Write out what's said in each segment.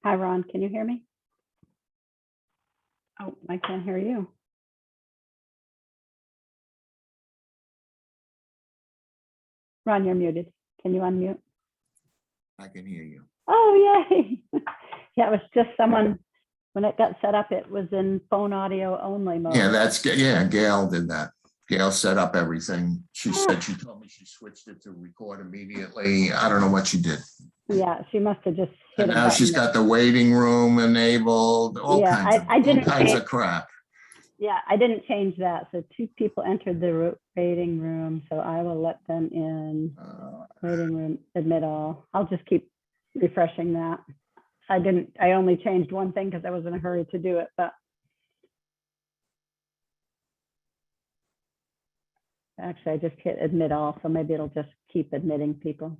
Hi, Ron, can you hear me? Oh, I can't hear you. Ron, you're muted. Can you unmute? I can hear you. Oh, yay. Yeah, it was just someone, when it got set up, it was in phone audio only mode. Yeah, Gail did that. Gail set up everything. She said, she told me she switched it to record immediately. I don't know what she did. Yeah, she must have just hit And a now she's button. got the waiting room enabled, all Yeah, kinds of crap. Yeah, I didn't change that. So 2 people entered the waiting room, so I will let them in. Waiting room, admit all. I'll just keep refreshing that. I only changed one thing because I was in a hurry to do it, but actually I just hit admit all, so maybe it'll just keep admitting people.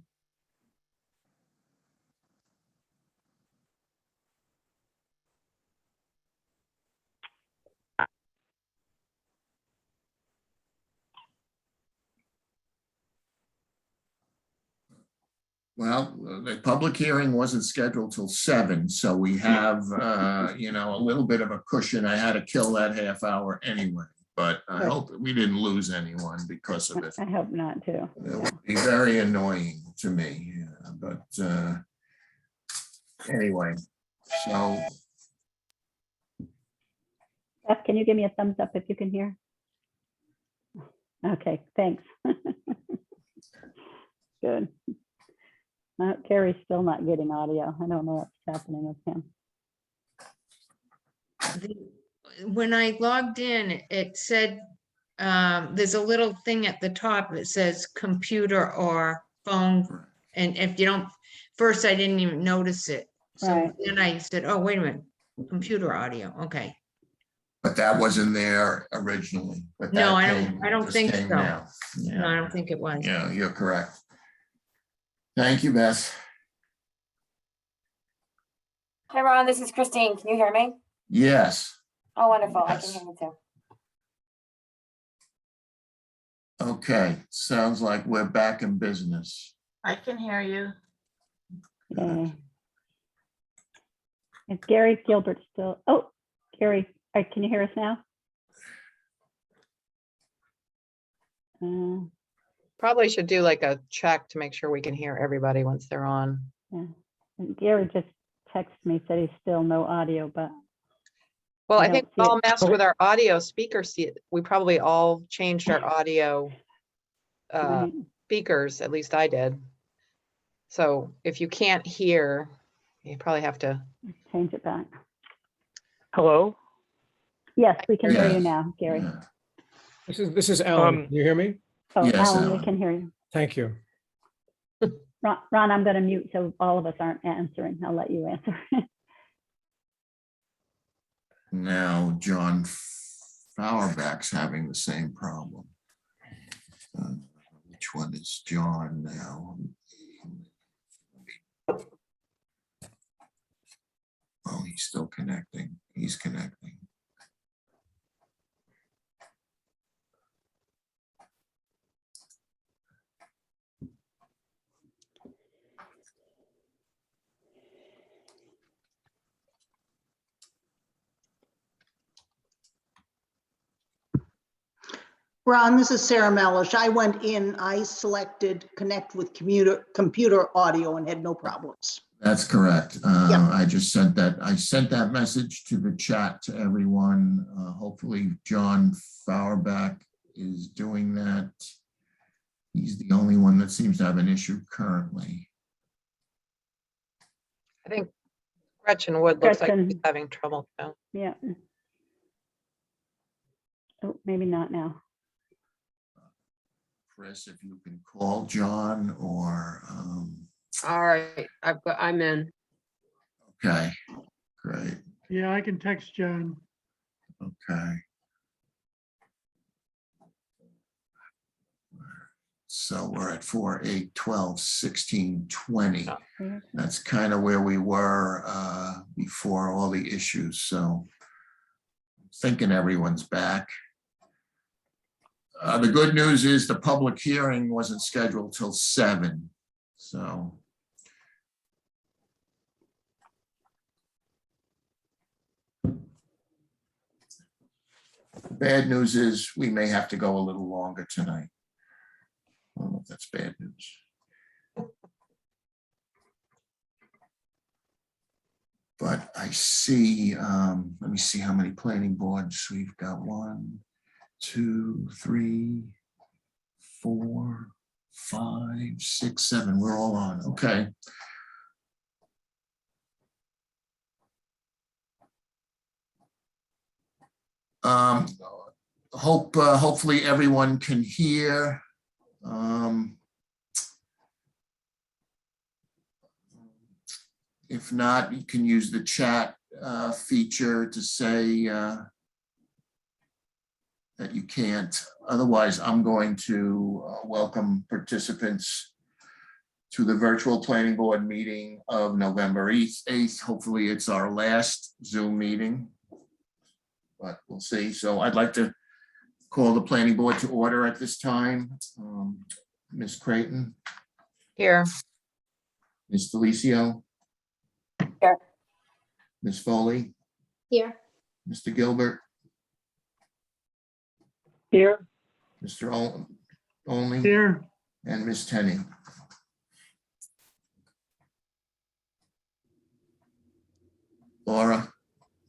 Well, the public hearing wasn't scheduled till 7, so we have, a little bit of a cushion. I had to kill that half hour anyway, but I hope that we didn't lose anyone because of it. I hope not too. It would be very annoying to me, but anyway, so. Beth, can you give me a thumbs up if you can hear? Okay, thanks. Good. Carrie's still not getting audio. I don't know what's happening with him. When I logged in, it said there's a little thing at the top that says computer or phone. And if you don't, first I didn't even notice it. So Right. then I said, oh, wait a minute, computer audio. Okay. But that wasn't there originally. But No, that I don't just think came so. now. No, I don't think it was. Yeah, you're correct. Thank you, Beth. Hi, Ron, this is Christine. Can you hear me? Yes. Oh, wonderful. Yes. I can hear you too. Okay, sounds like we're back in business. I can hear you. Yeah. Is Gary Gilbert still? Oh, Gary, can you hear us now? Probably should do like a check to make sure we can hear everybody once they're on. Yeah. And Gary just texted me, said he's still no audio, but Well, I I think don't see we all it. messed with our audio speaker seat. We probably all changed our audio right. speakers, at least I did. So if you can't hear, you probably have to. Change it back. Hello? Yes, we can hear you Yes. now, Gary. Yeah. This is Alan. Can you hear me? Oh, Yes, Alan, Alan. we can hear you. Thank you. Ron, I'm going to mute so all of us aren't answering. I'll let you answer. Now John Fauerback's having the same problem. Which one is John now? Oh, he's still connecting. He's connecting. Ron, this is Sarah Melish. I went in, I selected connect with computer audio and had no problems. That's correct. Yeah. I just sent that. I sent that message to the chat to everyone. Hopefully John Fauerback is doing that. He's the only one that seems to have an issue currently. I think Gretchen Wood looks like Gretchen. she's having trouble too. Yeah. Oh, maybe not now. Chris, if you can call John or, All right, I'm in. okay, great, Yeah, I can text John. okay. So we're at 4, 8, 12, 16, 20. That's kind of where we were before all the issues. So I'm thinking everyone's back. The good news is the public hearing wasn't scheduled till 7. So Bad news is we may have to go a little longer tonight. I don't know if that's bad news. But I see, let me see how many planning boards we've got. 1, 2, 3, 4, 5, 6, 7. We're all on. Okay. Hopefully everyone can hear. If not, you can use the chat feature to say that you can't. Otherwise, I'm going to welcome participants to the virtual planning board meeting of November 8th. Hopefully it's our last Zoom meeting, but we'll see. So I'd like to call the planning board to order at this time. Ms. Creighton, Here. Ms. Delicio. Here. Ms. Foley, Here. Mr. Gilbert, Here. Mr. Only, Here, and Ms. Tenney. Laura,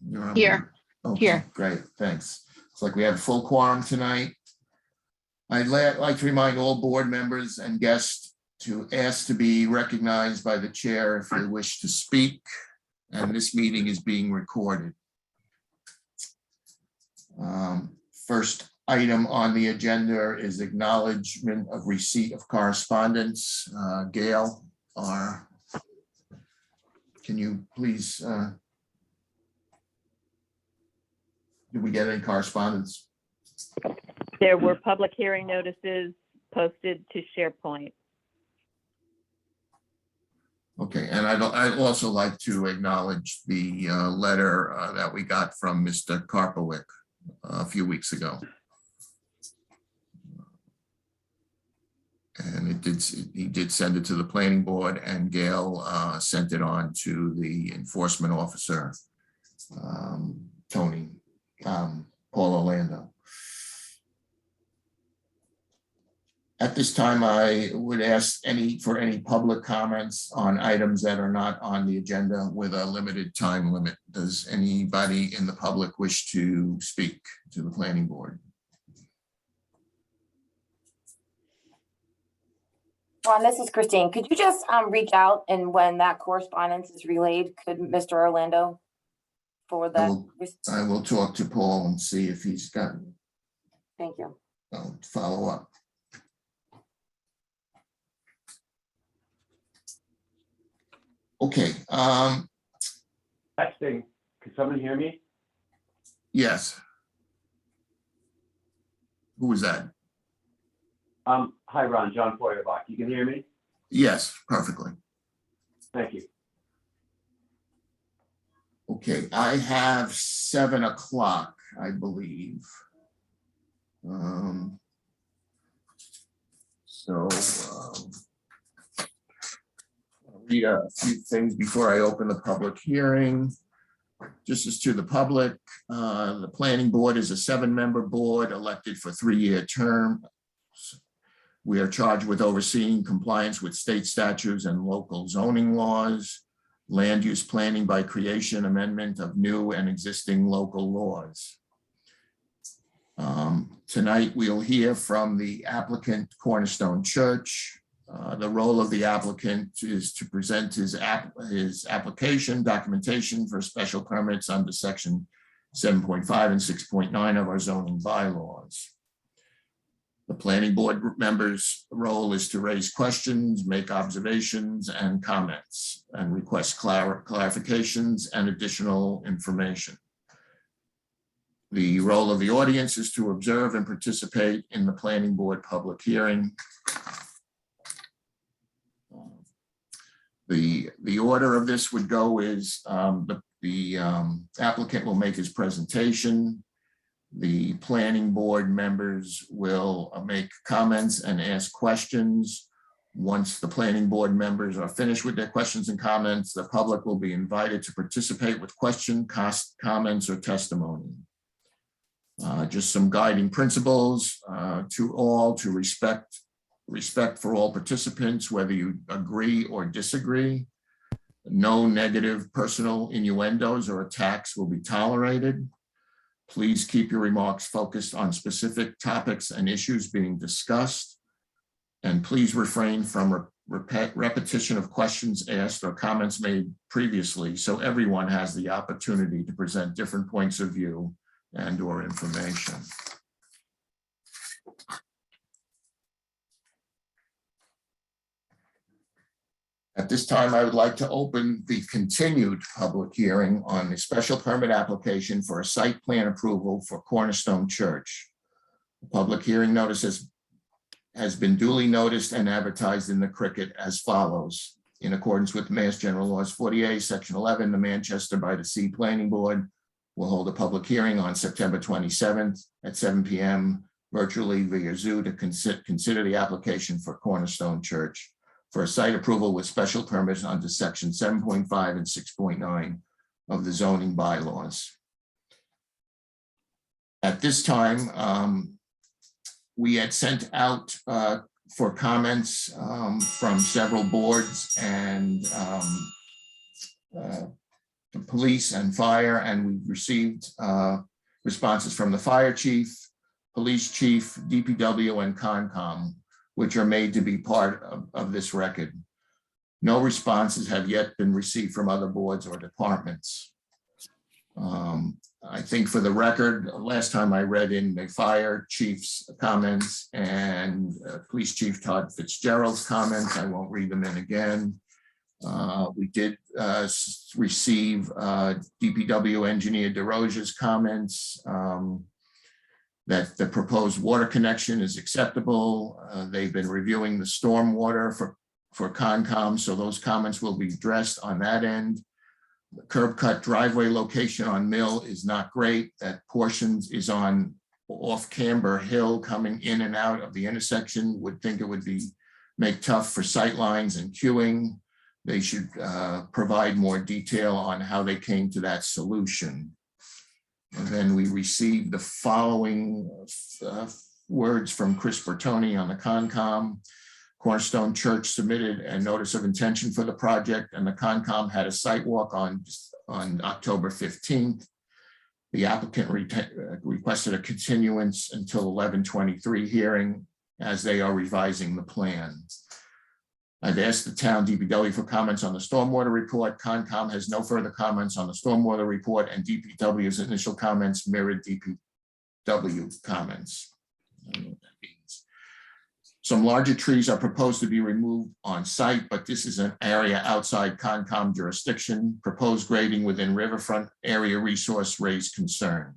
you're on. Here. Okay, Here. great, thanks. It's like we have a full quorum tonight. I'd like to remind all board members and guests to ask to be recognized by the chair if you wish to speak, and this meeting is being recorded. First item on the agenda is acknowledgement of receipt of correspondence. Gail, can you please, did we get any correspondence? There were public hearing notices posted to SharePoint. Okay, and I'd also like to acknowledge the letter that we got from Mr. Karpowick a few weeks ago. And he did send it to the planning board, and Gail sent it on to the enforcement officer, Paul Orlando. At this time, I would ask for any public comments on items that are not on the agenda with a limited time limit. Does anybody in the public wish to speak to the planning board? Ron, this is Christine. Could you just reach out, and when that correspondence is relayed, could Mr. Orlando forward that? I will talk to Paul and see if he's gotten. Thank you. I'll follow up. Okay. Texting. Can someone hear me? Yes. Who was that? Hi, Ron. John Feuerbach. You can hear me? Yes, perfectly. Thank you. Okay, I have 7 o'clock, I believe. I'll read a few things before I open the public hearing. Just as to the public, the planning board is a 7-member board elected for 3-year term. We are charged with overseeing compliance with state statutes and local zoning laws, land use planning by creation, amendment of new and existing local laws. Tonight, we'll hear from the applicant, Cornerstone Church. The role of the applicant is to present his application documentation for special permits under section 7.5 and 6.9 of our zoning bylaws. The planning board members' role is to raise questions, make observations and comments, and request clarifications and additional information. The role of the audience is to observe and participate in the planning board public hearing. The order of this would go is the applicant will make his presentation. The planning board members will make comments and ask questions. Once the planning board members are finished with their questions and comments, the public will be invited to participate with questions, comments, or testimony. Just some guiding principles to all, to respect for all participants, whether you agree or disagree. No negative personal innuendos or attacks will be tolerated. Please keep your remarks focused on specific topics and issues being discussed. And please refrain from repetition of questions asked or comments made previously, so everyone has the opportunity to present different points of view and or information. At this time, I would like to open the continued public hearing on the special permit application for a site plan approval for Cornerstone Church. The public hearing notice has been duly noticed and advertised in the Cricket as follows. In accordance with Mass General Laws 48, Section 11, the Manchester by the Sea Planning Board will hold a public hearing on September 27th at 7 p.m. virtually via Zoom to consider the application for Cornerstone Church for a site approval with special permits under Section 7.5 and 6.9 of the zoning bylaws. At this time, we had sent out for comments from several boards and the police and fire, and we received responses from the fire chief, police chief, DPW, and Concom, which are made to be part of this record. No responses have yet been received from other boards or departments. I think for the record, last time I read in the fire chief's comments and police chief Todd Fitzgerald's comments, I won't read them in again. We did receive DPW engineer DeRosa's comments that the proposed water connection is acceptable. They've been reviewing the stormwater for Concom, so those comments will be addressed on that end. The curb cut driveway location on Mill is not great. That portions is on off Camber Hill coming in and out of the intersection. Would think it would make tough for sight lines and queuing. They should provide more detail on how they came to that solution. And then we received the following words from Chris Bertoni on the Concom. Cornerstone Church submitted a notice of intention for the project, and the Concom had a site walk on October 15th. The applicant requested a continuance until 11/23 hearing as they are revising the plan. I've asked the town DPW for comments on the stormwater report. Concom has no further comments on the stormwater report, and DPW's initial comments mirrored DPW comments. I don't know what that means. Some larger trees are proposed to be removed on site, but this is an area outside Concom jurisdiction. Proposed grading within riverfront area resource raised concern.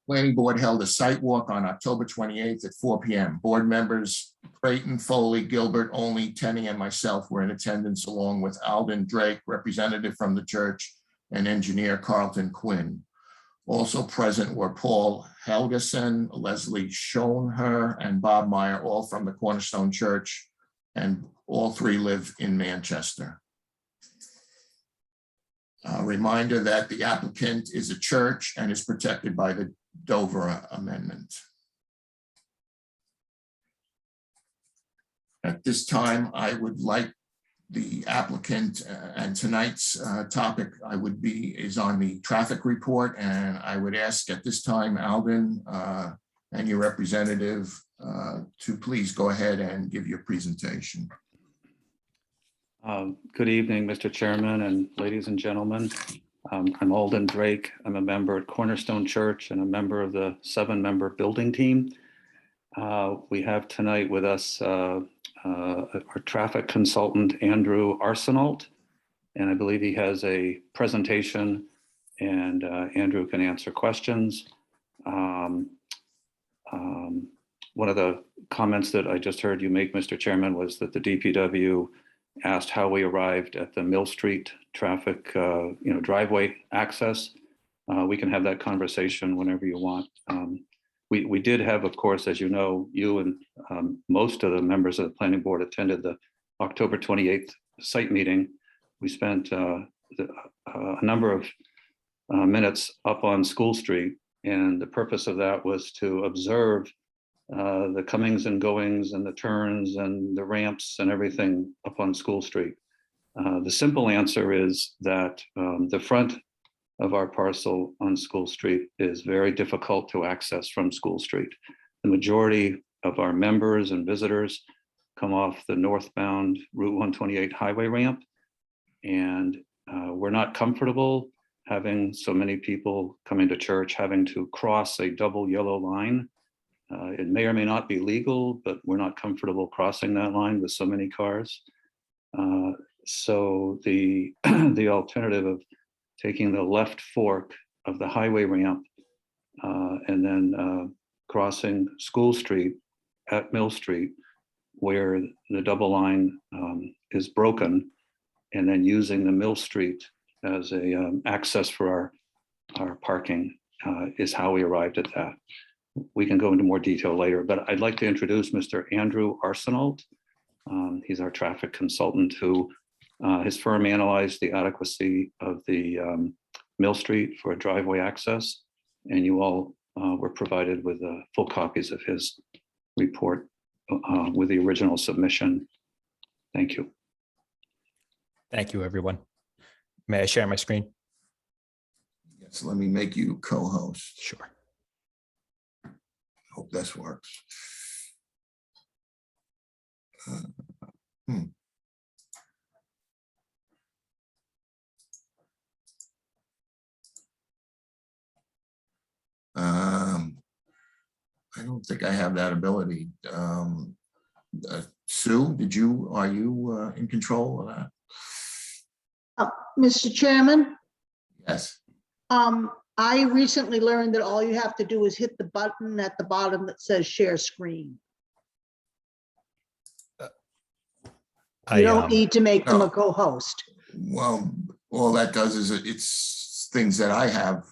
Planning board held a site walk on October 28th at 4 p.m. Board members Creighton, Foley, Gilbert, Only, Tenney, and myself were in attendance, along with Alden Drake, representative from the church, and engineer Carlton Quinn. Also present were Paul Helgeson, Leslie Schoenher, and Bob Meyer, all from the Cornerstone Church, and all three live in Manchester. A reminder that the applicant is a church and is protected by the Dover Amendment. At this time, I would like the applicant and tonight's topic is on the traffic report, and I would ask at this time, Alden and your representative to please go ahead and give your presentation. Good evening, Mr. Chairman and ladies and gentlemen. I'm Alden Drake. I'm a member at Cornerstone Church and a member of the 7-member building team. We have tonight with us our traffic consultant, Andrew Arsenault, and I believe he has a presentation, and Andrew can answer questions. One of the comments that I just heard you make, Mr. Chairman, was that the DPW asked how we arrived at the Mill Street traffic, driveway access. We can have that conversation whenever you want. We did have, of course, as you know, you and most of the members of the planning board attended the October 28th site meeting. We spent a number of minutes up on School Street. And the purpose of that was to observe the comings and goings and the turns and the ramps and everything up on School Street. The simple answer is that the front of our parcel on School Street is very difficult to access from School Street. The majority of our members and visitors come off the northbound Route 128 highway ramp. And we're not comfortable having so many people coming to church having to cross a double yellow line. It may or may not be legal, but we're not comfortable crossing that line with so many cars. So the alternative of taking the left fork of the highway ramp and then crossing School Street at Mill Street, where the double line is broken, and then using the Mill Street as a access for our parking is how we arrived at that. We can go into more detail later, but I'd like to introduce Mr. Andrew Arsenault. He's our traffic consultant who his firm analyzed the adequacy of the Mill Street for driveway access, and you all were provided with full copies of his report with the original submission. Thank you. Thank you, everyone. May I share my screen? Yes, let me make you co-host. Sure. Hope this works. I don't think I have that ability. Sue, are you in control of that? Mr. Chairman, Yes. I recently learned that all you have to do is hit the button at the bottom that says share screen. You don't need to make them a co-host. Well, all that does is it's things that I have.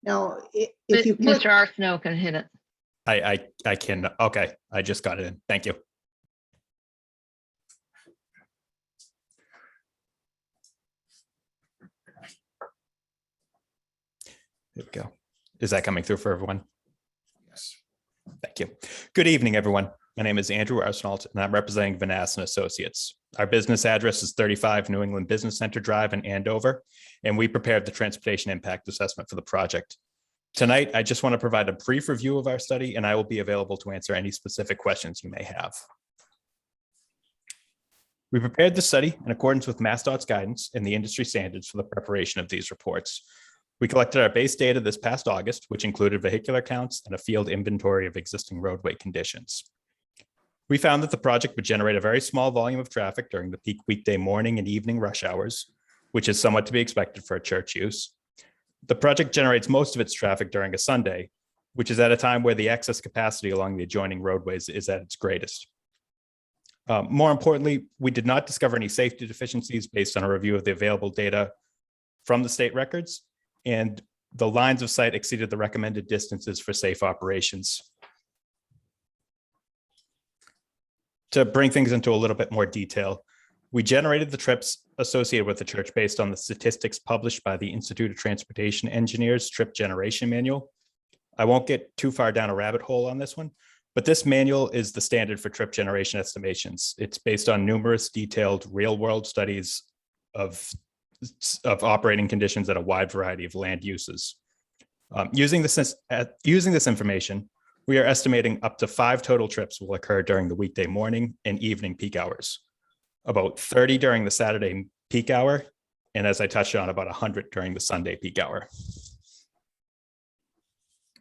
Now, if you click, Mr. Arsenault can hit it. I can, okay, I just got it in. Thank you. There we go. Is that coming through for everyone? Yes. Thank you. Good evening, everyone. My name is Andrew Arsenault, and I'm representing Vanass and Associates. Our business address is 35 New England Business Center Drive in Andover, and we prepared the transportation impact assessment for the project. Tonight, I just want to provide a brief review of our study, and I will be available to answer any specific questions you may have. We prepared the study in accordance with MassDOT's guidance and the industry standards for the preparation of these reports. We collected our base data this past August, which included vehicular counts and a field inventory of existing roadway conditions. We found that the project would generate a very small volume of traffic during the peak weekday morning and evening rush hours, which is somewhat to be expected for a church use. The project generates most of its traffic during a Sunday, which is at a time where the excess capacity along the adjoining roadways is at its greatest. More importantly, we did not discover any safety deficiencies based on a review of the available data from the state records, and the lines of sight exceeded the recommended distances for safe operations. To bring things into a little bit more detail, we generated the trips associated with the church based on the statistics published by the Institute of Transportation Engineers Trip Generation Manual. I won't get too far down a rabbit hole on this one, but this manual is the standard for trip generation estimations. It's based on numerous detailed real-world studies of operating conditions at a wide variety of land uses. Using this information, we are estimating up to 5 total trips will occur during the weekday morning and evening peak hours, about 30 during the Saturday peak hour, and as I touched on, about 100 during the Sunday peak hour.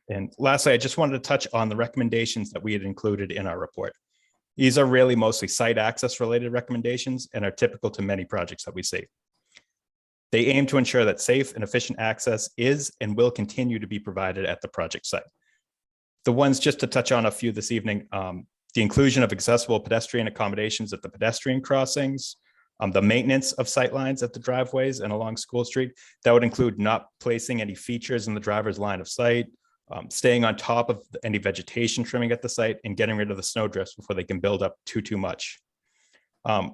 And lastly, I just wanted to touch on the recommendations that we had included in our report. These are really mostly site access related recommendations and are typical to many projects that we see. They aim to ensure that safe and efficient access is and will continue to be provided at the project site. The ones just to touch on a few this evening, the inclusion of accessible pedestrian accommodations at the pedestrian crossings, the maintenance of sightlines at the driveways and along School Street. That would include not placing any features in the driver's line of sight, staying on top of any vegetation trimming at the site, and getting rid of the snowdrifts before they can build up too much.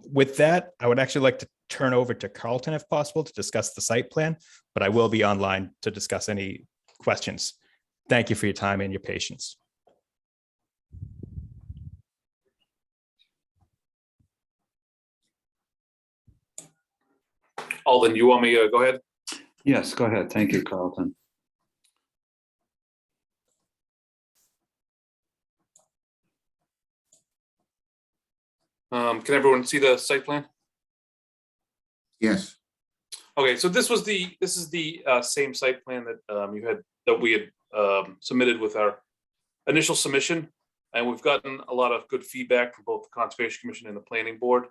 With that, I would actually like to turn over to Carlton if possible to discuss the site plan, but I will be online to discuss any questions. Thank you for your time and your patience. Alden, you want me to go ahead? Yes, go ahead. Thank you, Carlton. Can everyone see the site plan? Yes. Okay, so this is the same site plan that we had submitted with our initial submission, and we've gotten a lot of good feedback from both the Conservation Commission and the Planning Board.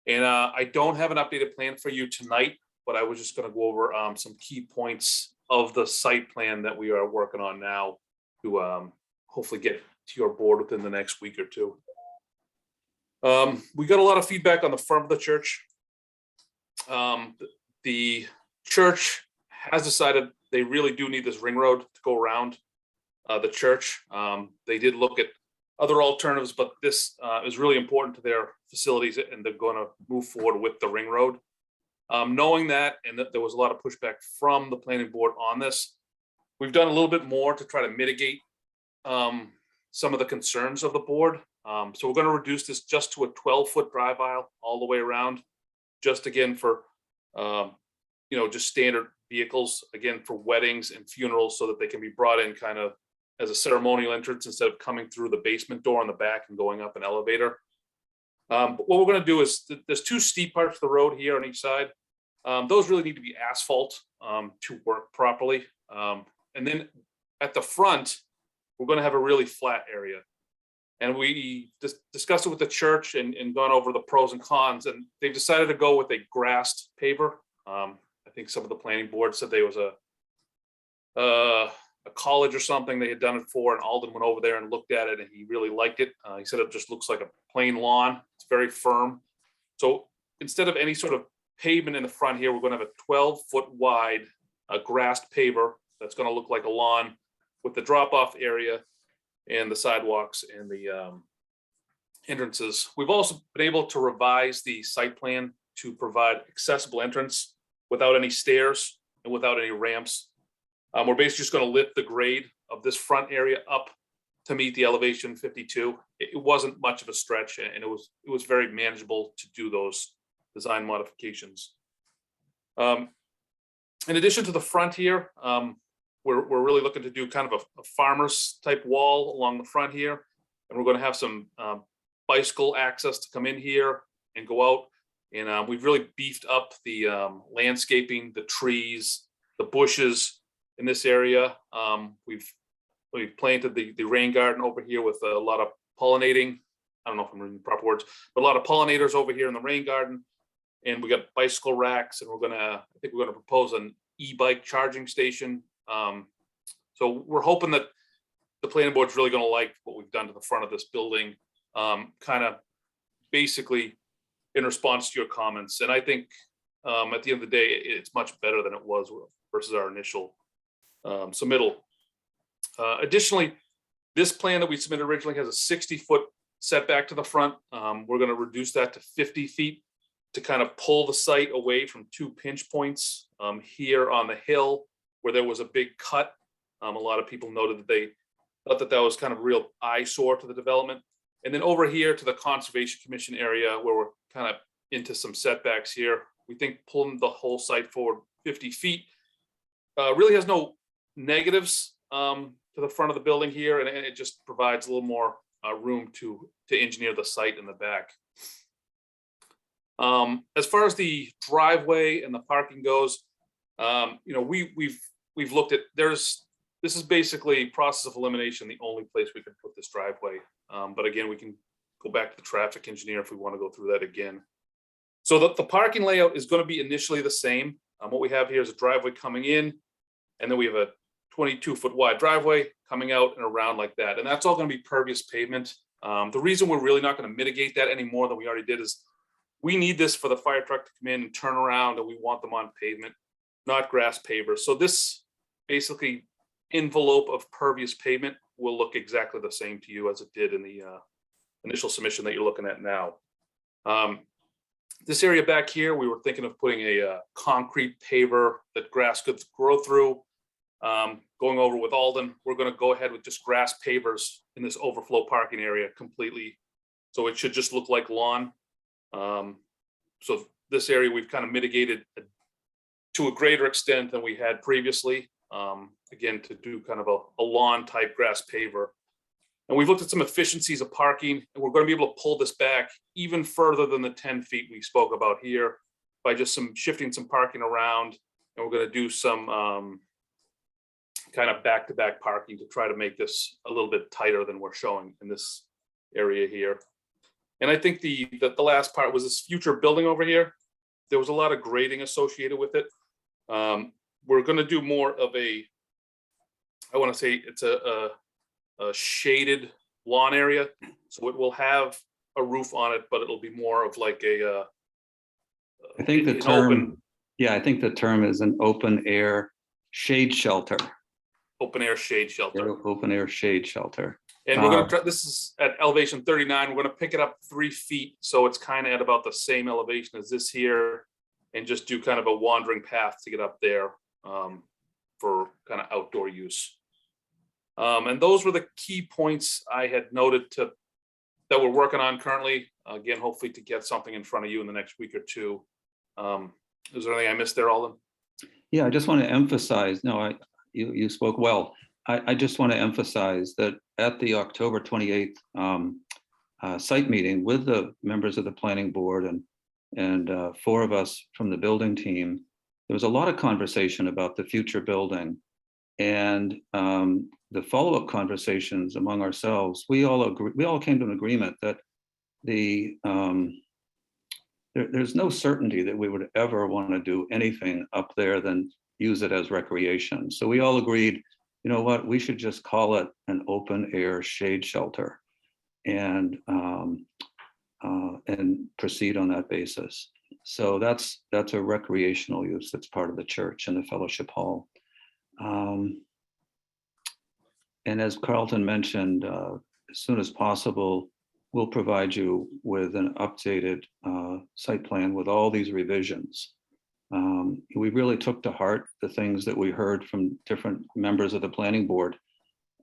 And I don't have an updated plan for you tonight, but I was just going to go over some key points of the site plan that we are working on now to hopefully get to your board within the next week or two. We got a lot of feedback on the front of the church. The church has decided they really do need this ring road to go around the church. They did look at other alternatives, but this is really important to their facilities, and they're going to move forward with the ring road. Knowing that, and that there was a lot of pushback from the planning board on this, we've done a little bit more to try to mitigate some of the concerns of the board. So we're going to reduce this just to a 12-foot drive aisle all the way around, just again for just standard vehicles, again for weddings and funerals, so that they can be brought in kind of as a ceremonial entrance instead of coming through the basement door on the back and going up an elevator. But what we're going to do is there's two steep parts of the road here on each side. Those really need to be asphalt to work properly. And then at the front, we're going to have a really flat area. And we discussed it with the church and gone over the pros and cons, and they've decided to go with a grassed paver. I think some of the planning board said there was a college or something they had done it for, and Alden went over there and looked at it, and he really liked it. He said it just looks like a plain lawn. It's very firm. So instead of any sort of pavement in the front here, we're going to have a 12-foot wide grassed paver that's going to look like a lawn with the drop-off area and the sidewalks and the entrances. We've also been able to revise the site plan to provide accessible entrance without any stairs and without any ramps. We're basically just going to lift the grade of this front area up to meet the elevation 52. It wasn't much of a stretch, and it was very manageable to do those design modifications. In addition to the front here, we're really looking to do kind of a farmer's type wall along the front here. And we're going to have some bicycle access to come in here and go out. And we've really beefed up the landscaping, the trees, the bushes in this area. We've planted the rain garden over here with a lot of pollinating. I don't know if I'm using the proper words, but a lot of pollinators over here in the rain garden. And we got bicycle racks, and I think we're going to propose an e-bike charging station. So we're hoping that the planning board's really going to like what we've done to the front of this building, kind of basically in response to your comments. And I think at the end of the day, it's much better than it was versus our initial submittal. Additionally, this plan that we submitted originally has a 60-foot setback to the front. We're going to reduce that to 50 feet to kind of pull the site away from two pinch points here on the hill where there was a big cut. A lot of people noted that they thought that was kind of a real eyesore to the development. And then over here to the Conservation Commission area where we're kind of into some setbacks here, we think pulling the whole site forward 50 feet really has no negatives to the front of the building here, and it just provides a little more room to engineer the site in the back. As far as the driveway and the parking goes, we've looked at, this is basically process of elimination, the only place we could put this driveway. But again, we can go back to the traffic engineer if we want to go through that again. So the parking layout is going to be initially the same. What we have here is a driveway coming in, and then we have a 22-foot wide driveway coming out and around like that. And that's all going to be pervious pavement. The reason we're really not going to mitigate that any more than we already did is we need this for the fire truck to come in and turn around, and we want them on pavement, not grass pavers. So this basically envelope of pervious pavement will look exactly the same to you as it did in the initial submission that you're looking at now. This area back here, we were thinking of putting a concrete paver that grass could grow through. Going over with Alden, we're going to go ahead with just grass pavers in this overflow parking area completely. So it should just look like lawn. So this area we've kind of mitigated to a greater extent than we had previously. Again, to do kind of a lawn type grass paver. And we've looked at some efficiencies of parking, and we're going to be able to pull this back even further than the 10 feet we spoke about here by just shifting some parking around. And we're going to do some kind of back-to-back parking to try to make this a little bit tighter than we're showing in this area here. And I think the last part was this future building over here. There was a lot of grading associated with it. We're going to do more of I want to say it's a shaded lawn area. So it will have a roof on it, but it'll be more of like I think the term, I think the term is an open air shade shelter. Open air shade shelter. Open air shade shelter. And we're going to try, this is at elevation 39. We're going to pick it up 3 feet. So it's kind of at about the same elevation as this here, and just do kind of a wandering path to get up there for kind of outdoor use. And those were the key points I had noted that we're working on currently. Again, hopefully to get something in front of you in the next week or two. Is there anything I missed there, Alden? Yeah, I just want to emphasize, you spoke well. I just want to emphasize that at the October 28th site meeting with the members of the planning board and 4 of us from the building team, there was a lot of conversation about the future building, and the follow-up conversations among ourselves. We all came to an agreement that there's no certainty that we would ever want to do anything up there than use it as recreation. So we all agreed, you know what, we should just call it an open air shade shelter and proceed on that basis. So that's a recreational use that's part of the church and the fellowship hall. And as Carlton mentioned, as soon as possible, we'll provide you with an updated site plan with all these revisions. We really took to heart the things that we heard from different members of the planning board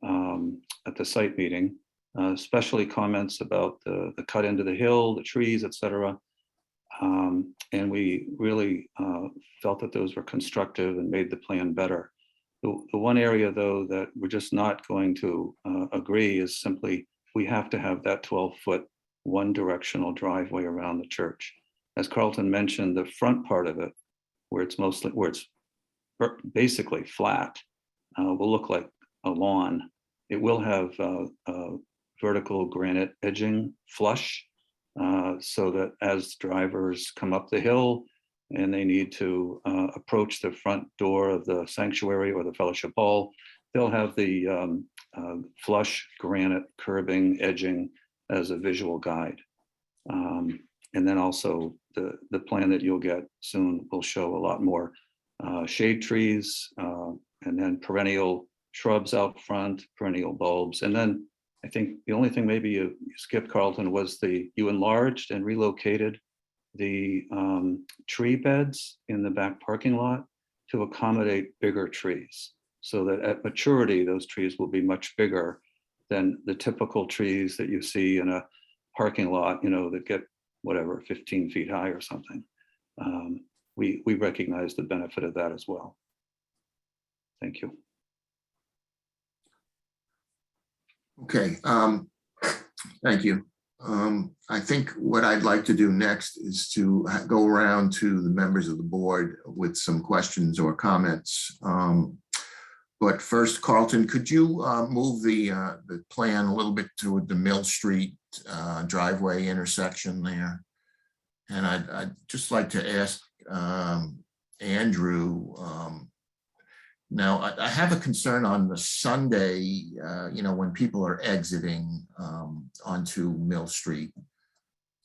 at the site meeting, especially comments about the cut into the hill, the trees, etc. And we really felt that those were constructive and made the plan better. The one area, though, that we're just not going to agree is simply we have to have that 12-foot one-directional driveway around the church. As Carlton mentioned, the front part of it, where it's basically flat, will look like a lawn. It will have vertical granite edging flush, so that as drivers come up the hill and they need to approach the front door of the sanctuary or the fellowship hall, they'll have the flush granite curbing edging as a visual guide. And then also the plan that you'll get soon will show a lot more shade trees, and then perennial shrubs out front, perennial bulbs. And then I think the only thing maybe you skipped, Carlton, was you enlarged and relocated the tree beds in the back parking lot to accommodate bigger trees, so that at maturity, those trees will be much bigger than the typical trees that you see in a parking lot, that get whatever, 15 feet high or something. We recognize the benefit of that as well. Thank you. Okay, thank you. I think what I'd like to do next is to go around to the members of the board with some questions or comments. But first, Carlton, could you move the plan a little bit toward the Mill Street driveway intersection there? And I'd just like to ask Andrew, now I have a concern on the Sunday, when people are exiting onto Mill Street,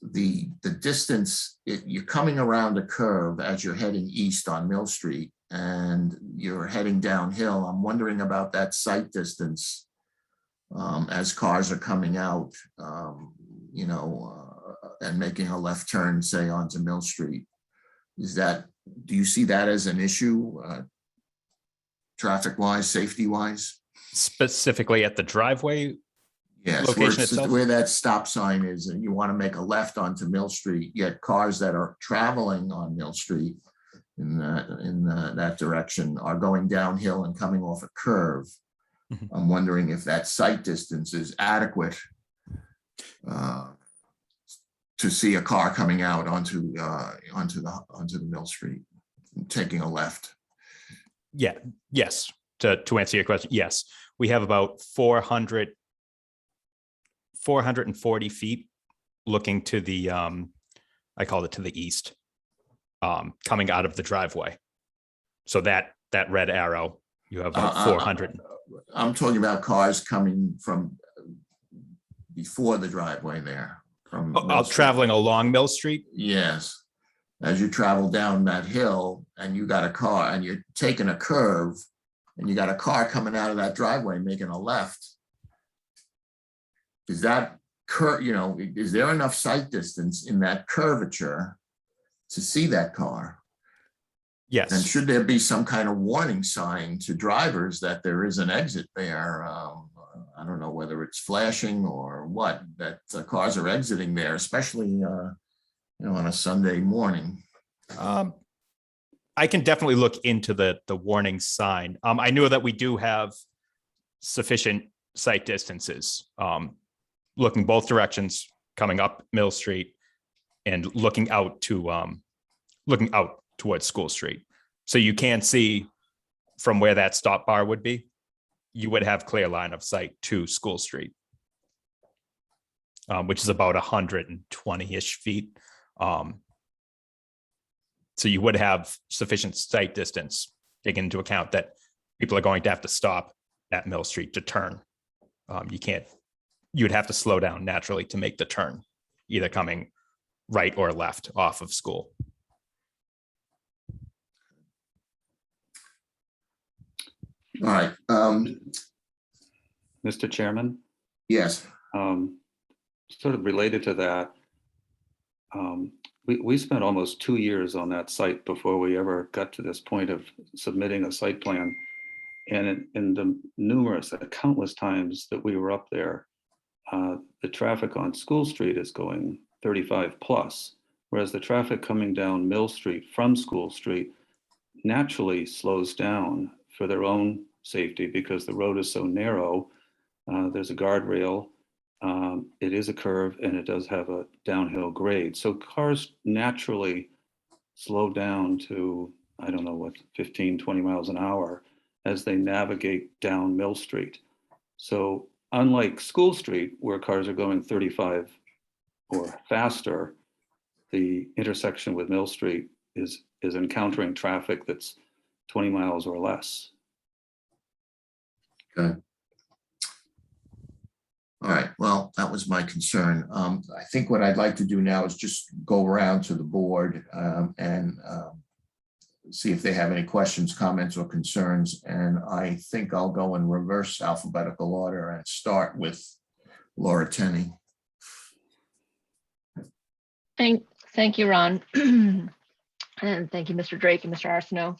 the distance, you're coming around a curve as you're heading east on Mill Street and you're heading downhill. I'm wondering about that sight distance as cars are coming out, and making a left turn, say onto Mill Street. Do you see that as an issue, traffic wise, safety wise? Specifically at the driveway Yes, location itself? where that stop sign is, and you want to make a left onto Mill Street, yet cars that are traveling on Mill Street in that direction are going downhill and coming off a curve. I'm wondering if that sight distance is adequate to see a car coming out onto the Mill Street, taking a left. Yeah, yes. To answer your question, yes. We have about 440 feet looking to the, I call it to the east, coming out of the driveway. So that red arrow, you have about 400. I'm talking about cars coming from before the driveway there. From traveling along Mill Street? Yes. As you travel down that hill and you got a car and you're taking a curve and you got a car coming out of that driveway making a left. Is that is there enough sight distance in that curvature to see that car? Yes. And should there be some kind of warning sign to drivers that there is an exit there? I don't know whether it's flashing or what, that cars are exiting there, especially on a Sunday morning. I can definitely look into the warning sign. I know that we do have sufficient sight distances, looking both directions, coming up Mill Street and looking out towards School Street. So you can see from where that stop bar would be, you would have clear line of sight to School Street, which is about 120-ish feet. So you would have sufficient sight distance, taking into account that people are going to have to stop at Mill Street to turn. You'd have to slow down naturally to make the turn, either coming right or left off of School. All right. Mr. Chairman? Yes. Sort of related to that, we spent almost 2 years on that site before we ever got to this point of submitting a site plan. And in the countless times that we were up there, the traffic on School Street is going 35 plus, whereas the traffic coming down Mill Street from School Street naturally slows down for their own safety because the road is so narrow. There's a guardrail. It is a curve and it does have a downhill grade. So cars naturally slow down to, 15, 20 miles an hour as they navigate down Mill Street. So unlike School Street, where cars are going 35 or faster, the intersection with Mill Street is encountering traffic that's 20 miles or less. Okay. All right, well, that was my concern. I think what I'd like to do now is just go around to the board and see if they have any questions, comments, or concerns. And I think I'll go in reverse alphabetical order and start with Laura Tenney. Thank you, Ron. And thank you, Mr. Drake and Mr. Arsenault.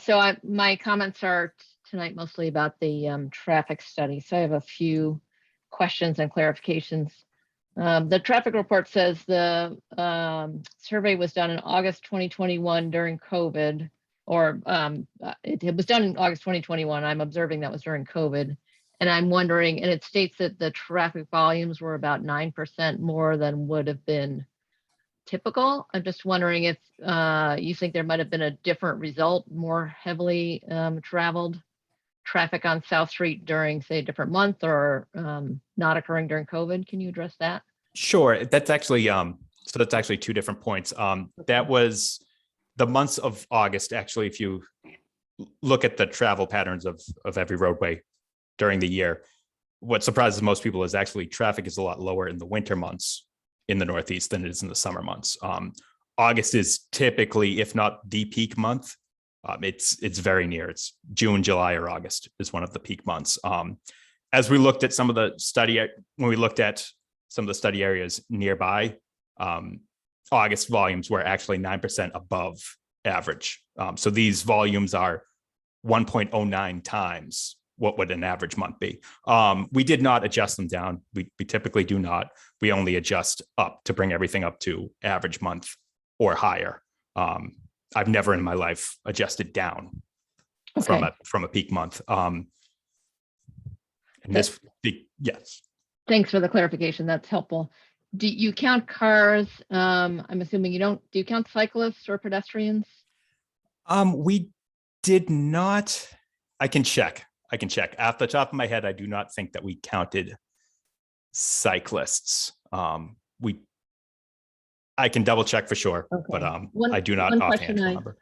So my comments are tonight mostly about the traffic study. So I have a few questions and clarifications. The traffic report says the survey was done in August 2021 during COVID, or it was done in August 2021. I'm observing that was during COVID. And I'm wondering, and it states that the traffic volumes were about 9% more than would have been typical. I'm just wondering if you think there might have been a different result, more heavily traveled traffic on South Street during, say, a different month, or not occurring during COVID. Can you address that? Sure. That's actually so that's actually two different points. That was the months of August. Actually, if you look at the travel patterns of every roadway during the year, what surprises most people is actually traffic is a lot lower in the winter months in the Northeast than it is in the summer months. August is typically, if not the peak month, it's very near. It's June, July, or August is one of the peak months. As we looked at some of the study, when we looked at some of the study areas nearby, August volumes were actually 9% above average. So these volumes are 1.09 times what would an average month be. We did not adjust them down. We typically do not. We only adjust up to bring everything up to average month or higher. I've never in my life adjusted down from a peak month. And this, yes. Thanks for the clarification. That's helpful. Do you count cars? I'm assuming you don't. Do you count cyclists or pedestrians? We did not. I can check. Off the top of my head, I do not think that we counted cyclists. I can double check for sure, but I do not offhand remember.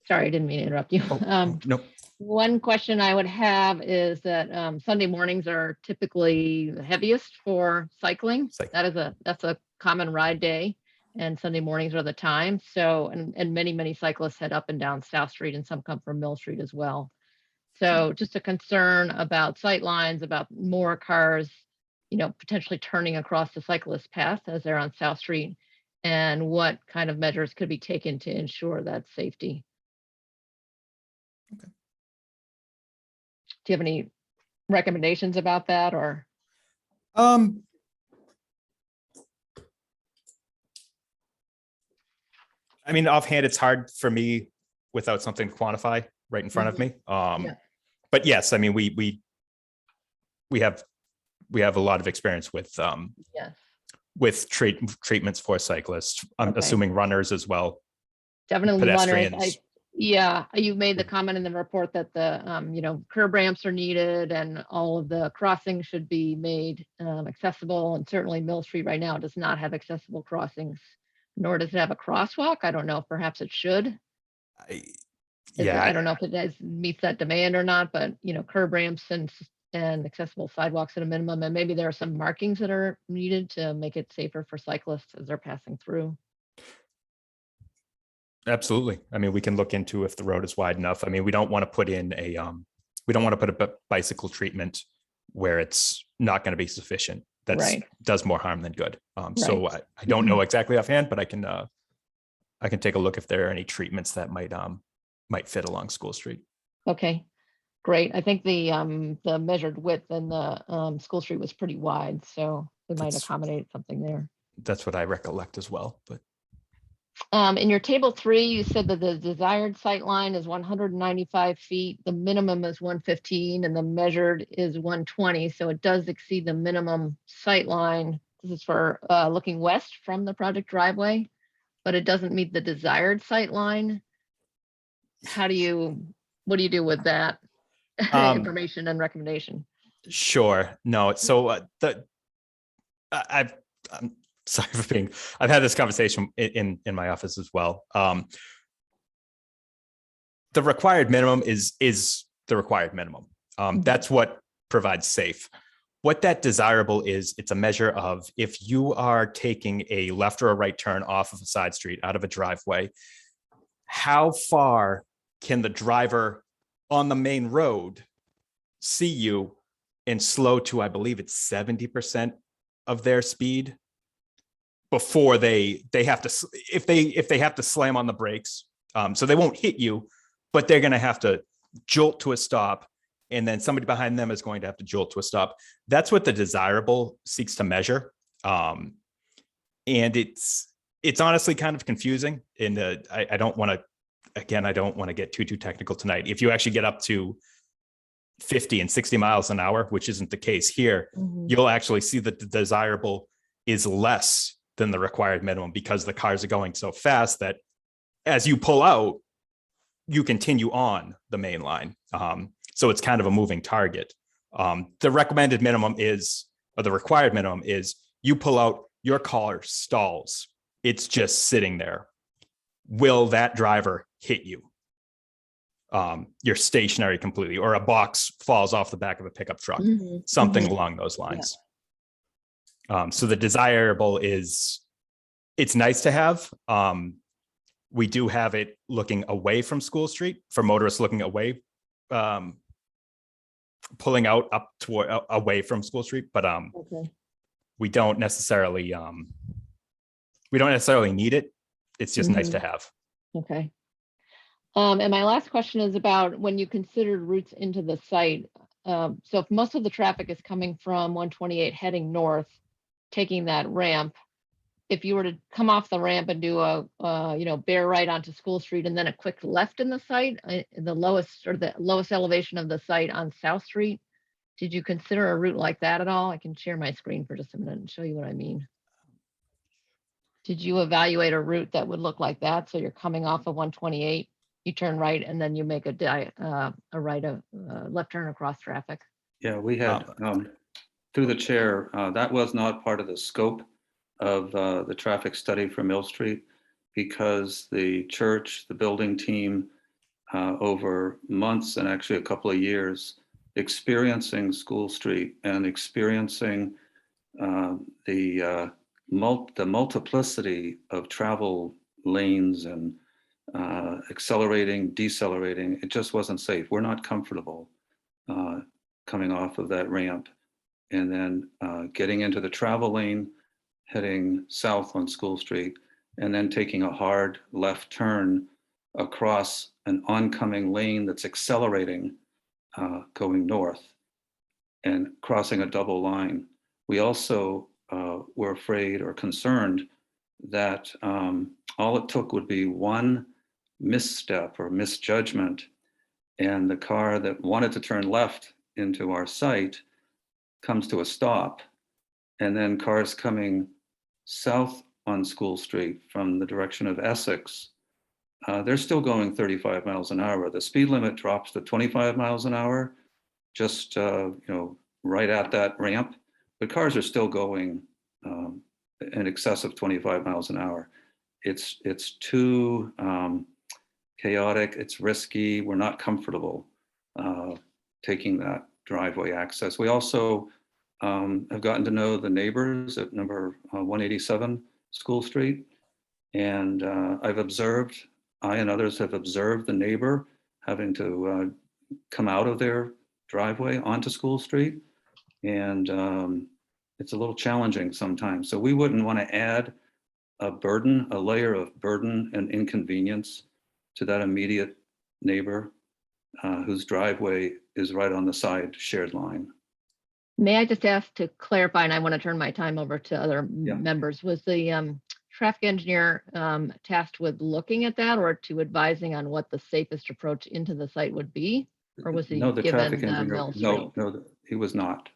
Sorry, I didn't mean to interrupt you. No. One question I would have is that Sunday mornings are typically the heaviest for cycling. That's a common ride day, and Sunday mornings are the time. So, and many cyclists head up and down South Street, and some come from Mill Street as well. So just a concern about sight lines, about more cars, potentially turning across the cyclist path as they're on South Street, and what kind of measures could be taken to ensure that safety. Okay. Do you have any recommendations about that, or? I mean, offhand, it's hard for me without something to quantify right in front of me. But yes, I mean, we have a lot of experience with with treatments for cyclists. I'm assuming runners as well. Definitely pedestrians. runners. You made the comment in the report that the curb ramps are needed and all of the crossings should be made accessible. And certainly Mill Street right now does not have accessible crossings, nor does it have a crosswalk. I don't know if perhaps it should. I don't know if it meets that demand or not, but curb ramps and accessible sidewalks at a minimum, and maybe there are some markings that are needed to make it safer for cyclists as they're passing through. Absolutely. I mean, we can look into if the road is wide enough. I mean, we don't want to put in we don't want to put a bicycle treatment where it's not going to be sufficient. That does more harm than good. So I don't know exactly offhand, but I can take a look if there are any treatments that might fit along School Street. Okay, great. I think the measured width in the School Street was pretty wide, so it might accommodate something there. That's what I recollect as well. But in your table 3, you said that the desired sight line is 195 feet, the minimum is 115, and the measured is 120. So it does exceed the minimum sight line. This is for looking west from the project driveway, but it doesn't meet the desired sight line. What do you do with that information and recommendation? Sure. No. So I'm sorry for being. I've had this conversation in my office as well. The required minimum is the required minimum. That's what provides safe. What that desirable is, it's a measure of if you are taking a left or a right turn off of a side street out of a driveway, how far can the driver on the main road see you and slow to, I believe it's 70% of their speed before they have to, if they have to slam on the brakes. So they won't hit you, but they're going to have to jolt to a stop. And then somebody behind them is going to have to jolt to a stop. That's what the desirable seeks to measure. And it's honestly kind of confusing. And I don't want to get too technical tonight. If you actually get up to 50 and 60 miles an hour, which isn't the case here, you'll actually see that the desirable is less than the required minimum because the cars are going so fast that as you pull out, you continue on the main line. So it's kind of a moving target. The recommended minimum is, or the required minimum is, you pull out, your car stalls. It's just sitting there. Will that driver hit you? You're stationary completely, or a box falls off the back of a pickup truck, something along those lines. So the desirable is, it's nice to have. We do have it looking away from School Street for motorists looking away, pulling out up toward away from School Street, but we don't necessarily We don't necessarily need it. It's just nice to Mhm. have. Okay. And my last question is about when you considered routes into the site. So if most of the traffic is coming from 128 heading north, taking that ramp, if you were to come off the ramp and do a, bear right onto School Street and then a quick left in the site, the lowest elevation of the site on South Street, did you consider a route like that at all? I can share my screen for just a minute and show you what I mean. Did you evaluate a route that would look like that? So you're coming off of 128, you turn right, and then you make a left turn across traffic. Yeah, we had, through the chair, that was not part of the scope of the traffic study for Mill Street, because the church, the building team, over months and actually a couple of years, experiencing School Street and experiencing the multiplicity of travel lanes and accelerating, decelerating, it just wasn't safe. We're not comfortable coming off of that ramp and then getting into the travel lane, heading south on School Street, and then taking a hard left turn across an oncoming lane that's accelerating, going north and crossing a double line. We also were afraid or concerned that all it took would be one misstep or misjudgment, and the car that wanted to turn left into our site comes to a stop, and then cars coming south on School Street from the direction of Essex, they're still going 35 miles an hour. The speed limit drops to 25 miles an hour, just right at that ramp, but cars are still going in excess of 25 miles an hour. It's too chaotic, it's risky, we're not comfortable taking that driveway access. We also have gotten to know the neighbors at number 187 School Street. And I and others have observed the neighbor having to come out of their driveway onto School Street. And it's a little challenging sometimes. So we wouldn't want to add a layer of burden and inconvenience to that immediate neighbor whose driveway is right on the side shared line. May I just ask to clarify, and I want to turn my time over to other members, was the traffic engineer tasked with looking at that or to advising on what the safest approach into the site would be? Or was he No, the given traffic engineer, Mill Street? no, he was not.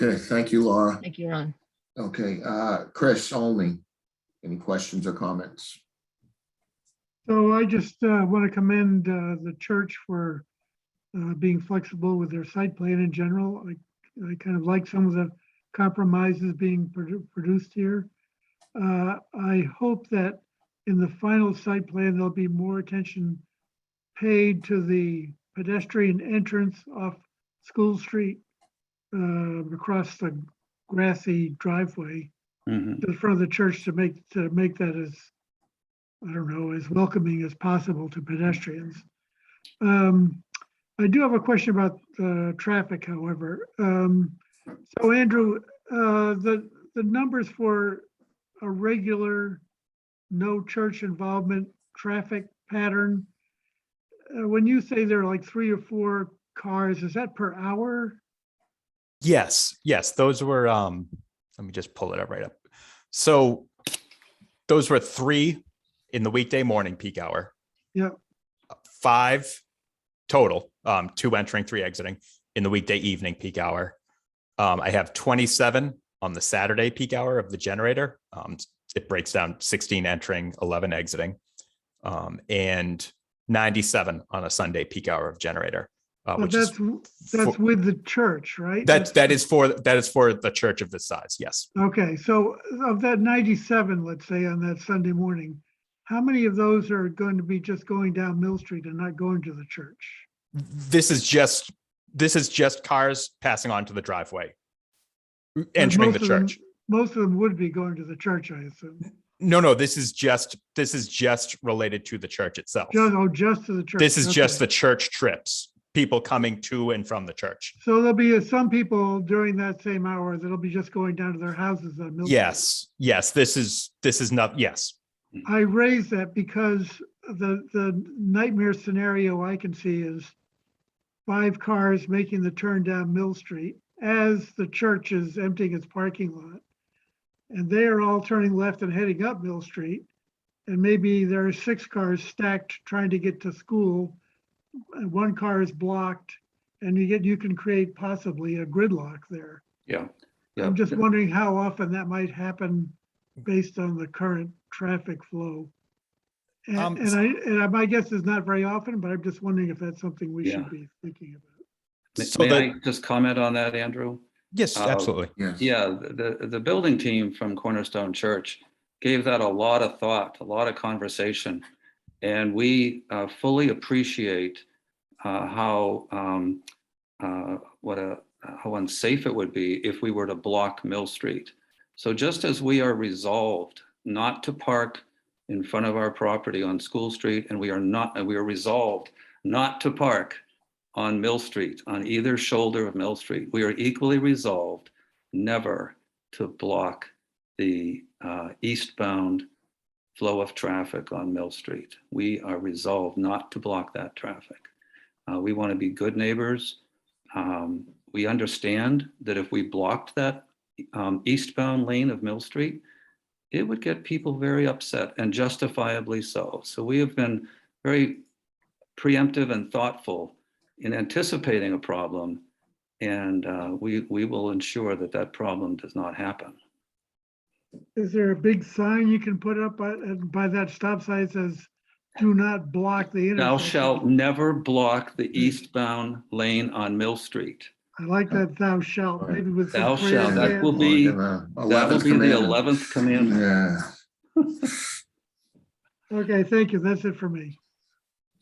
Okay, thank you, Laura. Thank you, Ron. Okay, Chris, only, any questions or comments? So I just want to commend the church for being flexible with their site plan in general. I kind of like some of the compromises being produced here. I hope that in the final site plan, there'll be more attention paid to the pedestrian entrance off School Street across the grassy driveway to the front of the church to make that as, I don't know, as welcoming as possible to pedestrians. I do have a question about traffic, however. So Andrew, the numbers for a regular no church involvement traffic pattern, when you say there are like 3 or 4 cars, is that per hour? Yes, those were, let me just pull it up right up. So those were 3 in the weekday morning peak hour. Yep. 5 total, 2 entering, 3 exiting in the weekday evening peak hour. I have 27 on the Saturday peak hour of the generator. It breaks down 16 entering, 11 exiting, and 97 on a Sunday peak hour of generator. But that's with the church, right? That is for the church of this size. Yes. Okay, so of that 97, let's say on that Sunday morning, how many of those are going to be just going down Mill Street and not going to the church? This is just cars passing onto the driveway, entering the church. Most of them would be going to the church, I assume. No, this is just related to the church itself. Just to the church. This is just the church trips. people coming to and from the church. So there'll be some people during that same hour that'll be just going down to their houses on Mill Street. Yes, this is not, yes. I raise that because the nightmare scenario I can see is 5 cars making the turn down Mill Street as the church is emptying its parking lot. And they are all turning left and heading up Mill Street. And maybe there are 6 cars stacked trying to get to school. And 1 car is blocked, and you can create possibly a gridlock there. Yeah. I'm just wondering how often that might happen based on the current traffic flow. And my guess is not very often, but I'm just wondering if that's something we should be thinking about. May I just comment on that, Andrew? Yes, absolutely. Yeah, the building team from Cornerstone Church gave that a lot of thought, a lot of conversation. And we fully appreciate how unsafe it would be if we were to block Mill Street. So just as we are resolved not to park in front of our property on School Street, and we are resolved not to park on Mill Street, on either shoulder of Mill Street, we are equally resolved never to block the eastbound flow of traffic on Mill Street. We are resolved not to block that traffic. We want to be good neighbors. We understand that if we blocked that eastbound lane of Mill Street, it would get people very upset, and justifiably so. So we have been very preemptive and thoughtful in anticipating a problem, and we will ensure that that problem does not happen. Is there a big sign you can put up by that stop sign that says, "Do not block the intersection"? Thou shalt never block the eastbound lane on Mill Street. I like that "thou shalt," maybe with some Thou prayer shalt, that hands. will be the 11th commandment. Yeah. Okay, thank you. That's it for me.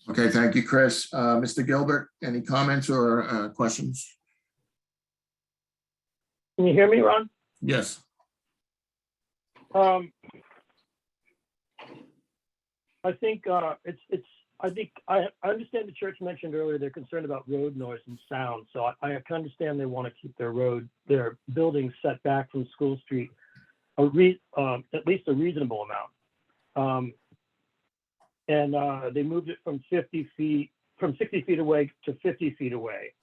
Okay, thank you, Chris. Mr. Gilbert, any comments or questions? Can you hear me, Ron? Yes. I think I understand the church mentioned earlier they're concerned about road noise and sound. So I can understand they want to keep their buildings set back from School Street, at least a reasonable amount. And they moved it from 60 feet away to 50 feet away.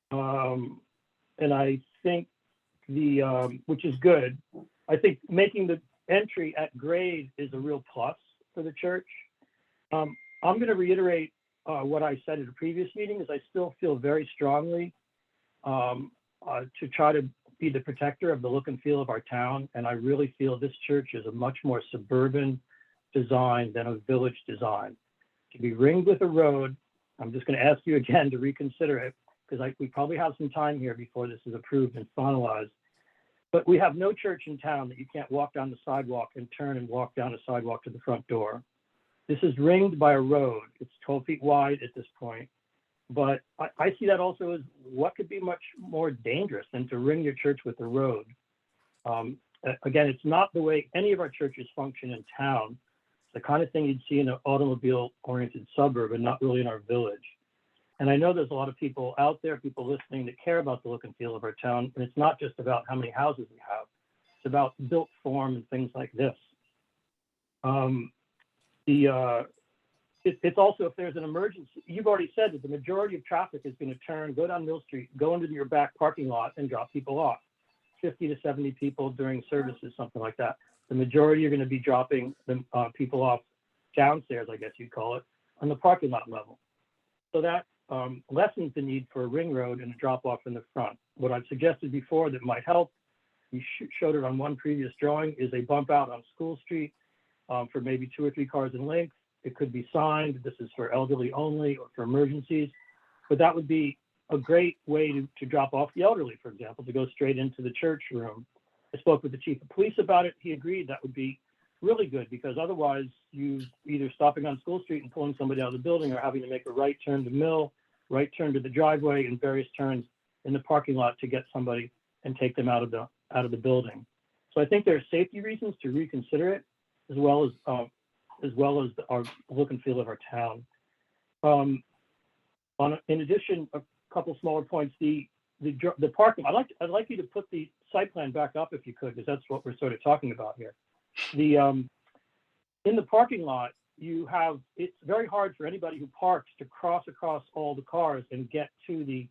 And I think which is good. I think making the entry at grade is a real plus for the church. I'm going to reiterate what I said at a previous meeting, is I still feel very strongly to try to be the protector of the look and feel of our town. And I really feel this church is a much more suburban design than a village design. To be ringed with a road, I'm just going to ask you again to reconsider it, because we probably have some time here before this is approved and finalized. But we have no church in town that you can't walk down the sidewalk and turn and walk down a sidewalk to the front door. This is ringed by a road. It's 12 feet wide at this point. But I see that also as what could be much more dangerous than to ring your church with a road. Again, it's not the way any of our churches function in town. It's the kind of thing you'd see in an automobile-oriented suburb and not really in our village. And I know there's a lot of people out there, people listening, that care about the look and feel of our town. And it's not just about how many houses we have. It's about built form and things like this. It's also, if there's an emergency, you've already said that the majority of traffic is going to turn, go down Mill Street, go into your back parking lot and drop people off. 50 to 70 people during services, something like that. The majority are going to be dropping the people off downstairs, I guess you'd call it, on the parking lot level. So that lessens the need for a ring road and a drop off in the front. What I've suggested before that might help, you showed it on one previous drawing, is a bump out on School Street for maybe 2 or 3 cars in length. It could be signed, this is for elderly only or for emergencies, but that would be a great way to drop off the elderly, for example, to go straight into the church room. I spoke with the chief of police about it. He agreed that would be really good, because otherwise you either stopping on School Street and pulling somebody out of the building, or having to make a right turn to Mill, right turn to the driveway, and various turns in the parking lot to get somebody and take them out of the building. So I think there are safety reasons to reconsider it, as well as our look and feel of our town. In addition, a couple smaller points, the parking, I'd like you to put the site plan back up if you could, because that's what we're sort of talking about here. In the parking lot, it's very hard for anybody who parks to cross across all the cars and get to the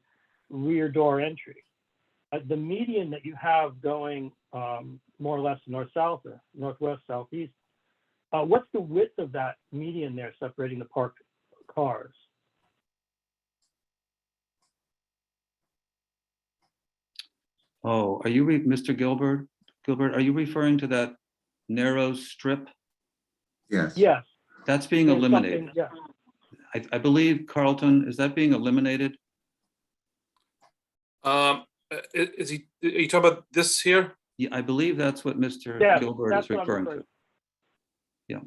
rear door entry. The median that you have going more or less north-south or northwest, southeast, what's the width of that median there separating the parked cars? Oh, are you, Mr. Gilbert? Gilbert, are you referring to that narrow strip? Yes. Yes. That's being There's eliminated. Yeah. I believe, Carlton, is that being eliminated? Are you talking about this here? Yeah, I believe that's what Mr. Yeah, Gilbert that's is what I'm referring referring to. Yeah.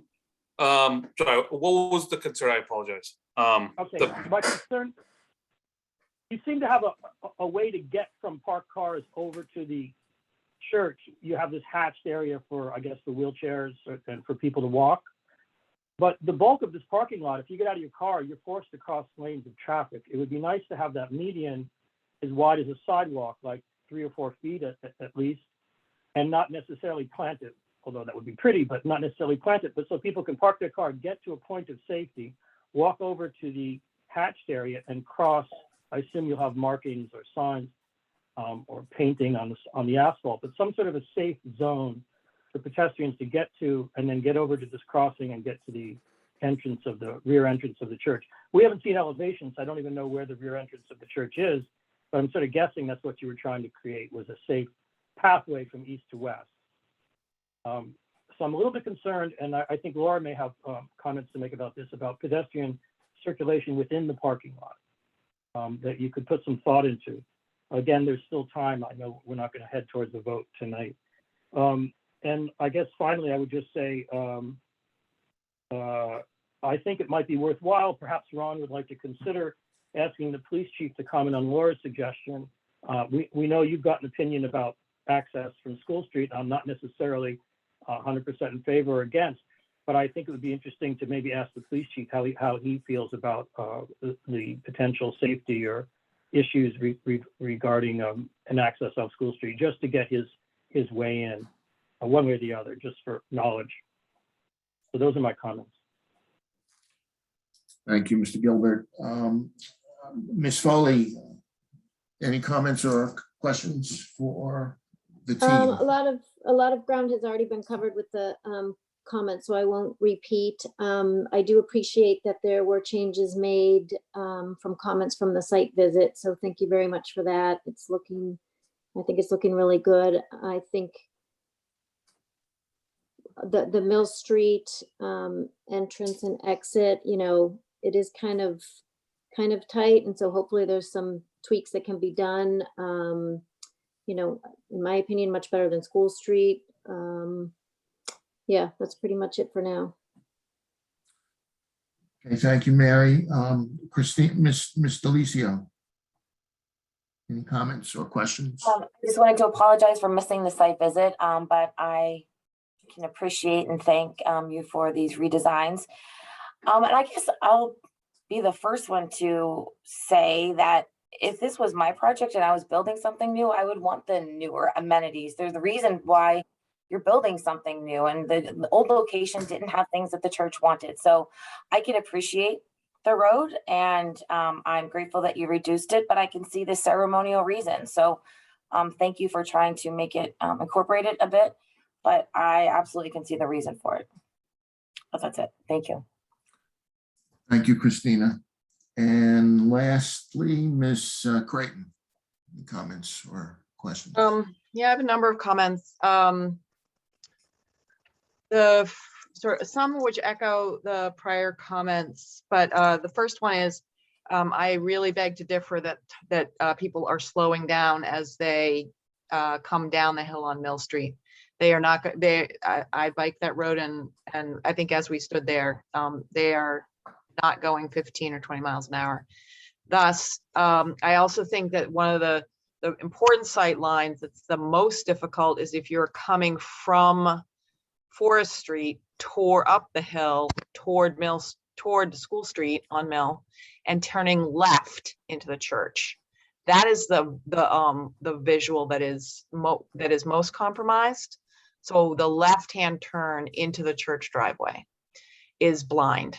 Sorry, what was the concern? I apologize. Okay, my concern, you seem to have a way to get from parked cars over to the church. You have this hatched area for, I guess, the wheelchairs and for people to walk. But the bulk of this parking lot, if you get out of your car, you're forced to cross lanes of traffic. It would be nice to have that median as wide as a sidewalk, like 3 or 4 feet at least, and not necessarily planted, although that would be pretty, but not necessarily planted, but so people can park their car, get to a point of safety, walk over to the hatched area and cross. I assume you'll have markings or signs or painting on the asphalt, but some sort of a safe zone for pedestrians to get to, and then get over to this crossing and get to the entrance of the rear entrance of the church. We haven't seen elevations. I don't even know where the rear entrance of the church is, but I'm sort of guessing that's what you were trying to create, was a safe pathway from east to west. So I'm a little bit concerned, and I think Laura may have comments to make about this, about pedestrian circulation within the parking lot, that you could put some thought into. Again, there's still time. I know we're not going to head towards the vote tonight. And I guess finally, I would just say, I think it might be worthwhile, perhaps Ron would like to consider asking the police chief to comment on Laura's suggestion. We know you've got an opinion about access from School Street. I'm not necessarily 100% in favor or against, but I think it would be interesting to maybe ask the police chief how he feels about the potential safety or issues regarding an access off School Street, just to get his way in, one way or the other, just for knowledge. So those are my comments. Thank you, Mr. Gilbert. Ms. Foley, any comments or questions for the team? A lot of ground has already been covered with the comments, so I won't repeat. I do appreciate that there were changes made from comments from the site visit, so thank you very much for that. I think it's looking really good. I think the Mill Street entrance and exit, it is kind of tight, and so hopefully there's some tweaks that can be done. In my opinion, much better than School Street. Yeah, that's pretty much it for now. Okay, thank you, Mary. Christine, Miss Delicio, any comments or questions? I just wanted to apologize for missing the site visit, but I can appreciate and thank you for these redesigns. And I guess I'll be the first one to say that if this was my project and I was building something new, I would want the newer amenities. There's a reason why you're building something new, and the old location didn't have things that the church wanted. So I can appreciate the road, and I'm grateful that you reduced it, but I can see the ceremonial reason. So thank you for trying to make it incorporate it a bit, but I absolutely can see the reason for it. But that's it. Thank you. Thank you, Christina. And lastly, Ms. Creighton, any comments or questions? Yeah, I have a number of comments. Some which echo the prior comments, but the first one is I really beg to differ that people are slowing down as they come down the hill on Mill Street. They are not. I bike that road, and I think as we stood there, they are not going 15 or 20 miles an hour. Thus, I also think that one of the important sight lines that's the most difficult is if you're coming from Forest Street up the hill toward toward School Street on Mill and turning left into the church. That is the visual that is most compromised. So the left-hand turn into the church driveway is blind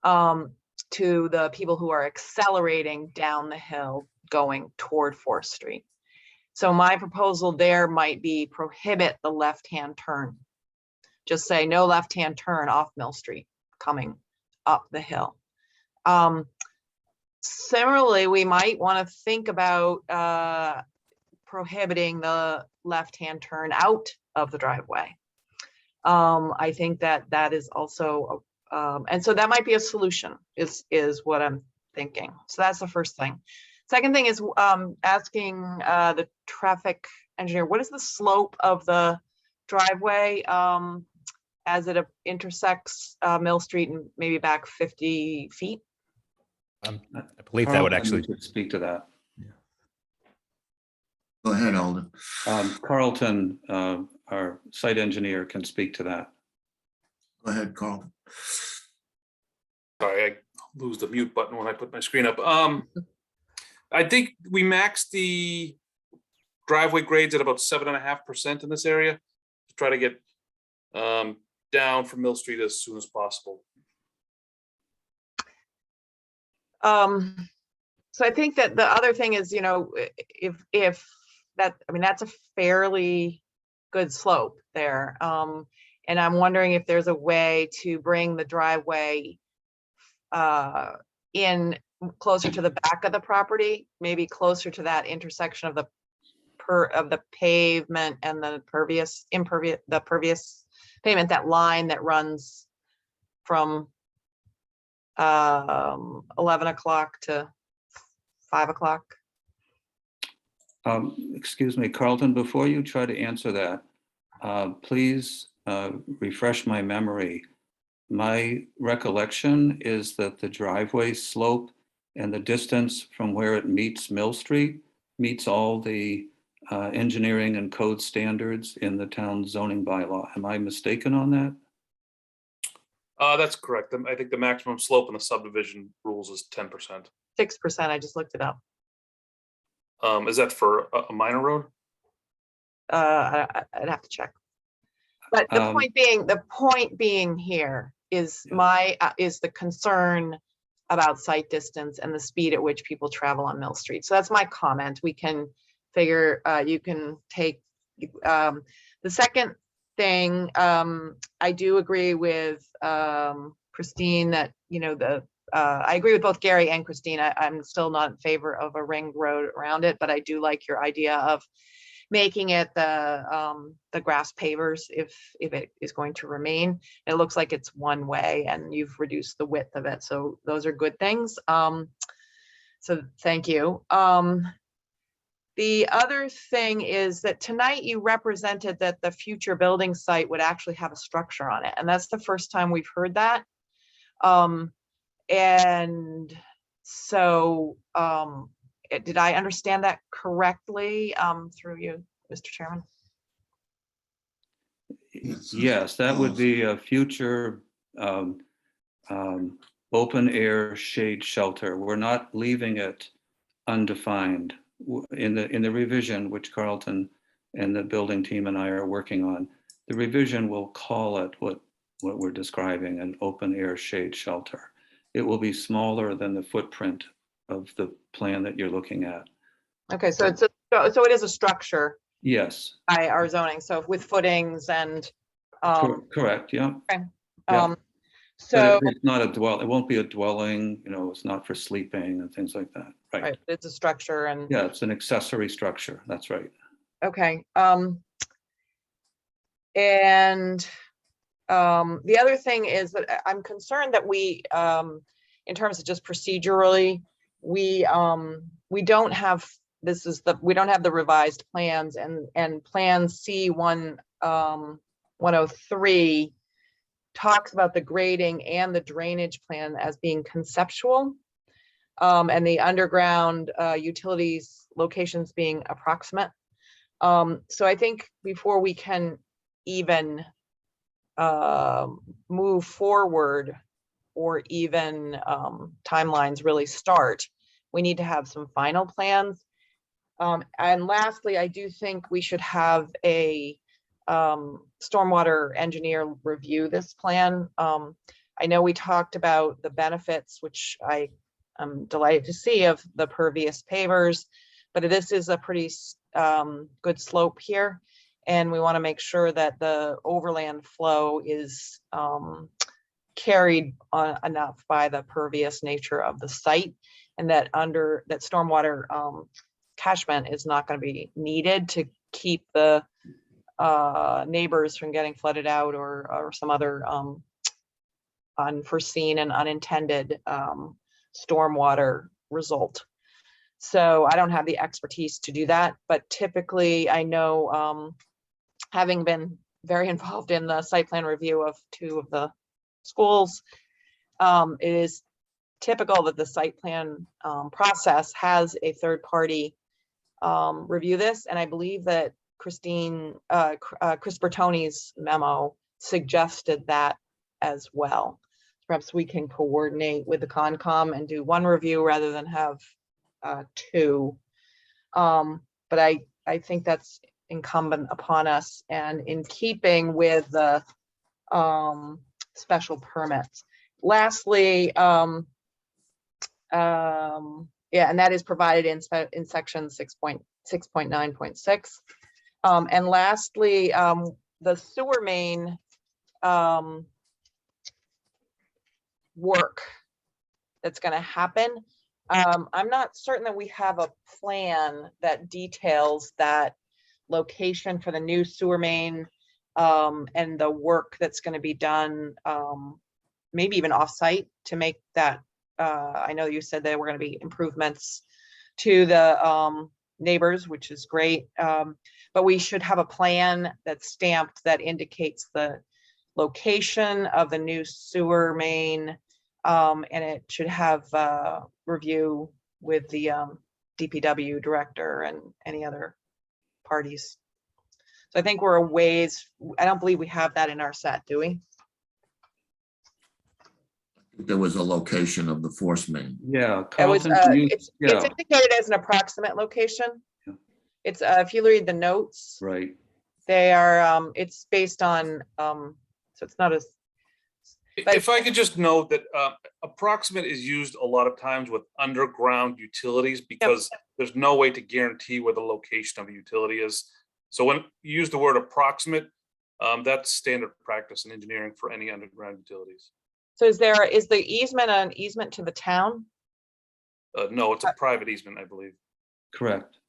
to the people who are accelerating down the hill going toward 4th Street. So my proposal there might be prohibit the left-hand turn. Just say no left-hand turn off Mill Street coming up the hill. Similarly, we might want to think about prohibiting the left-hand turn out of the driveway. I think that is also, and so that might be a solution is what I'm thinking. So that's the first thing. Second thing is asking the traffic engineer, what is the slope of the driveway as it intersects Mill Street and maybe back 50 feet? I believe that would actually speak to that. Go ahead, Alden. Carlton, our site engineer, can speak to that. Go ahead, Carl. Sorry, I lose the mute button when I put my screen up. I think we maxed the driveway grades at about 7.5% in this area to try to get down from Mill Street as soon as possible. So I think that the other thing is, you know, if that, I mean, that's a fairly good slope there. And I'm wondering if there's a way to bring the driveway in closer to the back of the property, maybe closer to that intersection of the pavement and the pervious pavement, that line that runs from 11 o'clock to 5 o'clock. Excuse me, Carlton, before you try to answer that, please refresh my memory. My recollection is that the driveway slope and the distance from where it meets Mill Street meets all the engineering and code standards in the town zoning bylaw. Am I mistaken on that? That's correct. I think the maximum slope in the subdivision rules is 10%. 6%, I just looked it up. Is that for a minor road? I'd have to check. But the point being here is is the concern about site distance and the speed at which people travel on Mill Street. So that's my comment. We can figure, you can take the second thing. I do agree with Christine that, you know, I agree with both Gary and Christine. I'm still not in favor of a ring road around it, but I do like your idea of making it the grass pavers if it is going to remain. It looks like it's one way and you've reduced the width of it. So those are good things. So thank you. The other thing is that tonight you represented that the future building site would actually have a structure on it. And that's the first time we've heard that. And so did I understand that correctly through you, Mr. Chairman? Yes, that would be a future open air shade shelter. We're not leaving it undefined. In the revision, which Carlton and the building team and I are working on, the revision will call it what we're describing, an open air shade shelter. It will be smaller than the footprint of the plan that you're looking at. Okay, so it is a structure. Yes. By our zoning, so with footings and. Correct. Yeah. Okay. Yeah. So it's not a dwell. It won't be a dwelling. You know, it's not for sleeping and things like that. Right. It's a structure and. Yeah, it's an accessory structure. That's right. Okay. And the other thing is that I'm concerned that we, in terms of just procedurally, we don't have, we don't have the revised plans, and Plan C1 103 talks about the grading and the drainage plan as being conceptual, and the underground utilities locations being approximate. So I think before we can even move forward or even timelines really start. We need to have some final plans. And lastly, I do think we should have a stormwater engineer review this plan. I know we talked about the benefits, which I am delighted to see, of the pervious pavers, but this is a pretty good slope here. And we want to make sure that the overland flow is carried enough by the pervious nature of the site, and that that stormwater catchment is not going to be needed to keep the neighbors from getting flooded out or some other unforeseen and unintended stormwater result. So I don't have the expertise to do that, but typically I know, having been very involved in the site plan review of 2 of the schools, it is typical that the site plan process has a third party review this. And I believe that Chris Bertoni's memo suggested that as well. Perhaps we can coordinate with the Concom and do 1 review rather than have 2. But I think that's incumbent upon us, and in keeping with the special permits. Lastly, yeah, and that is provided in section 6.9.6. And lastly, the sewer main work that's going to happen. I'm not certain that we have a plan that details that location for the new sewer main, and the work that's going to be done, maybe even off-site to make that. I know you said there were going to be improvements to the neighbors, which is great, but we should have a plan that's stamped that indicates the location of the new sewer main, and it should have review with the DPW director and any other parties. So I think we're a ways. I don't believe we have that in our set, do we? There was a location of the force main. Yeah. It was, Carlton, it's indicated as an approximate location. Yeah. It's if you read the notes, Right. they are it's based on so it's not as. If I could just note that approximate is used a lot of times with underground utilities because there's no way to guarantee where the location of a utility is. So when you use the word approximate, that's standard practice in engineering for any underground utilities. So is the easement an easement to the town? No, it's a private easement, I believe. Correct.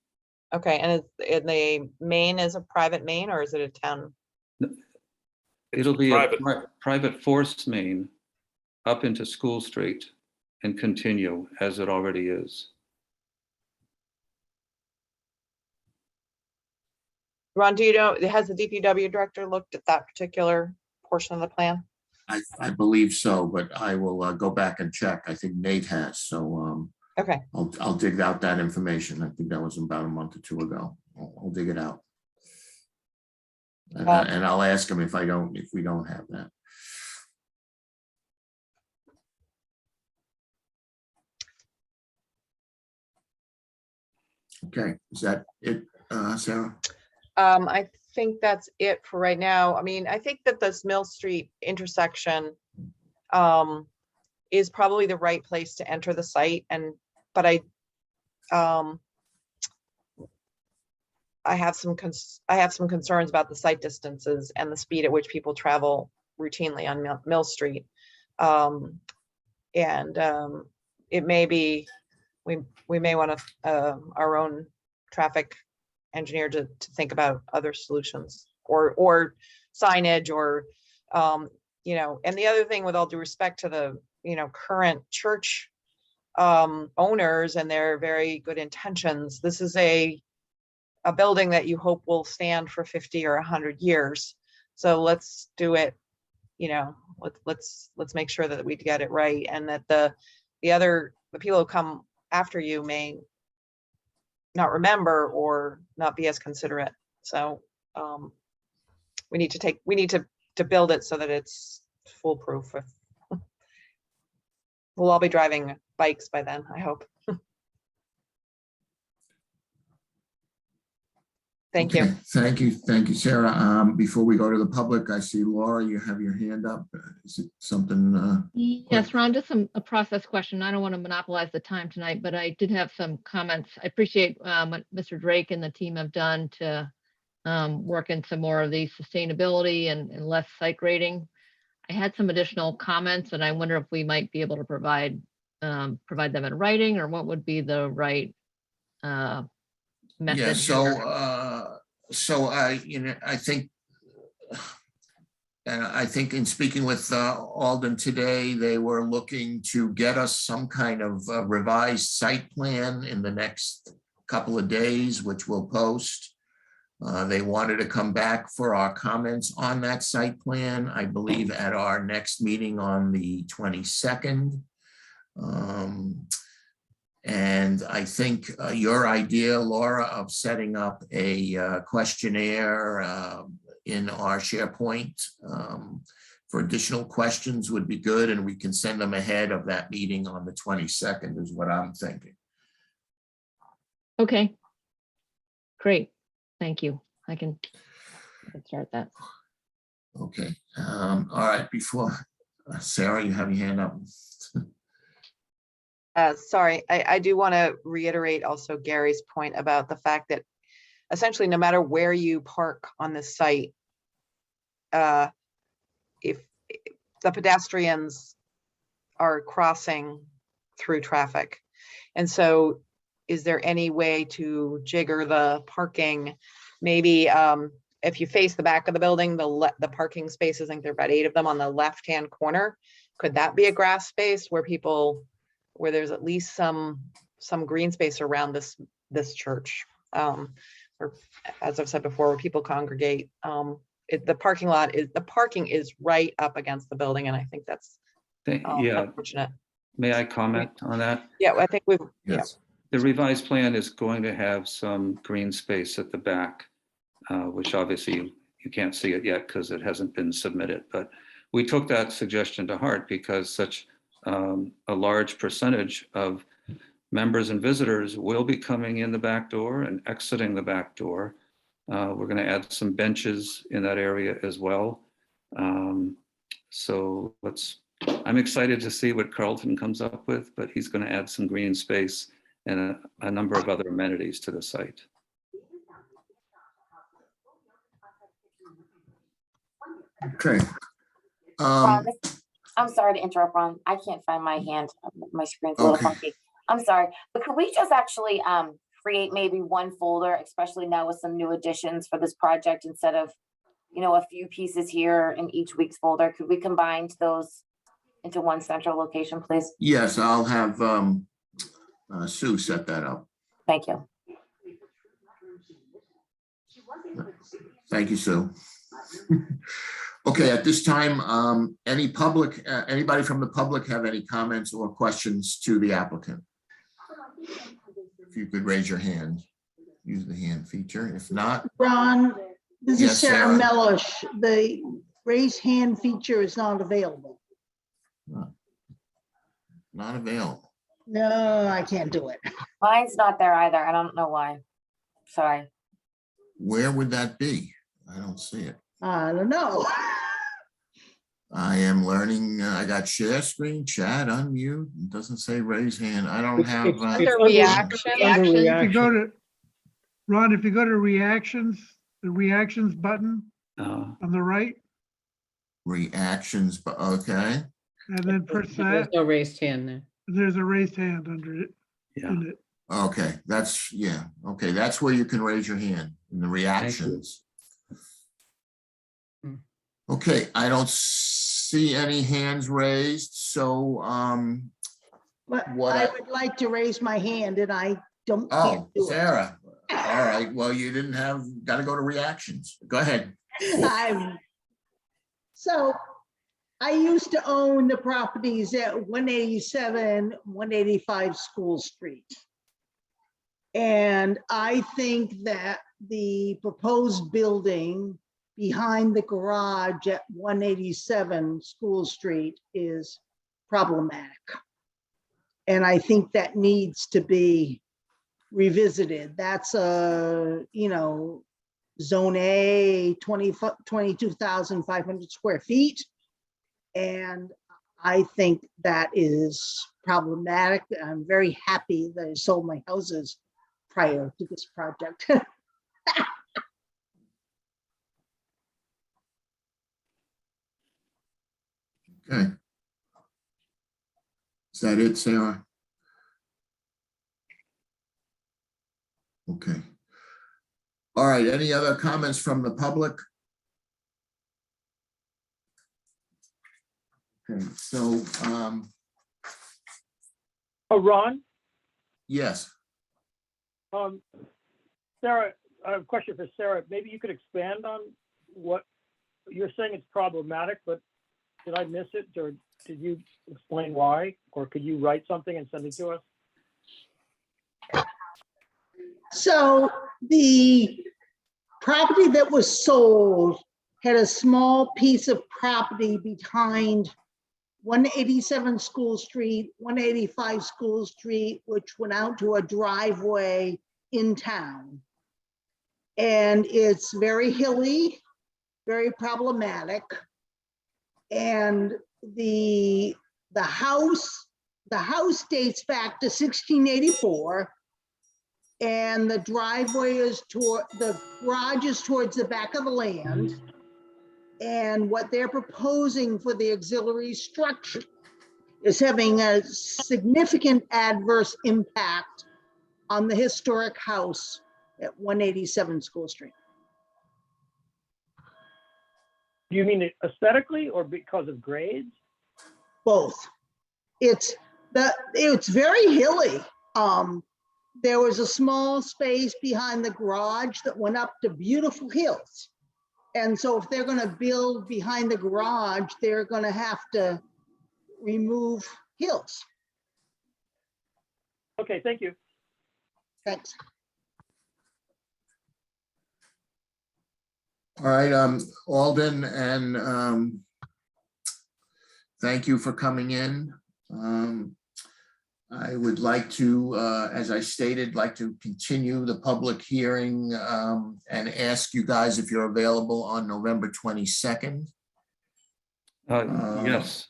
Okay, and the main is a private main, or is it a town? It'll be private. a private force main up into School Street and continue as it already is. Ron, do you know, has the DPW director looked at that particular portion of the plan? I believe so, but I will go back and check. I think Nate has, so okay. I'll dig out that information. I think that was about a month or 2 ago. I'll dig it out. And I'll ask him if we don't have that. Okay, is that it, Sarah? I think that's it for right now. I mean, I think that this Mill Street intersection is probably the right place to enter the site, but I have some concerns about the site distances and the speed at which people travel routinely on Mill Street. It may be, we may want to our own traffic engineer to think about other solutions or signage or and the other thing, with all due respect to the current church owners and their very good intentions, this is a building that you hope will stand for 50 or 100 years. So let's do it, let's make sure that we get it right, and that the people who come after you may not remember or not be as considerate. So we need to build it so that it's foolproof. We'll all be driving bikes by then, I hope. Thank you. Okay, thank you, Sarah. Before we go to the public, I see Laura, you have your hand up. Is it something? Yes, Ron, just a process question. I don't want to monopolize the time tonight, but I did have some comments. I appreciate what Mr. Drake and the team have done to work into more of the sustainability and less site grading. I had some additional comments, and I wonder if we might be able to provide them in writing, or what would be the right method? Yeah, here? so I think, and I think in speaking with Alden today, they were looking to get us some kind of revised site plan in the next couple of days, which we'll post. They wanted to come back for our comments on that site plan, I believe, at our next meeting on the 22nd. And I think your idea, Laura, of setting up a questionnaire in our SharePoint for additional questions would be good, and we can send them ahead of that meeting on the 22nd is what I'm thinking. Okay, great. Thank you. I can start that. Okay. All right. Before Sarah, you have your hand up. Sorry, I do want to reiterate also Gary's point about the fact that essentially no matter where you park on the site, if the pedestrians are crossing through traffic. And so is there any way to jigger the parking? Maybe if you face the back of the building, the parking spaces, I think there are about 8 of them on the left-hand corner. Could that be a grass space where there's at least some green space around this church? Or as I've said before, where people congregate. The parking is right up against the building, and I think that's unfortunate. May I comment on that? Yeah, I think we've. Yes. The revised plan is going to have some green space at the back, which obviously you can't see it yet because it hasn't been submitted. But we took that suggestion to heart because such a large percentage of members and visitors will be coming in the back door and exiting the back door. We're going to add some benches in that area as well. So I'm excited to see what Carlton comes up with, but he's going to add some green space and a number of other amenities to the site. Okay. Ron, I'm sorry to interrupt, Ron. I can't find my hand. My screen's a little funky. I'm sorry, but could we just actually create maybe one folder, especially now with some new additions for this project, instead of, a few pieces here in each week's folder? Could we combine those into one central location, please? Yes, I'll have Sue set that up. Thank you. Thank you, Sue. Okay, at this time, anybody from the public have any comments or questions to the applicant? If you could raise your hand, use the hand feature. If not, Ron, this Yes, is Sarah Sarah. Mellish. The raise hand feature is not available. not available. No, I can't do it. Mine's not there either. I don't know why. Sorry. Where would that be? I don't see it. I don't know. I am learning. I got share screen, chat, unmute. It doesn't say raise hand. I don't have. It's Under under reaction. under If you reaction. go to, Ron, if you go to reactions, the reactions button on the right, Reactions, but okay. and then press There's that, no raised hand there. there's a raised hand under it. Yeah. in it. Okay, that's, yeah. Okay, that's where you can raise your hand in the reactions. Okay, I don't see any hands raised, so But What I I- would like to raise my hand and I can't oh, do it. Sarah. All right, well, you didn't have, got to go to reactions. Go ahead. So I used to own the properties at 187, 185 School Street. And I think that the proposed building behind the garage at 187 School Street is problematic. And I think that needs to be revisited. That's a, you know, Zone A, 22,500 square feet. And I think that is problematic. I'm very happy that I sold my houses prior to this project. Okay. Is that it, Sarah? Okay. All right, any other comments from the public? Okay, so, Oh, Ron, yes, Sarah, I have a question for Sarah. Maybe you could expand on what you're saying. It's problematic, but did I miss it, or did you explain why? Or could you write something and send it to us? So the property that was sold had a small piece of property behind 187 School Street, 185 School Street, which went out to a driveway in town. And it's very hilly, very problematic. And the house dates back to 1684. And the driveway is the garage is towards the back of the land. And what they're proposing for the auxiliary structure is having a significant adverse impact on the historic house at 187 School Street. Do you mean it aesthetically or because of grades? Both. It's very hilly. There was a small space behind the garage that went up to beautiful hills. And so if they're going to build behind the garage, they're going to have to remove hills. Okay, thank you. Thanks. all right, Alden, and thank you for coming in. I would like to, as I stated, like to continue the public hearing and ask you guys if you're available on November 22nd. Yes.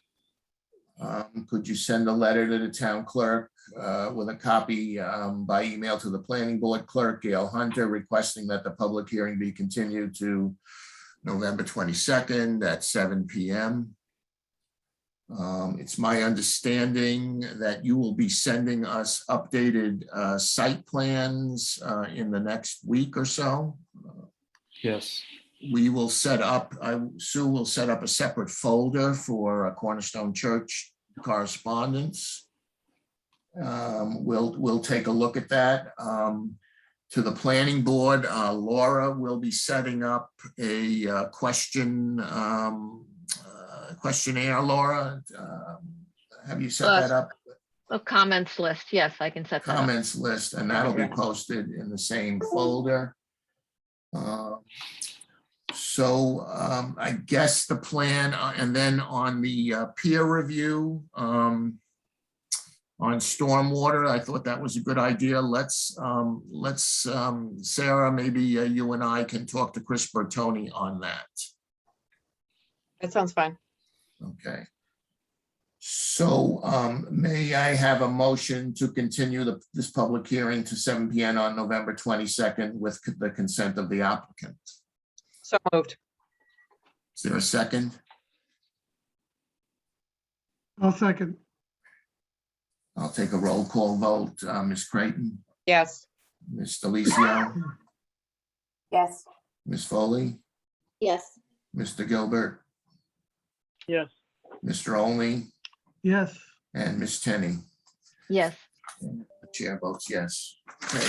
Could you send a letter to the town clerk with a copy by email to the planning board clerk, Gail Hunter, requesting that the public hearing be continued to November 22nd at 7 p.m. It's my understanding that you will be sending us updated site plans in the next week or so. Yes. We will set up, Sue will set up a separate folder for Cornerstone Church correspondence. We'll take a look at that. To the planning board, Laura will be setting up a questionnaire. Laura, have you set that up? A comments list, yes, I can set that up. Comments list, and that'll be posted in the same folder. So I guess the plan, and then on the peer review on stormwater, I thought that was a good idea. Let's Sarah, maybe you and I can talk to Chris Bertoni on that. That sounds fine. Okay. So may I have a motion to continue this public hearing to 7 p.m. on November 22nd with the consent of the applicant? So moved. Is there a second? I'll second. I'll take a roll call vote. Ms. Creighton, Yes. Ms. Delicio, Yes. Ms. Foley, Yes. Mr. Gilbert, Yes. Mr. Olney, Yes. and Ms. Tenney. Yes. The chair votes yes. Okay.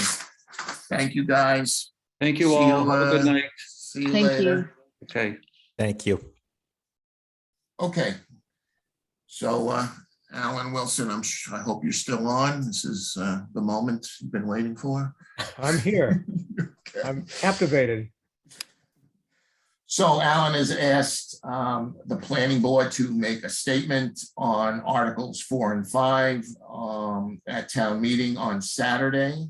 Thank you, guys. Thank you See all. you, Have a good night. See you Thank later. you. Okay. Thank you. Okay. So Alan Wilson, I hope you're still on. This is the moment you've been waiting for. I'm here. Okay. I'm captivated. So Alan has asked the planning board to make a statement on Articles 4 and 5 at town meeting on Saturday.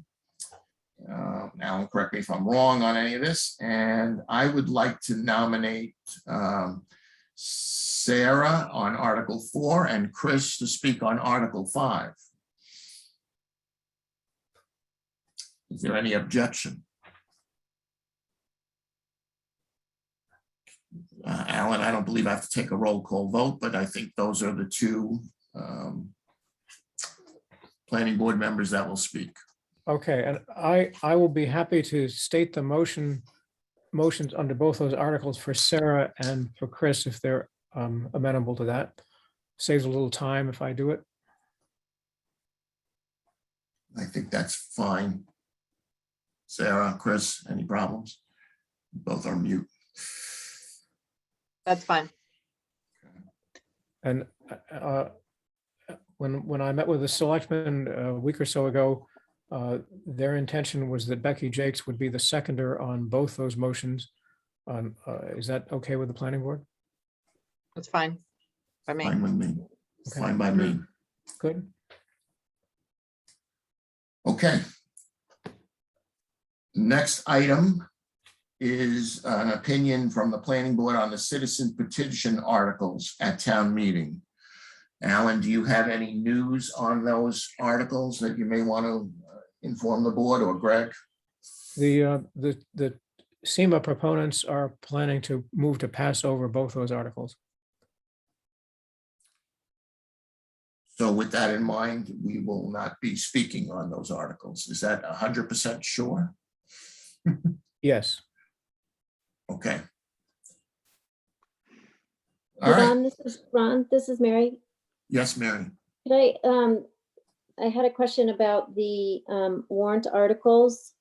Alan, correct me if I'm wrong on any of this. And I would like to nominate Sarah on Article 4 and Chris to speak on Article 5. Is there any objection? Alan, I don't believe I have to take a roll call vote, but I think those are the two planning board members that will speak. Okay, and I will be happy to state the motions under both those articles for Sarah and for Chris if they're amenable to that. Saves a little time if I do it. I think that's fine. Sarah, Chris, any problems? Both are mute. That's fine. And when I met with the selectmen a week or so ago, their intention was that Becky Jakes would be the seconder on both those motions. Is that okay with the planning board? That's fine by me. Fine with me. Okay. Fine by me. Good. Okay. Next item is an opinion from the planning board on the citizen petition articles at town meeting. Alan, do you have any news on those articles that you may want to inform the board, or Greg? The SEMA proponents are planning to move to pass over both those articles. So with that in mind, we will not be speaking on those articles. Is that 100% sure? Yes. Okay. All right. Ron, this is Mary. Yes, Mary. I had a question about the warrant articles.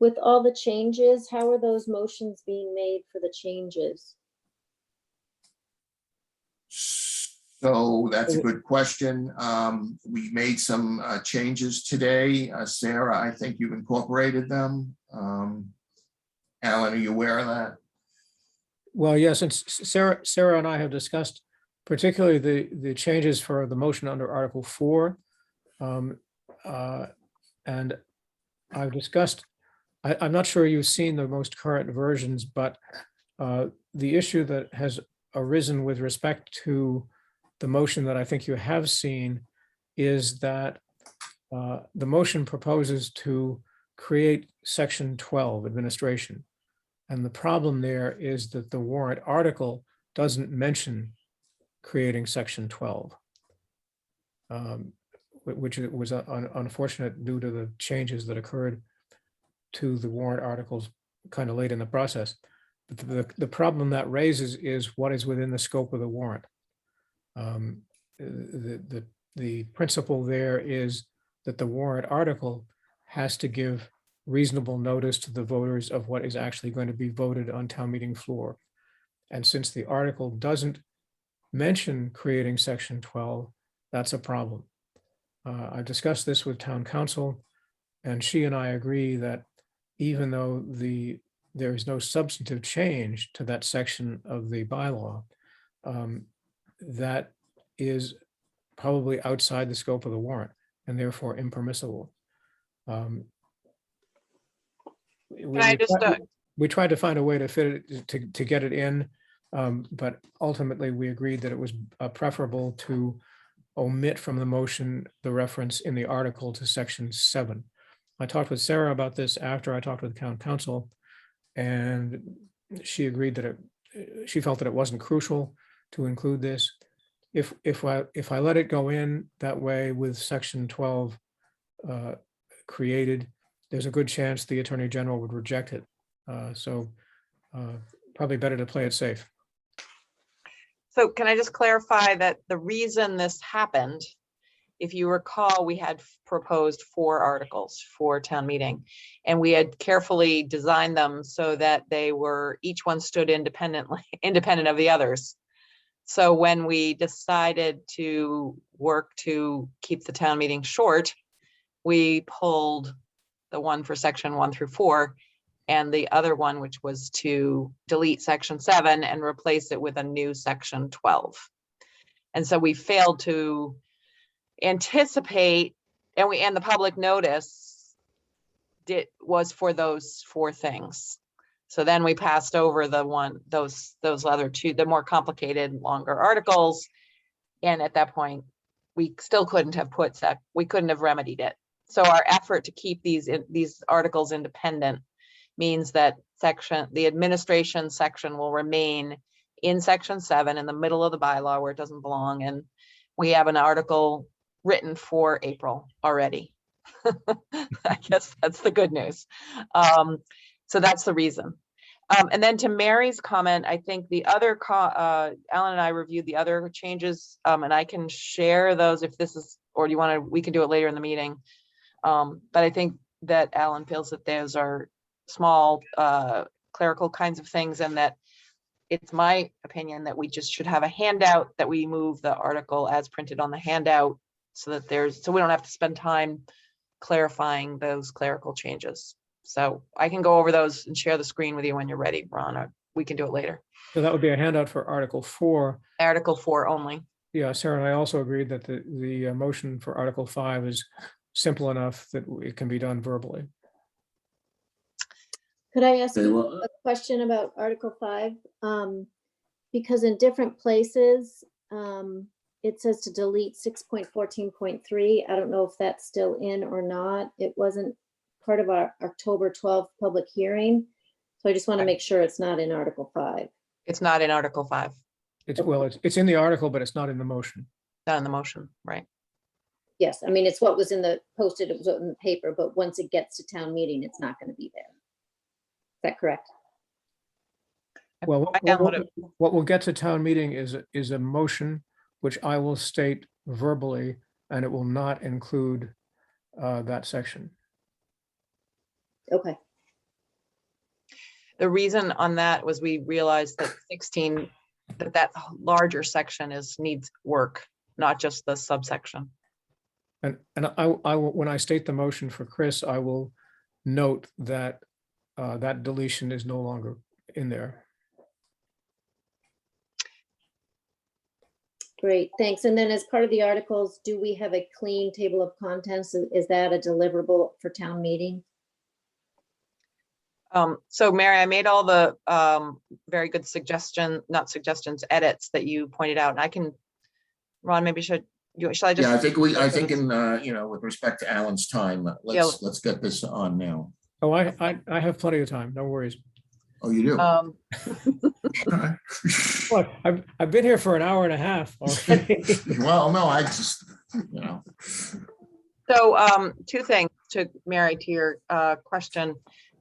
With all the changes, how are those motions being made for the changes? So that's a good question. We made some changes today. Sarah, I think you've incorporated them. Alan, are you aware of that? Well, yes, and Sarah and I have discussed particularly the changes for the motion under Article 4. And I've discussed, I'm not sure you've seen the most current versions, but the issue that has arisen with respect to the motion that I think you have seen is that the motion proposes to create Section 12 administration. And the problem there is that the warrant article doesn't mention creating Section 12, which was unfortunate due to the changes that occurred to the warrant articles kind of late in the process. But the problem that raises is what is within the scope of the warrant. The principle there is that the warrant article has to give reasonable notice to the voters of what is actually going to be voted on town meeting floor. And since the article doesn't mention creating Section 12, that's a problem. I've discussed this with town council, and she and I agree that even though there is no substantive change to that section of the bylaw, that is probably outside the scope of the warrant and therefore impermissible. We tried to find a way to fit it, to get it in, but ultimately we agreed that it was preferable to omit from the motion the reference in the article to Section 7. I talked with Sarah about this after I talked with town council, and she agreed that she felt that it wasn't crucial to include this. If I let it go in that way with Section 12 created, there's a good chance the Attorney General would reject it. So probably better to play it safe. So can I just clarify that the reason this happened, if you recall, we had proposed 4 articles for town meeting, and we had carefully designed them so that they were, each one stood independent of the others. So when we decided to work to keep the town meeting short, we pulled the one for Section 1 through 4 and the other one, which was to delete section 7 and replace it with a new section 12. And so we failed to anticipate, and the public notice was for those 4 things. So then we passed over those other 2, the more complicated, longer articles. And at that point, we still couldn't have we couldn't have remedied it. So our effort to keep these articles independent means that the administration section will remain in section 7 in the middle of the bylaw where it doesn't belong. And we have an article written for April already. I guess that's the good news. So that's the reason. And then to Mary's comment, I think the other, Alan and I reviewed the other changes, and I can share those if this is, or do you want to, we can do it later in the meeting. But I think that Alan feels that those are small clerical kinds of things, and that it's my opinion that we just should have a handout, that we move the article as printed on the handout so that so we don't have to spend time clarifying those clerical changes. So I can go over those and share the screen with you when you're ready, Ron, or we can do it later. So that would be a handout for Article 4. Article 4 only. Yeah, Sarah and I also agreed that the motion for Article 5 is simple enough that it can be done verbally. Could I ask Okay, you well, a question about Article 5? Because in different places, it says to delete 6.14.3. I don't know if that's still in or not. It wasn't part of our October 12th public hearing. So I just want to make sure it's not in Article 5. It's not in Article 5. It's in the article, but it's not in the motion. Not in the motion, right? Yes, I mean, it's what was in the posted, it was in the paper, but once it gets to town meeting, it's not going to be there. Is that correct? Well, what will get to town meeting is a motion, which I will state verbally, and it will not include that section. Okay. The reason on that was we realized that 16, that larger section needs work, not just the subsection. And I will, when I state the motion for Chris, I will note that that deletion is no longer in there. Great, thanks. And then as part of the articles, do we have a clean table of contents? Is that a deliverable for town meeting? So Mary, I made all the very good edits that you pointed out. And I can, Ron, maybe should I just? Yeah, I think in, with respect to Alan's time, let's get this on now. Oh, I have plenty of time, no worries. Oh, you do? Look, I've been here for an hour and a half already. Well, no, I just, So 2 things to Mary, to your question.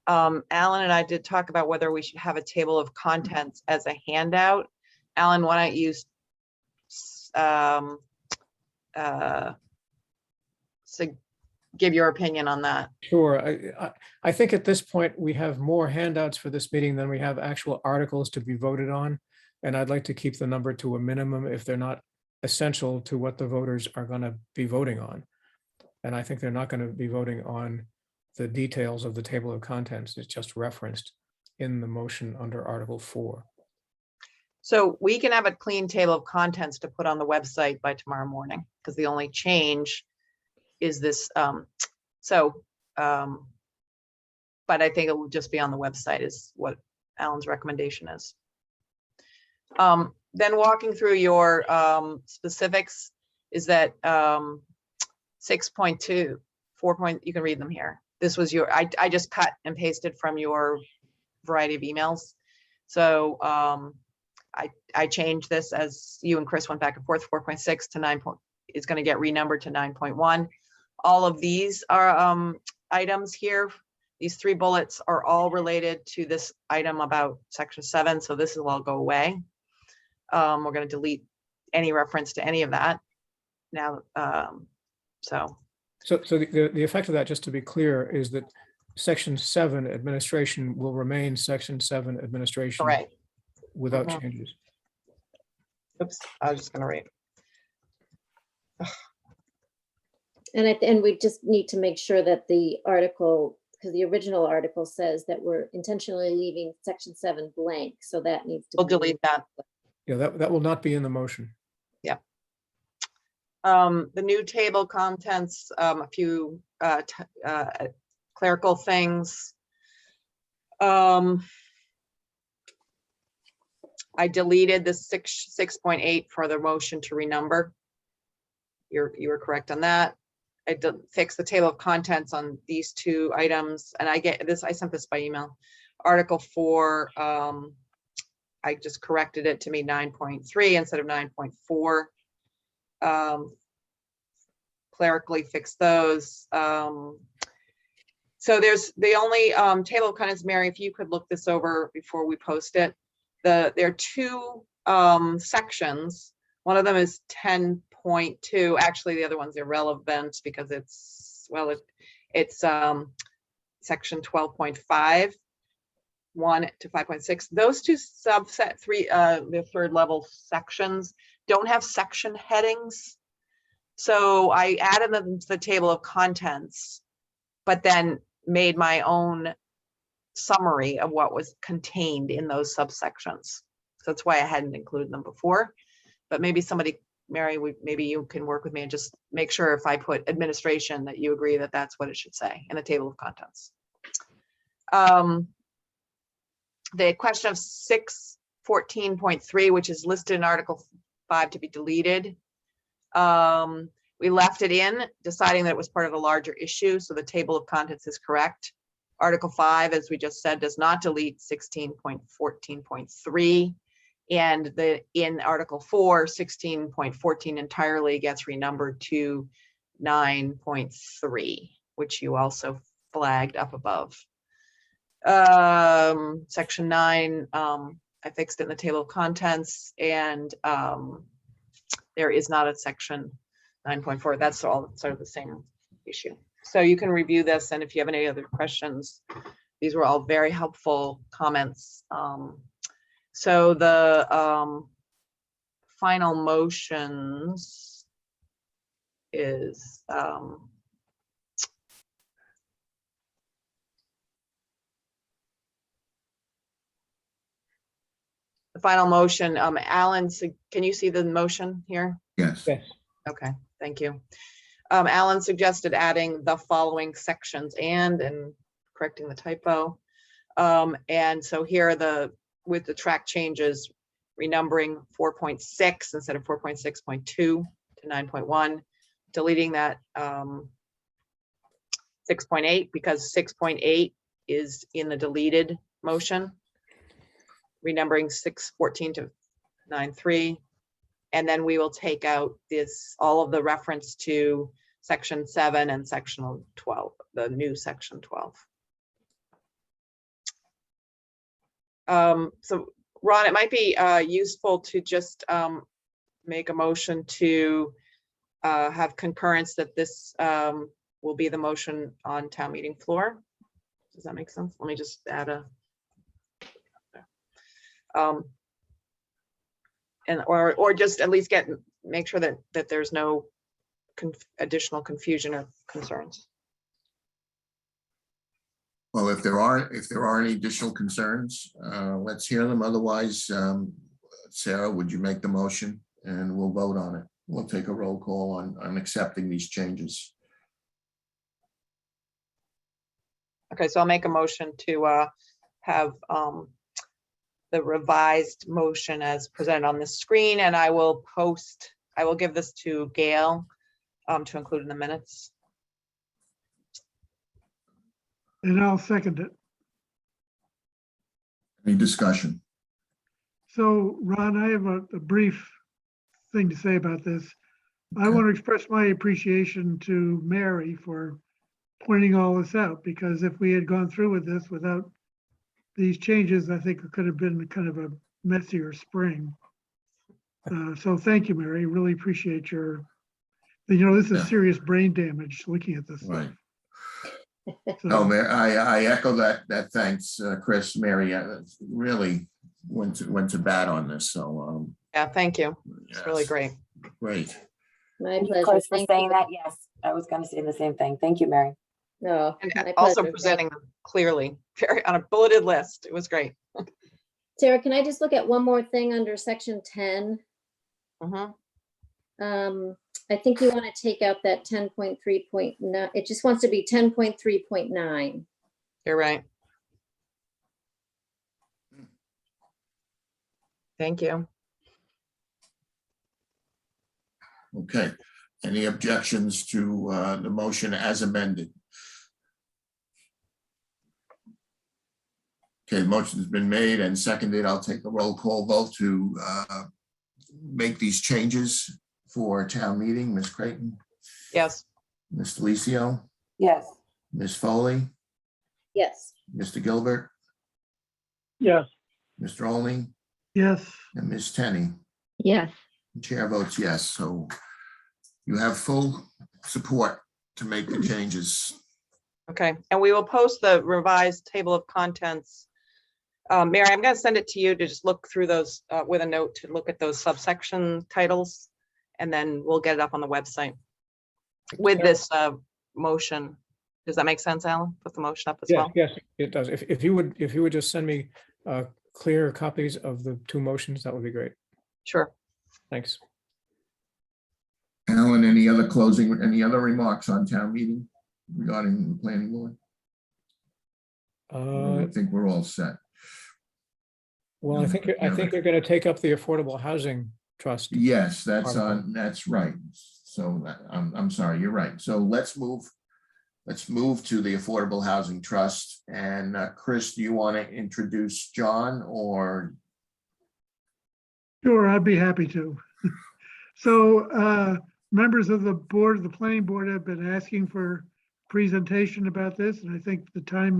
Alan and I did talk about whether we should have a table of contents as a handout. Alan, why don't you give your opinion on that? Sure. I think at this point, we have more handouts for this meeting than we have actual articles to be voted on. And I'd like to keep the number to a minimum if they're not essential to what the voters are going to be voting on. And I think they're not going to be voting on the details of the table of contents. It's just referenced in the motion under Article 4. So we can have a clean table of contents to put on the website by tomorrow morning, because the only change is this. But I think it will just be on the website is what Alan's recommendation is. Then walking through your specifics is that 6.2, 4. You can read them here. This was I just cut and pasted from your variety of emails. So I changed this as you and Chris went back and forth. 4.6 to 9. Is going to get renumbered to 9.1. All of these are items here. These 3 bullets are all related to this item about section 7. So this will all go away. We're going to delete any reference to any of that now. So the effect of that, just to be clear, is that section 7 administration will remain section 7 administration. Right. Without changes. Oops, I was just going to read. And we just need to make sure that the article because the original article says that we're intentionally leaving section 7 blank, so that needs to. We'll be delete that. Yeah, that will not be in the motion. The new table contents, a few clerical things. I deleted the 6.8 for the motion to renumber. You were correct on that. I did fix the table of contents on these two items, and I sent this by email. Article 4, I just corrected it to be 9.3 instead of 9.4. Clerically fix those. So there's the only table of contents, Mary, if you could look this over before we post it. There are two sections. One of them is 10.2. Actually, the other one's irrelevant because it's section 12.5, 1 to 5.6. Those two subset the third level sections don't have section headings. So I added them to the table of contents, but then made my own summary of what was contained in those subsections. So that's why I hadn't included them before. But maybe somebody, Mary, maybe you can work with me and just make sure if I put administration that you agree that that's what it should say in the table of contents. The question of 614.3, which is listed in Article 5 to be deleted. We left it in, deciding that it was part of a larger issue, so the table of contents is correct. Article 5, as we just said, does not delete 16.14.3, and in Article 4, 16.14 entirely gets renumbered to 9.3, which you also flagged up above. Section 9, I fixed it in the table of contents, and there is not a section 9.4. That's all sort of the same issue. So you can review this, and if you have any other questions, these were all very helpful comments. So the final motions is the final motion. Alan, can you see the motion here? Yes. Okay, thank you. Alan suggested adding the following sections and correcting the typo. And so here are with the track changes, renumbering 4.6 instead of 4.6.2 to 9.1, deleting that 6.8 because 6.8 is in the deleted motion, renumbering 6.14 to 9.3. And then we will take out all of the reference to section 7 and section 12, the new section 12. So Ron, it might be useful to just make a motion to have concurrence that this will be the motion on town meeting floor. Does that make sense? Let me just add a or just at least make sure that there's no additional confusion or concerns. Well, if there are any additional concerns, let's hear them. Otherwise, Sarah, would you make the motion and we'll vote on it? We'll take a roll call on accepting these changes. Okay, so I'll make a motion to have the revised motion as presented on the screen, and I will give this to Gail to include in the minutes. And I'll second it. Any discussion? So Ron, I have a brief thing to say about this. I want to express my appreciation to Mary for pointing all this out, because if we had gone through with this without these changes, I think it could have been kind of a messier spring. So thank you, Mary. Really appreciate this is serious brain damage looking at this. Right. So, No, Mary, I echo that. Thanks, Chris, Mary. Really went to bat on this. So yeah, thank you. It's really great. Great. My Thank you, pleasure. Chris, for Thank saying you. that. Yes, I was going to say the same thing. Thank you, Mary. No. And my also pleasure. presenting them clearly, very on a bulleted list. It was great. Sarah, can I just look at one more thing under section 10? Mhm. I think you want to take out that 10.3.9. It just wants to be 10.3.9. You're right. Thank you. Okay, any objections to the motion as amended? Okay, the motion's been made and seconded. I'll take a roll call vote to make these changes for town meeting. Ms. Creighton, Yes. Ms. Delicio, Yes. Ms. Foley, Yes. Mr. Gilbert, Yes. Mr. Olney, Yes, and Ms. Tenney. Yes. Chair votes yes, so you have full support to make the changes. Okay, and we will post the revised table of contents. Mary, I'm going to send it to you to just look through those with a note to look at those subsection titles, and then we'll get it up on the website with this motion. Does that make sense, Alan? Put the motion up as Yes, well. yes, it does. If you would just send me clear copies of the two motions, that would be great. Sure. Thanks. Alan, any other remarks on town meeting regarding the planning board? I think we're all set. Well, I think you're going to take up the Affordable Housing Trust. Yes, that's article. that's right. So I'm sorry, you're right. So let's move to the Affordable Housing Trust. And Chris, do you want to introduce John or? sure, I'd be happy to. So members of the board, the planning board have been asking for presentation about this, and I think the time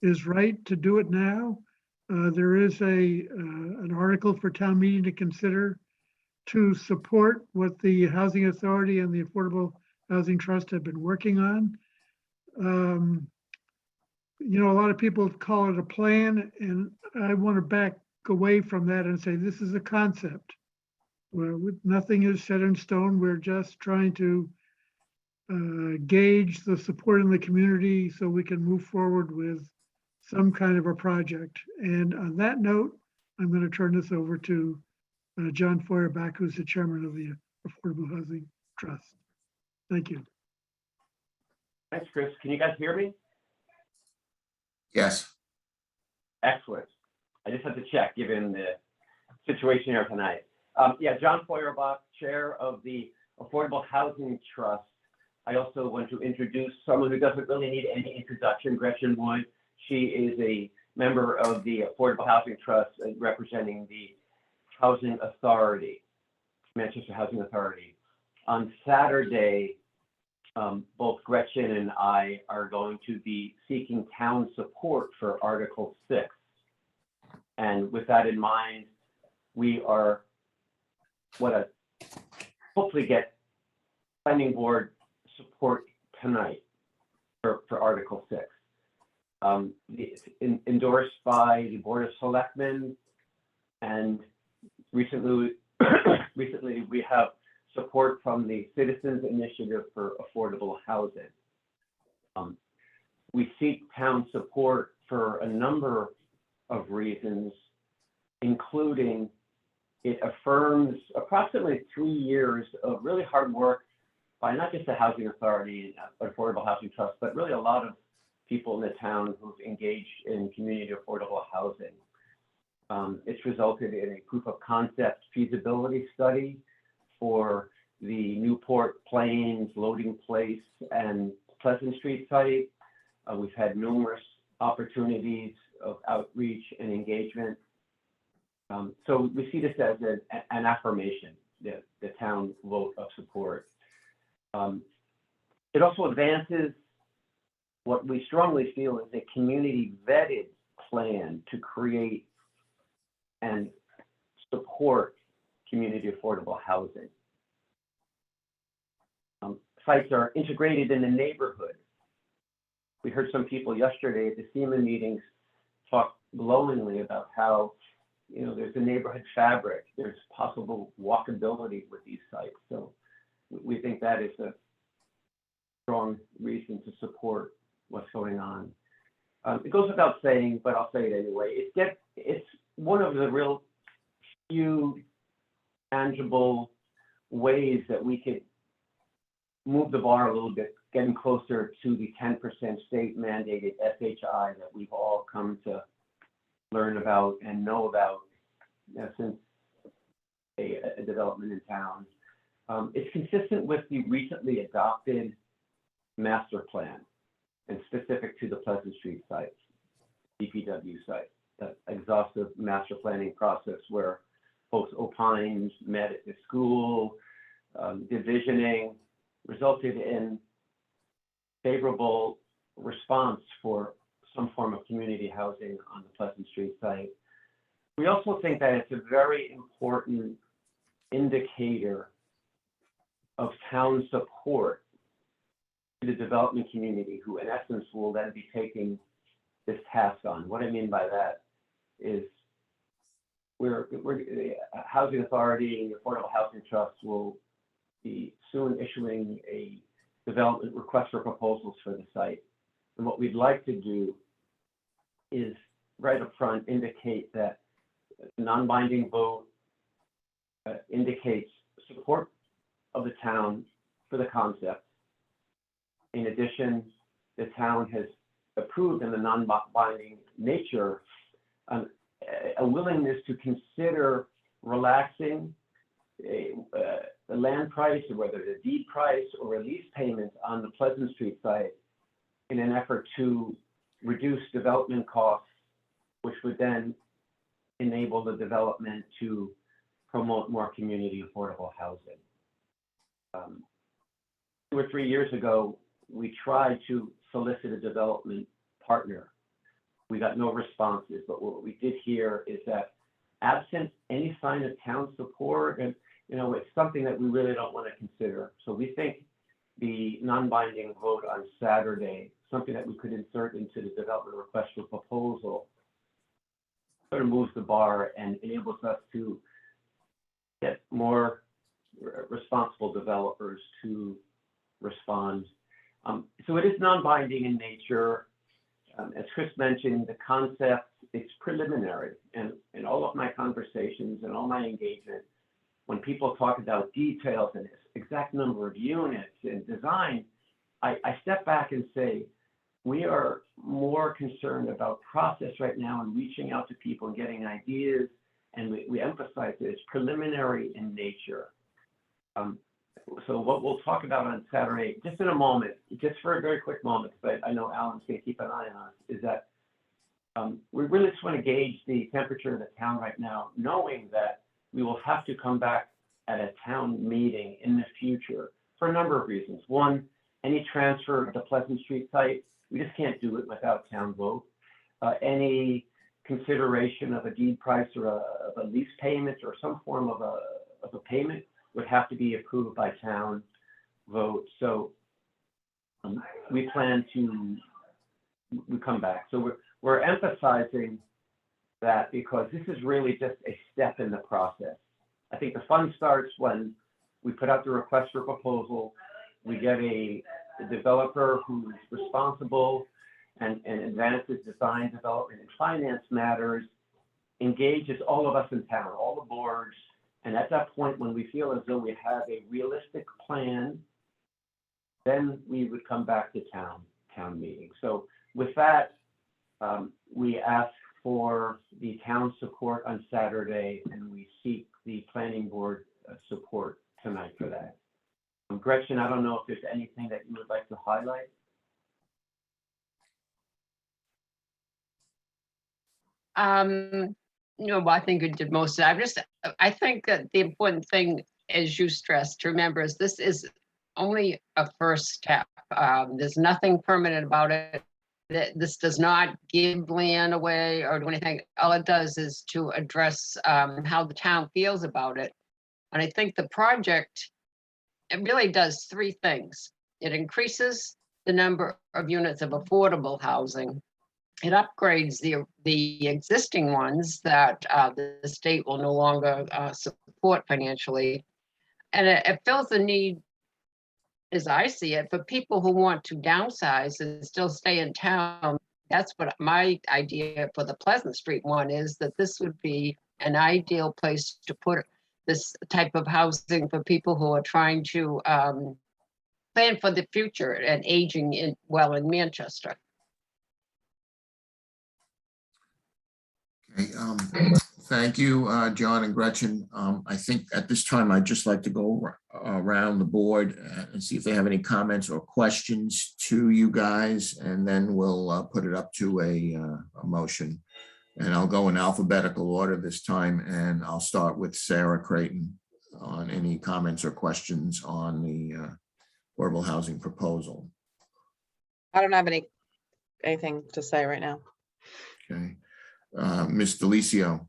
is right to do it now. There is an article for town meeting to consider to support what the Housing Authority and the Affordable Housing Trust have been working on. You know, a lot of people call it a plan, and I want to back away from that and say this is a concept. Where nothing is set in stone. We're just trying to gauge the support in the community so we can move forward with some kind of a project. And on that note, I'm going to turn this over to John Feuerbach, who's the chairman of the Affordable Housing Trust. Thank you. Thanks, Chris. Can you guys hear me? Yes. Excellent. I just had to check, given the situation here tonight. Yeah, John Feuerbach, chair of the Affordable Housing Trust. I also want to introduce someone who doesn't really need any introduction, Gretchen Wood. She is a member of the Affordable Housing Trust representing the Housing Authority, Manchester Housing Authority. On Saturday, both Gretchen and I are going to be seeking town support for Article 6. And with that in mind, we are hopefully get planning board support tonight for Article 6. It's endorsed by the Board of Selectmen, and recently we have support from the Citizens Initiative for Affordable Housing. We seek town support for a number of reasons, including it affirms approximately 3 years of really hard work by not just the Housing Authority and Affordable Housing Trust, but really a lot of people in the town who've engaged in community affordable housing. It's resulted in a proof of concept feasibility study for the Newport Plains Loading Place and Pleasant Street site. We've had numerous opportunities of outreach and engagement. So we see this as an affirmation, the town vote of support. It also advances what we strongly feel is a community vetted plan to create and support community affordable housing. Sites are integrated in the neighborhood. We heard some people yesterday at the SEMA meetings talk glowingly about how, you know, there's a neighborhood fabric, there's possible walkability with these sites. So we think that is strong reason to support what's going on. It goes without saying, but I'll say it anyway. It's one of the real few tangible ways that we could move the bar a little bit, getting closer to the 10% state mandated SHI that we've all come to learn about and know about since a development in town. It's consistent with the recently adopted master plan and specific to the Pleasant Street site, DPW site, that exhaustive master planning process where folks opined, met at the school, divisioning, resulted in favorable response for some form of community housing on the Pleasant Street site. We also think that it's a very important indicator of town support to the development community, who in essence will then be taking this task on. What I mean by that is we're the Housing Authority and the Affordable Housing Trust will be soon issuing a development request for proposals for the site. And what we'd like to do is right up front indicate that the non-binding vote indicates support of the town for the concept. In addition, the town has approved in the non-binding nature a willingness to consider relaxing the land price, or whether the deed price or a lease payment on the Pleasant Street site in an effort to reduce development costs, which would then enable the development to promote more community affordable housing. 2 or 3 years ago, we tried to solicit a development partner. We got no responses, but what we did hear is that absent any sign of town support, and it's something that we really don't want to consider. So we think the non-binding vote on Saturday, something that we could insert into the development request for proposal, sort of moves the bar and enables us to get more responsible developers to respond. So it is non-binding in nature. As Chris mentioned, the concept, it's preliminary. And in all of my conversations and all my engagement, when people talk about details and exact number of units and design, I step back and say, we are more concerned about process right now and reaching out to people and getting ideas. And we emphasize that it's preliminary in nature. So what we'll talk about on Saturday, just in a moment, just for a very quick moment, but I know Alan's going to keep an eye on us, is that we really just want to gauge the temperature of the town right now, knowing that we will have to come back at a town meeting in the future for a number of reasons. One, any transfer of the Pleasant Street site, we just can't do it without town vote. Any consideration of a deed price or a lease payment or some form of a payment would have to be approved by town vote. So we plan to come back. So we're emphasizing that because this is really just a step in the process. I think the fun starts when we put out the request for proposal, we get a developer who's responsible and advances design, development, and finance matters, engages all of us in town, all the boards. And at that point, when we feel as though we have a realistic plan, then we would come back to town meeting. So with that, we ask for the town support on Saturday, and we seek the planning board support tonight for that. Gretchen, I don't know if there's anything that you would like to highlight. No, I think you did most of it. I think that the important thing, as you stressed, to remember is this is only a first step. There's nothing permanent about it. This does not give land away or do anything. All it does is to address how the town feels about it. And I think the project, it really does 3 things. It increases the number of units of affordable housing. It upgrades the existing ones that the state will no longer support financially. And it fills the need as I see it, for people who want to downsize and still stay in town, that's what my idea for the Pleasant Street one is, that this would be an ideal place to put this type of housing for people who are trying to plan for the future and aging in Manchester. Okay, thank you, John and Gretchen. I think at this time, I'd just like to go around the board and see if they have any comments or questions to you guys, and then we'll put it up to a motion. And I'll go in alphabetical order this time, and I'll start with Sarah Creighton on any comments or questions on the affordable housing proposal. I don't have anything to say right now. Okay. Ms. Delicio.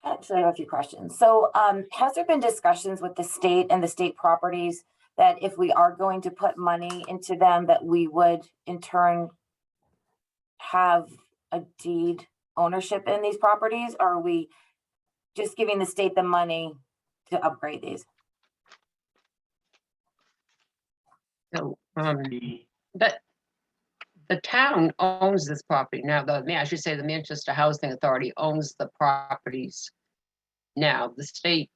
Actually, I have a few questions. So has there been discussions with the state and the state properties that if we are going to put money into them, that we would in turn have a deed ownership in these properties? Or are we just giving the state the money to upgrade these? So, but the town owns this property now. I should say the Manchester Housing Authority owns the properties now. The state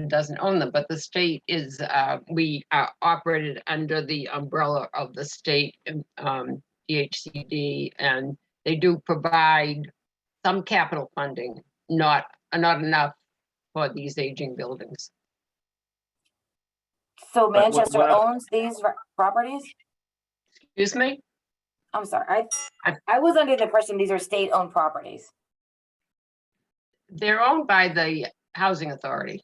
doesn't own them, but the state is, we are operated under the umbrella of the state DHCD, and they do provide some capital funding, not enough for these aging buildings. So Manchester owns these properties? Excuse me? I'm sorry, I was under the impression these are state-owned properties. They're owned by the Housing Authority,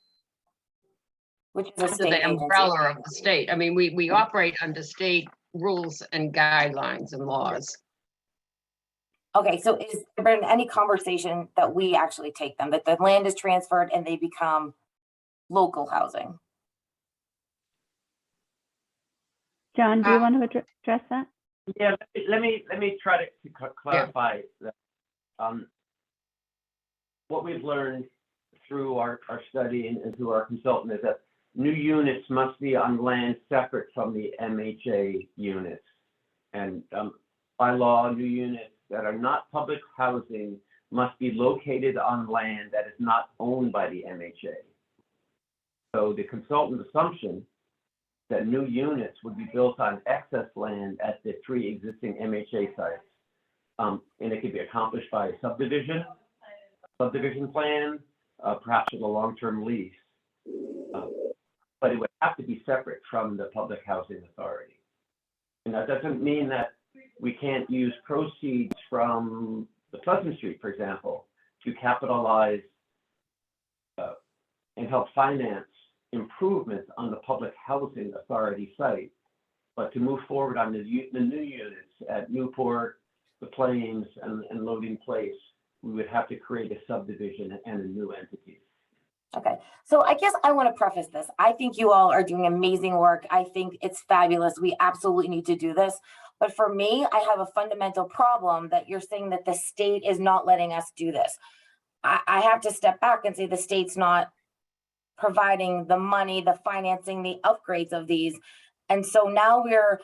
which is a under state the agency. umbrella of the state. I mean, we operate under state rules and guidelines and laws. Okay, so is there been any conversation that we actually take them, that the land is transferred and they become local housing? John, do you want to address that? Yeah, let me try to clarify that. What we've learned through our study and through our consultant is that new units must be on land separate from the MHA units. And by law, new units that are not public housing must be located on land that is not owned by the MHA. So the consultant's assumption that new units would be built on excess land at the 3 existing MHA sites. And it could be accomplished by a subdivision plan, perhaps with a long-term lease. But it would have to be separate from the Public Housing Authority. And that doesn't mean that we can't use proceeds from the Pleasant Street, for example, to capitalize and help finance improvements on the Public Housing Authority site, but to move forward on the new units at Newport, the Plains, and Loading Place, we would have to create a subdivision and a new entity. Okay, so I guess I want to preface this. I think you all are doing amazing work. I think it's fabulous. We absolutely need to do this. But for me, I have a fundamental problem that you're saying that the state is not letting us do this. I have to step back and say the state's not providing the money, the financing, the upgrades of these. And so now we're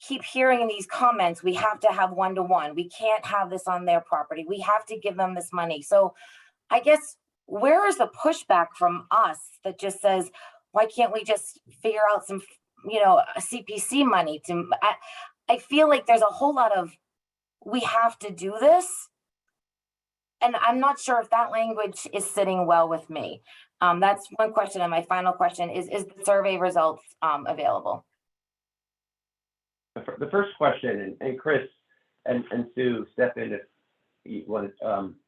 keep hearing these comments. We have to have one-to-one. We can't have this on their property. We have to give them this money. So I guess where is the pushback from us that just says, why can't we just figure out some, CPC money to, I feel like there's a whole lot of, we have to do this. And I'm not sure if that language is sitting well with me. That's one question. And my final question is the survey results available? The first question, and Chris and Sue, step in if you want,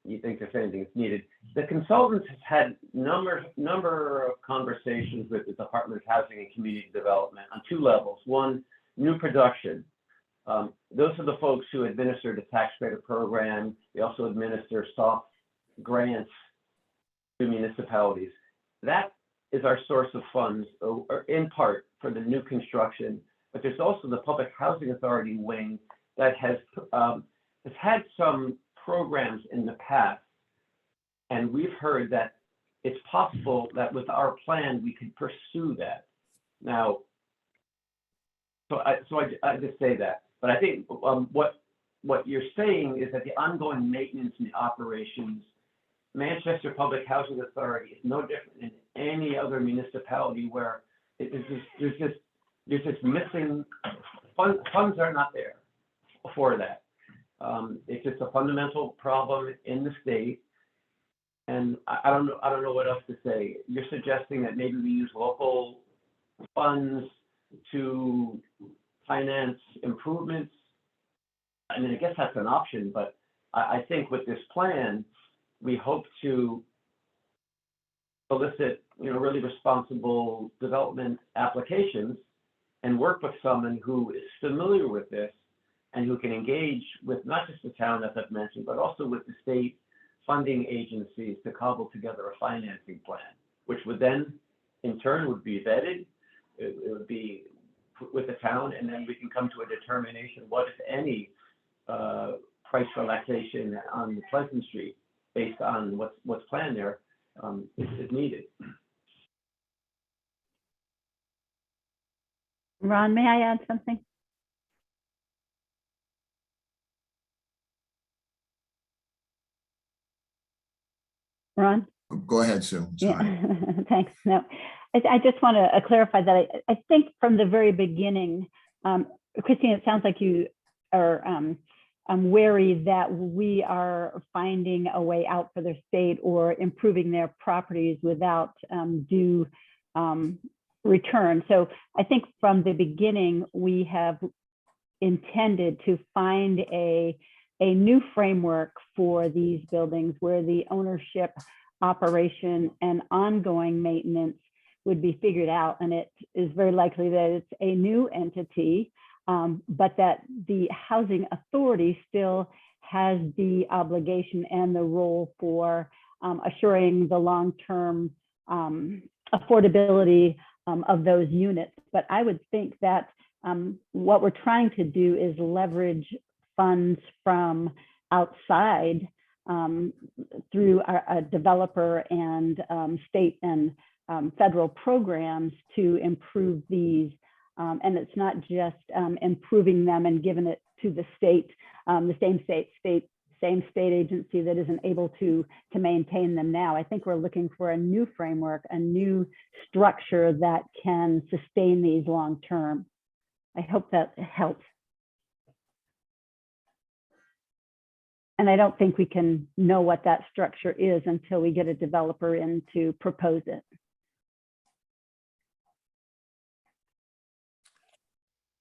you think there's anything that's needed. The consultants has had number of conversations with the Department of Housing and Community Development on 2 levels. One, new production. Those are the folks who administer the tax credit program. They also administer soft grants to municipalities. That is our source of funds, or in part for the new construction. But there's also the Public Housing Authority wing that has had some programs in the past, and we've heard that it's possible that with our plan we could pursue that. Now, I just say that, but I think what you're saying is that the ongoing maintenance and operations, Manchester Public Housing Authority is no different than any other municipality where there's just missing funds are not there for that. It's just a fundamental problem in the state, and I don't know what else to say. You're suggesting that maybe we use local funds to finance improvements. I mean, I guess that's an option, but I think with this plan, we hope to solicit, really responsible development applications and work with someone who is familiar with this and who can engage with not just the town, as I've mentioned, but also with the state funding agencies to cobble together a financing plan, which would then, in turn, would be vetted. It would be with the town, and then we can come to a determination what, if any, price relaxation on Pleasant Street based on what's planned there is needed. Ron, may I add something? Ron? Go ahead, Sue. Sorry. Yeah. Thanks. No, I just want to clarify that I think from the very beginning, Christine, it sounds like you are wary that we are finding a way out for their state or improving their properties without due return. So I think from the beginning, we have intended to find a new framework for these buildings where the ownership, operation, and ongoing maintenance would be figured out. And it is very likely that it's a new entity, but that the housing authority still has the obligation and the role for assuring the long-term affordability of those units. But I would think that what we're trying to do is leverage funds from outside through a developer and state and federal programs to improve these. And it's not just improving them and giving it to the state, the same state agency that isn't able to maintain them now. I think we're looking for a new framework, a new structure that can sustain these long term. I hope that helps. And I don't think we can know what that structure is until we get a developer in to propose it.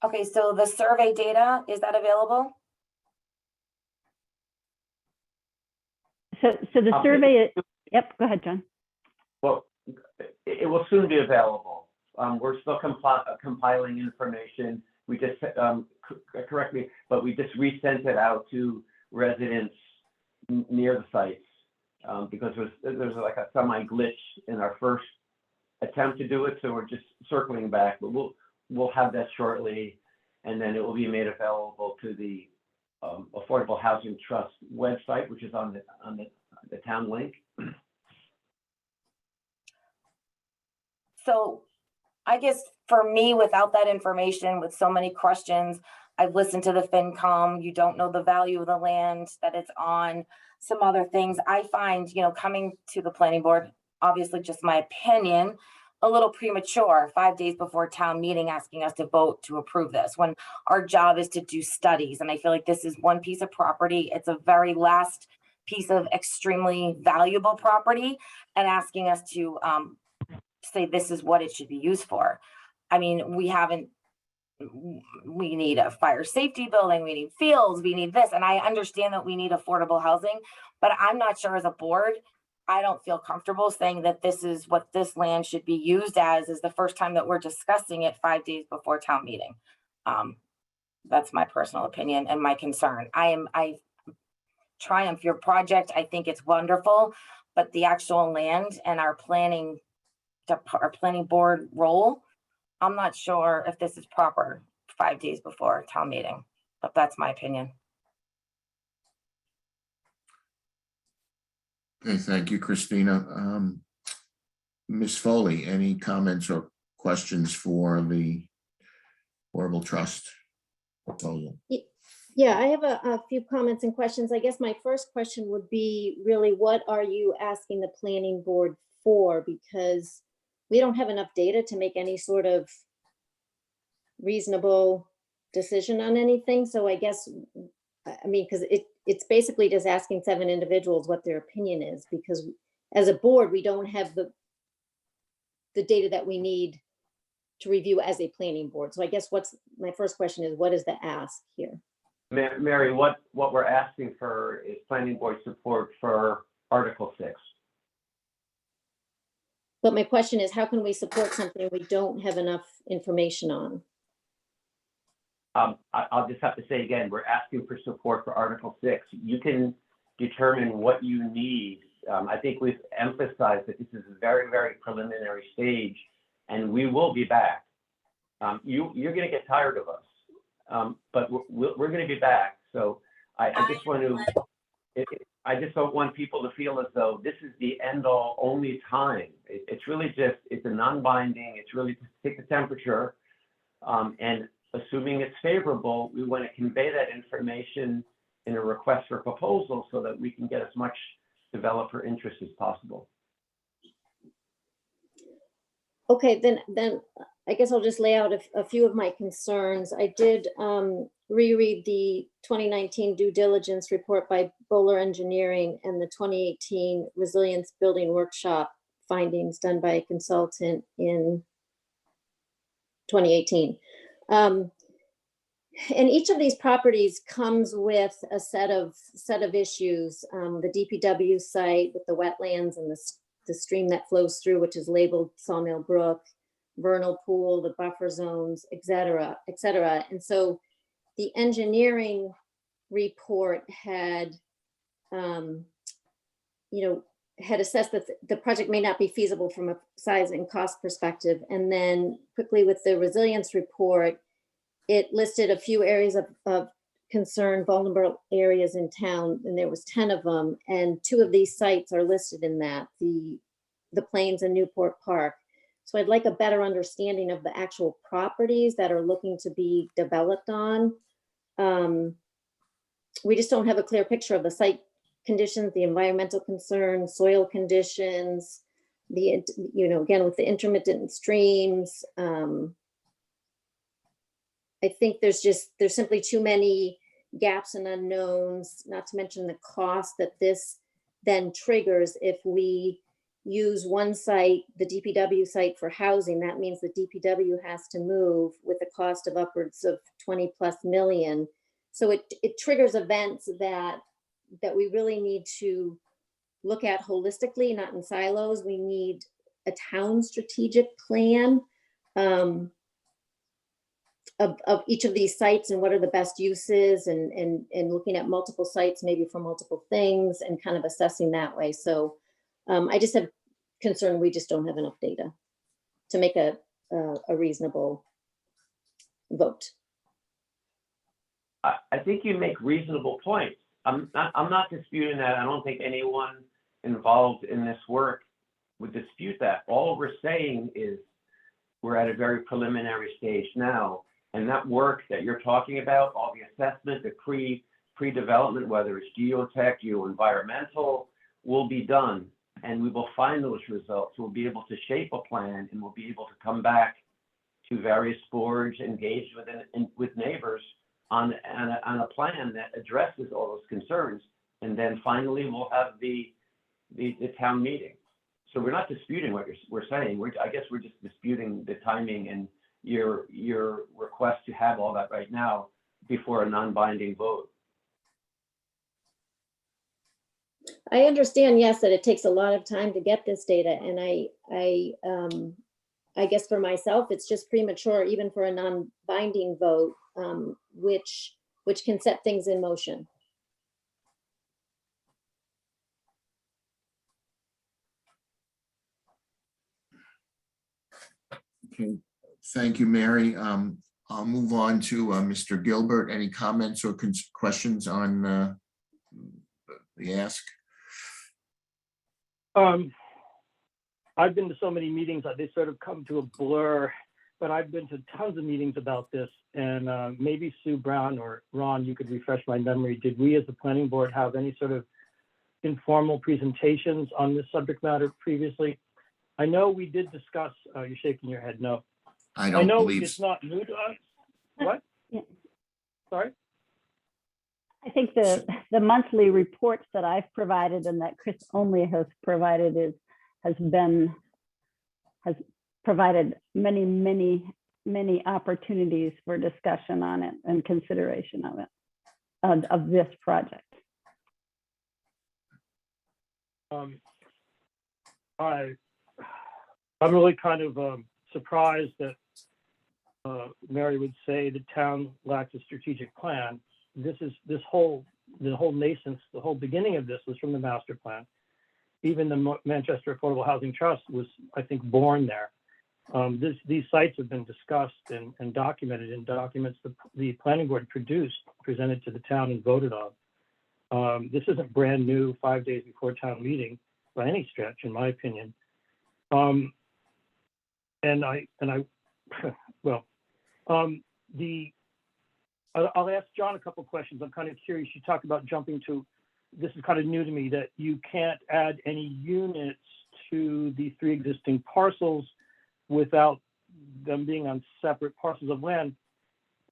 Okay, so the survey data, is that available? So the survey, yep, go ahead, John. Well, it will soon be available. We're still compiling information. We just, correct me, but we just resent it out to residents near the sites because there's like a semi glitch in our first attempt to do it. So we're just circling back, but we'll have that shortly, and then it will be made available to the Affordable Housing Trust website, which is on the town link. So I guess for me, without that information, with so many questions, I've listened to the FinCom, you don't know the value of the land that it's on, some other things. I find, coming to the planning board, obviously just my opinion, a little premature 5 days before town meeting asking us to vote to approve this when our job is to do studies. And I feel like this is one piece of property. It's a very last piece of extremely valuable property, and asking us to say this is what it should be used for. I mean, we need a fire safety building, we need fields, we need this. And I understand that we need affordable housing, but I'm not sure as a board, I don't feel comfortable saying that this is what this land should be used as is the first time that we're discussing it 5 days before town meeting. That's my personal opinion and my concern. I triumph your project. I think it's wonderful, but the actual land and our planning board role, I'm not sure if this is proper 5 days before town meeting, but that's my opinion. Okay, thank you, Christina. Ms. Foley, any comments or questions for the Affordable Trust proposal. Yeah, I have a few comments and questions. I guess my first question would be really, what are you asking the planning board for? Because we don't have enough data to make any sort of reasonable decision on anything. So I guess, I mean, because it's basically just asking 7 individuals what their opinion is, because as a board, we don't have the data that we need to review as a planning board. So I guess my first question is, what is the ask here? Mary, what we're asking for is planning board support for Article 6. But my question is, how can we support something we don't have enough information on? I'll just have to say again, we're asking for support for Article 6. You can determine what you need. I think we've emphasized that this is a very, very preliminary stage, and we will be back. You're going to get tired of us, but we're going to be back. So I just want to, I just don't want people to feel as though this is the end all only time. It's really just, it's a non-binding, it's really to take the temperature, and assuming it's favorable, we want to convey that information in a request for proposal so that we can get as much developer interest as possible. Okay, then I guess I'll just lay out a few of my concerns. I did reread the 2019 due diligence report by Bowler Engineering and the 2018 Resilience Building Workshop findings done by a consultant in 2018. And each of these properties comes with a set of issues. The DPW site with the wetlands and the stream that flows through, which is labeled Sawmill Brook, vernal pool, the buffer zones, et cetera, et cetera. And so the engineering report had, had assessed that the project may not be feasible from a size and cost perspective. And then quickly with the resilience report, it listed a few areas of concern, vulnerable areas in town, and there was 10 of them. And 2 of these sites are listed in that, the Plains and Newport Park. So I'd like a better understanding of the actual properties that are looking to be developed on. We just don't have a clear picture of the site conditions, the environmental concerns, soil conditions, again, with the intermittent streams. I think there's simply too many gaps and unknowns, not to mention the cost that this then triggers. If we use one site, the DPW site, for housing, that means the DPW has to move with a cost of upwards of 20+ million. So it triggers events that we really need to look at holistically, not in silos. We need a town strategic plan of each of these sites and what are the best uses, and looking at multiple sites, maybe for multiple things, and kind of assessing that way. So I just have concern we just don't have enough data to make a reasonable vote. I think you make reasonable points. I'm not disputing that. I don't think anyone involved in this work would dispute that. All we're saying is we're at a very preliminary stage now. And that work that you're talking about, all the assessment, the pre-development, whether it's geotech, geoenvironmental, will be done. And we will find those results. We'll be able to shape a plan, and we'll be able to come back to various boards, engage with neighbors on a plan that addresses all those concerns. And then finally, we'll have the town meeting. So we're not disputing what we're saying. I guess we're just disputing the timing and your request to have all that right now before a non-binding vote. I understand, yes, that it takes a lot of time to get this data, and I guess for myself, it's just premature, even for a non-binding vote, which can set things in motion. Okay, thank you, Mary. I'll move on to Mr. Gilbert. Any comments or questions on the ask? I've been to so many meetings that they sort of come to a blur, but I've been to tons of meetings about this, and maybe Sue Brown or Ron, you could refresh my memory. Did we as the planning board have any sort of informal presentations on this subject matter previously? I know we did discuss, you're shaking your head, no. I I don't know believe. it's not new to us. What? Yeah. Sorry? I think the monthly reports that I've provided and that Chris only has provided has provided many opportunities for discussion on it and consideration of it, of this project. I'm really kind of surprised that Mary would say the town lacks a strategic plan. The whole nascence, the whole beginning of this was from the master plan. Even the Manchester Affordable Housing Trust was, I think, born there. These sites have been discussed and documented in documents the planning board produced, presented to the town and voted on. This isn't brand new 5 days before town meeting by any stretch, in my opinion. I'll ask John a couple questions. I'm kind of curious. You talked about jumping to, this is kind of new to me, that you can't add any units to the 3 existing parcels without them being on separate parcels of land.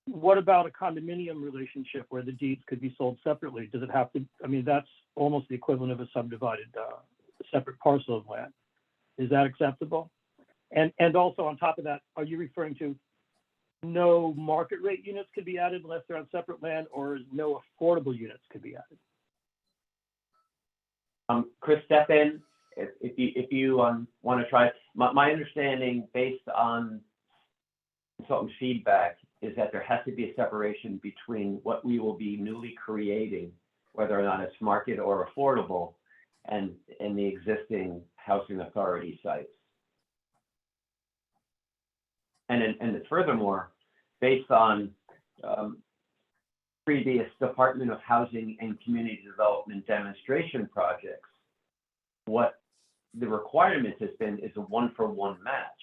What about a condominium relationship where the deeds could be sold separately? Does it have to, I mean, that's almost the equivalent of a subdivided separate parcel of land. Is that acceptable? And also on top of that, are you referring to no market rate units could be added unless they're on separate land, or no affordable units could be added? Chris, step in if you want to try. My understanding, based on consultant feedback, is that there has to be a separation between what we will be newly creating, whether or not it's market or affordable, and the existing housing authority sites. And furthermore, based on previous Department of Housing and Community Development demonstration projects, what the requirement has been is a 1-for-1 match.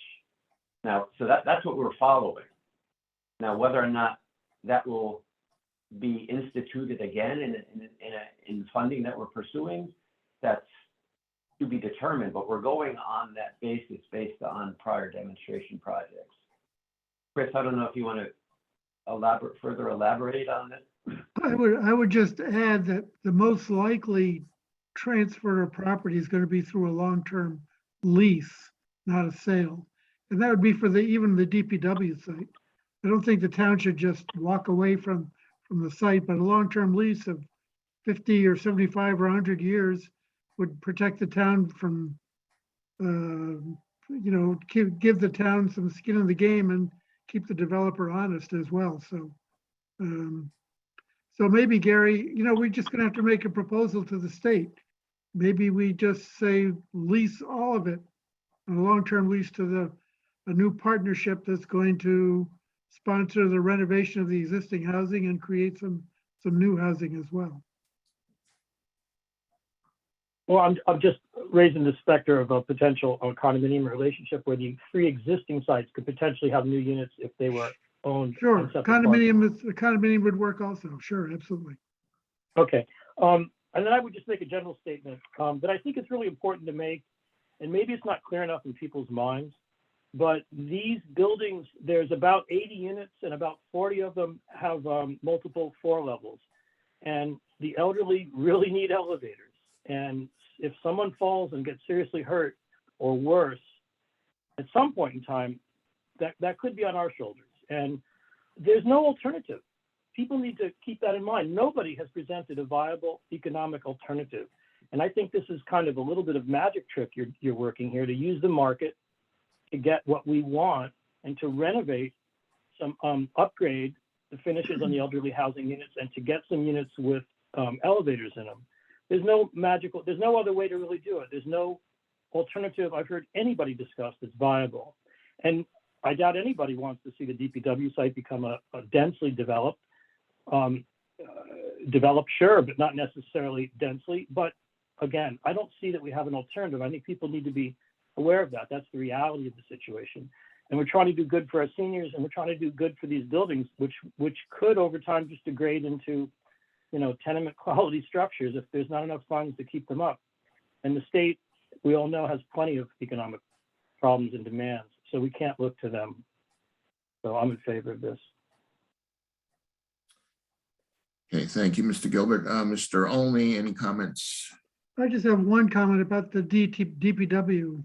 Now, so that's what we're following. Now, whether or not that will be instituted again in funding that we're pursuing, that's to be determined, but we're going on that basis based on prior demonstration projects. Chris, I don't know if you want to further elaborate on this. I would just add that the most likely transfer of property is going to be through a long-term lease, not a sale. And that would be for even the DPW site. I don't think the town should just walk away from the site, but a long-term lease of 50 or 75 or 100 years would protect the town from, give the town some skin in the game and keep the developer honest as well. So, so maybe, Gary, we're just going to have to make a proposal to the state. Maybe we just say lease all of it, a long-term lease to a new partnership that's going to sponsor the renovation of the existing housing and create some new housing as well. Well, I'm just raising the specter of a potential condominium relationship where the 3 existing sites could potentially have new units if they were owned. Sure, condominium would work also. Sure, absolutely. Okay, and then I would just make a general statement that I think is really important to make, and maybe it's not clear enough in people's minds, but these buildings, there's about 80 units and about 40 of them have multiple floor levels. And the elderly really need elevators. And if someone falls and gets seriously hurt or worse, at some point in time, that could be on our shoulders. And there's no alternative. People need to keep that in mind. Nobody has presented a viable economic alternative. And I think this is kind of a little bit of magic trick you're working here to use the market to get what we want and to renovate some upgrade the finishes on the elderly housing units and to get some units with elevators in them. There's no other way to really do it. There's no alternative I've heard anybody discuss that's viable. And I doubt anybody wants to see the DPW site become a densely developed, sure, but not necessarily densely. But again, I don't see that we have an alternative. I think people need to be aware of that. That's the reality of the situation. And we're trying to do good for our seniors, and we're trying to do good for these buildings, which could over time just degrade into, tenement quality structures if there's not enough funds to keep them up. And the state, we all know, has plenty of economic problems and demands, so we can't look to them. So I'm in favor of this. Okay, thank you, Mr. Gilbert. Mr. Olney, any comments? I just have one comment about the DPW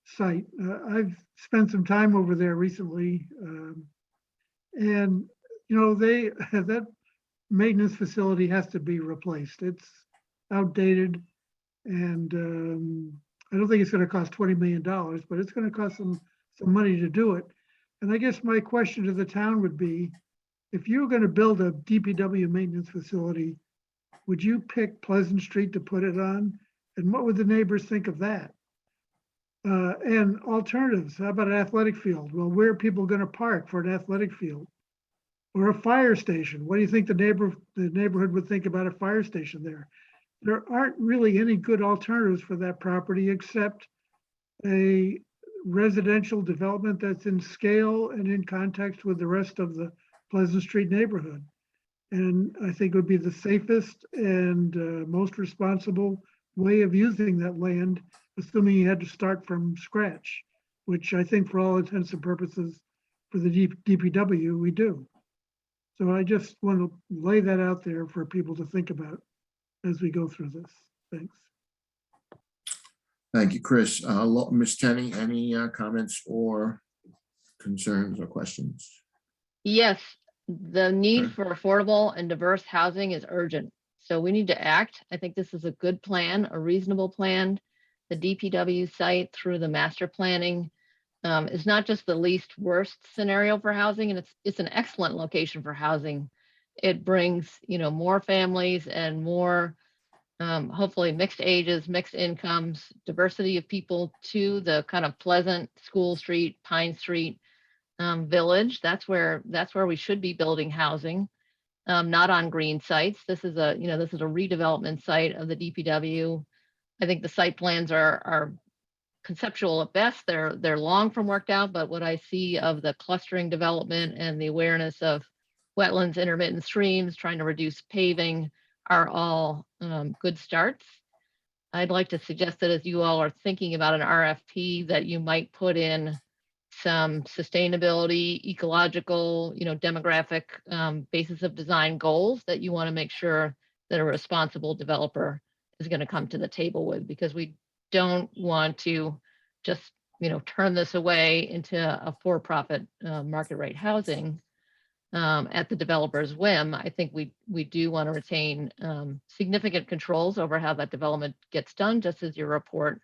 site. I've spent some time over there recently. And, that maintenance facility has to be replaced. It's outdated. And I don't think it's going to cost $20 million, but it's going to cost some money to do it. And I guess my question to the town would be, if you were going to build a DPW maintenance facility, would you pick Pleasant Street to put it on? And what would the neighbors think of that? And alternatives, how about an athletic field? Well, where are people going to park for an athletic field? Or a fire station? What do you think the neighborhood would think about a fire station there? There aren't really any good alternatives for that property except a residential development that's in scale and in context with the rest of the Pleasant Street neighborhood. And I think it would be the safest and most responsible way of using that land, assuming you had to start from scratch, which I think for all intents and purposes for the DPW, we do. So I just want to lay that out there for people to think about as we go through this. Thanks. Thank you, Chris. Ms. Tenney, any comments or concerns or questions? Yes, the need Okay. for affordable and diverse housing is urgent. So we need to act. I think this is a good plan, a reasonable plan. The DPW site through the master planning is not just the least worst scenario for housing, and it's an excellent location for housing. It brings, more families and more, hopefully mixed ages, mixed incomes, diversity of people to the kind of Pleasant, School Street, Pine Street village. That's where we should be building housing, not on green sites. This is a redevelopment site of the DPW. I think the site plans are conceptual at best. They're long from worked out, but what I see of the clustering development and the awareness of wetlands, intermittent streams, trying to reduce paving are all good starts. I'd like to suggest that as you all are thinking about an RFP, that you might put in some sustainability, ecological, demographic basis of design goals that you want to make sure that a responsible developer is going to come to the table with, because we don't want to just, turn this away into a for-profit market rate housing at the developer's whim. I think we do want to retain significant controls over how that development gets done, just as your report,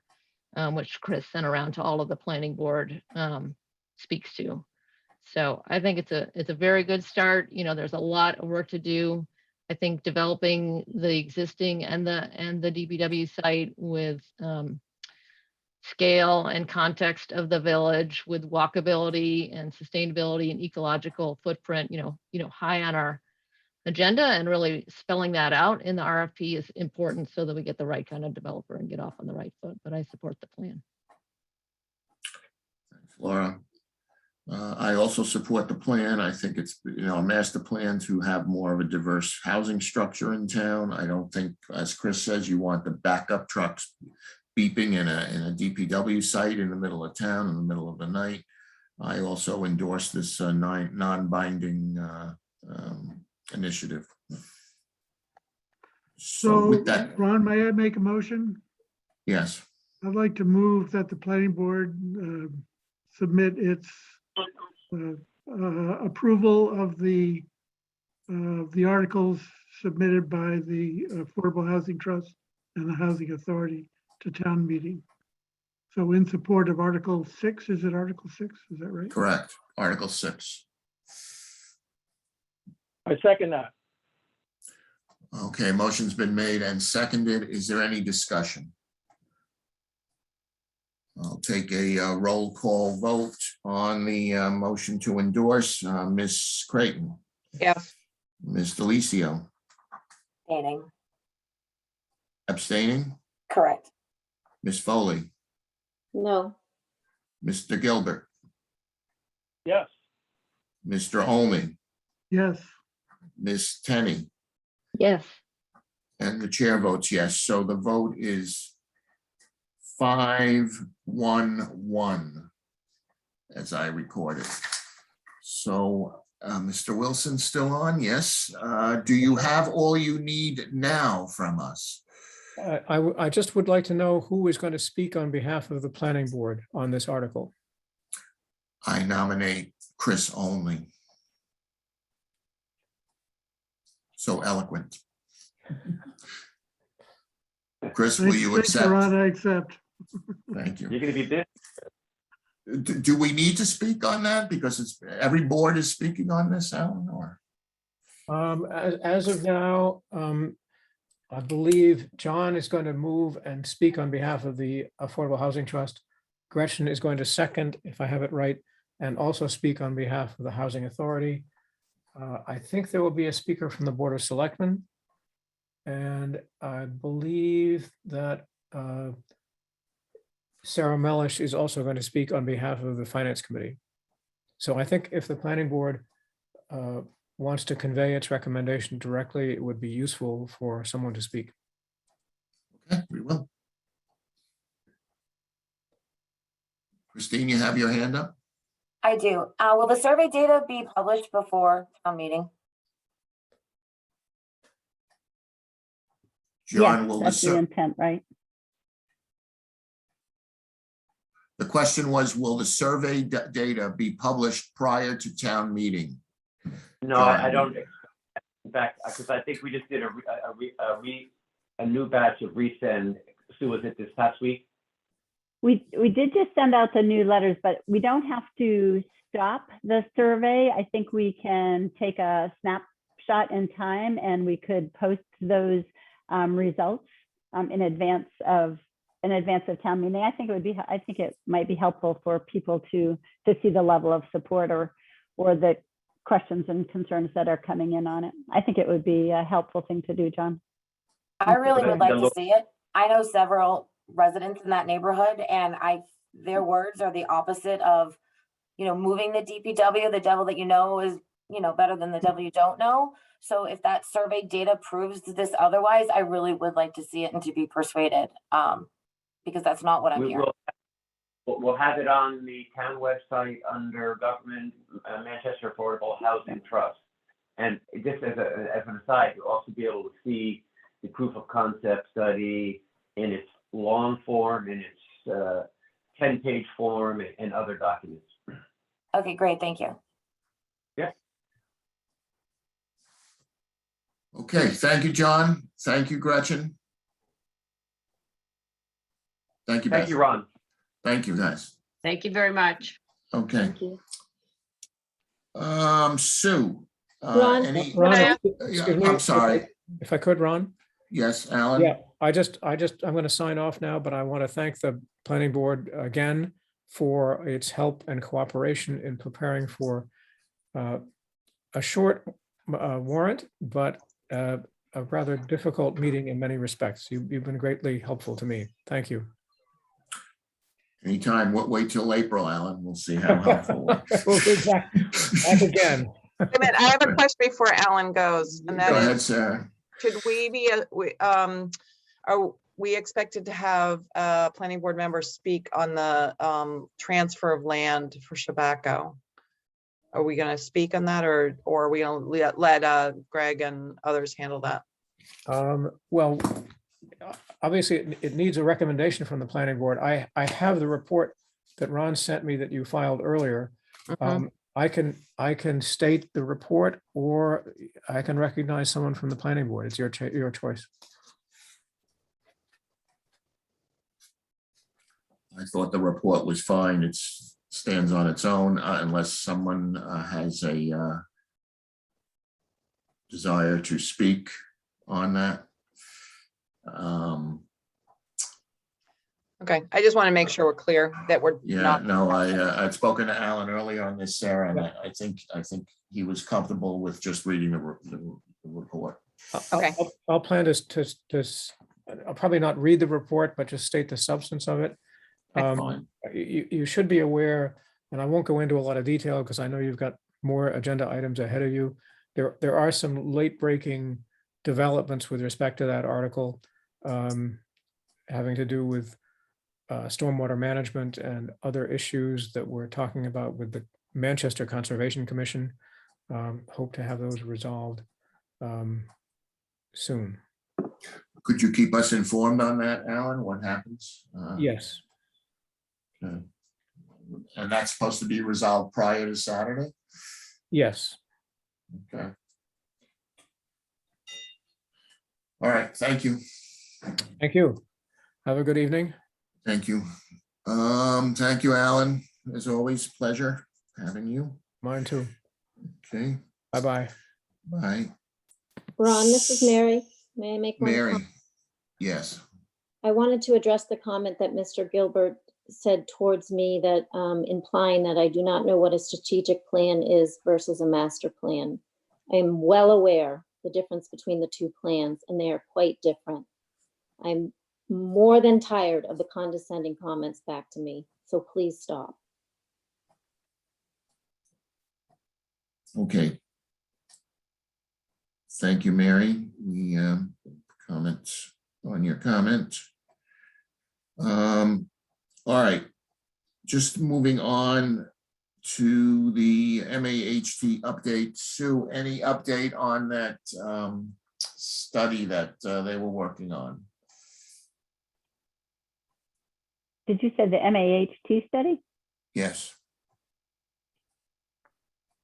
which Chris sent around to all of the planning board, speaks to. So I think it's a very good start. There's a lot of work to do. I think developing the existing and the DPW site with scale and context of the village, with walkability and sustainability and ecological footprint, high on our agenda, and really spelling that out in the RFP is important so that we get the right kind of developer and get off on the right foot. But I support the plan. Thanks, Laura. I also support the plan. I think it's, a master plan to have more of a diverse housing structure in town. I don't think, as Chris says, you want the backup trucks beeping in a DPW site in the middle of town in the middle of the night. I also endorse this non-binding initiative. So with that, Ron, may I make a motion? yes. I'd like to move that the planning board submit its approval of the articles submitted by the Affordable Housing Trust and the Housing Authority to town meeting. So in support of Article 6, is it Article 6? Is that right? Correct. Article 6. I second that. Okay, motion's been made and seconded. Is there any discussion? I'll take a roll call vote on the motion to endorse. Ms. Creighton. Yes. Ms. Delicio. Abstaining. Abstaining. Correct. Ms. Foley. No. Mr. Gilbert. Yes. Mr. Olney, Yes. Ms. Tenney, Yes. and the chair votes yes. So the vote is 5-1-1 as I recorded. So Mr. Wilson's still on? Yes. Do you have all you need now from us? I just would like to know who is going to speak on behalf of the planning board on this article. I nominate Chris Olney. So eloquent. Chris, will you Thanks, accept? Ron, I accept. Thank you. You're gonna be busy. Do we need to speak on that? Because it's, every board is speaking on this, Alan, or? As of now, I believe John is going to move and speak on behalf of the Affordable Housing Trust. Gretchen is going to second, if I have it right, and also speak on behalf of the Housing Authority. I think there will be a speaker from the Board of Selectmen. And I believe that Sarah Melish is also going to speak on behalf of the Finance Committee. So I think if the planning board wants to convey its recommendation directly, it would be useful for someone to speak. Okay, we will. Christine, you have your hand up? I do. Will the survey data be published before town meeting? John, Yes, will that's the intent, right? the question was, will the survey data be published prior to town meeting? No, I don't. In fact, because I think we just did a new batch of resend. Sue, was it this past week? We did just send out the new letters, but we don't have to stop the survey. I think we can take a snapshot in time and we could post those results in advance of town meeting. I think it might be helpful for people to see the level of support or the questions and concerns that are coming in on it. I think it would be a helpful thing to do, John. I really would like to see it. I know several residents in that neighborhood, and their words are the opposite of, moving the DPW. The devil that you know is, better than the devil you don't know. So if that survey data proves this otherwise, I really would like to see it and to be persuaded, because that's not what I'm hearing. We'll have it on the town website under Government Manchester Affordable Housing Trust. And just as an aside, you'll also be able to see the proof of concept study in its long form, in its 10-page form, and other documents. Okay, great. Thank you. Yeah. Okay, thank you, John. Thank you, Gretchen. Thank you, Beth. Thank you, Ron. Thank you, guys. Thank you very much. Okay. Thank you. Sue. Ron? Yeah, Excuse me, I'm sorry. If I could, Ron? Yes, Alan? Yeah, I'm going to sign off now, but I want to thank the planning board again for its help and cooperation in preparing for a short warrant, but a rather difficult meeting in many respects. You've been greatly helpful to me. Thank you. Anytime. Wait till April, Alan. We'll see how helpful. We'll be back again. Wait a minute, I have a question before Alan goes, and that Go is, ahead, Sarah. should we be, are we expected to have a planning board member speak on the transfer of land for Chabaco? Are we going to speak on that, or are we going to let Greg and others handle that? Well, obviously, it needs a recommendation from the planning board. I have the report that Ron sent me that you filed earlier. I can state the report, or I can recognize someone from the planning board. It's your choice. I thought the report was fine. It stands on its own unless someone has a desire to speak on that. Okay, I just want to make sure we're clear that we're Yeah, not. no, I'd spoken to Alan earlier on this, Sarah, and I think he was comfortable with just reading the report. Okay. I'll plan to I'll probably not read the report, but just state the substance of it. Fine. You should be aware And I won't go into a lot of detail because I know you've got more agenda items ahead of you. There are some late breaking developments with respect to that article, having to do with stormwater management and other issues that we're talking about with the Manchester Conservation Commission. Hope to have those resolved soon. Could you keep us informed on that, Alan? What happens? Yes. Okay. And that's supposed to be resolved prior to Saturday? Yes. Okay. All right, thank you. Thank you. Have a good evening. Thank you. Thank you, Alan. As always, pleasure having you. Mine too. Okay, Bye-bye. bye. Ron, this is Mary. May I make one Mary, comment? yes. I wanted to address the comment that Mr. Gilbert said towards me that implying that I do not know what a strategic plan is versus a master plan. I am well aware the difference between the two plans, and they are quite different. I'm more than tired of the condescending comments back to me, so please stop. Okay. Thank you, Mary. We comment on your comment. All right, just moving on to the MAHT update. Sue, any update on that study that they were working on? Did you say the MAHT study? Yes.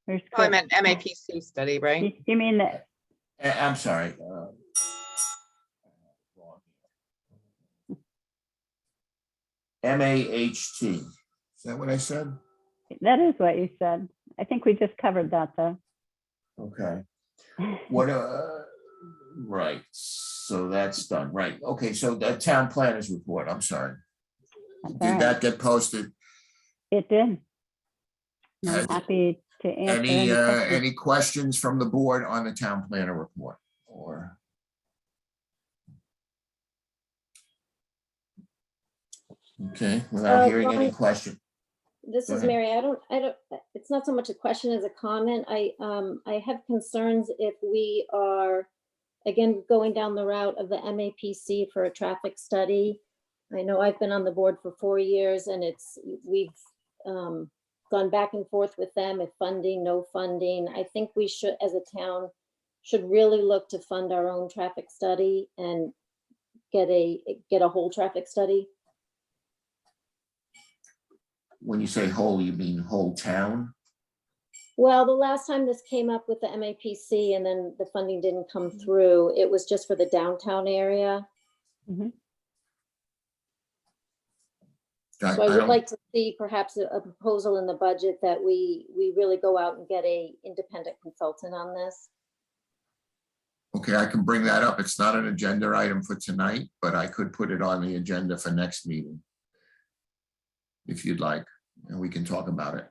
There's I meant MAPC study, right? You mean that? I'm sorry. MAHT. Is that what I said? That is what you said. I think we just covered that though. Okay. What, right, so that's done, right. Okay, so the town planners report, I'm sorry. That's all Did right. that get posted? It did. I'm Has- happy to answer any questions. Any questions from the board on the town planner report or? Okay, without hearing any Ron, question. This Go is ahead. Mary. I don't, it's not so much a question as a comment. I have concerns if we are, again, going down the route of the MAPC for a traffic study. I know I've been on the board for 4 years and we've gone back and forth with them if funding, no funding. I think we should, as a town, should really look to fund our own traffic study and get a whole traffic study. When you say whole, you mean whole town? Well, the last time this came up with the MAPC and then the funding didn't come through, it was just for the downtown area. Mhm. So I would like to see perhaps a proposal in the budget that we really go out and get a independent consultant on this. Okay, I can bring that up. It's not an agenda item for tonight, but I could put it on the agenda for next meeting. If you'd like, and we can talk about it.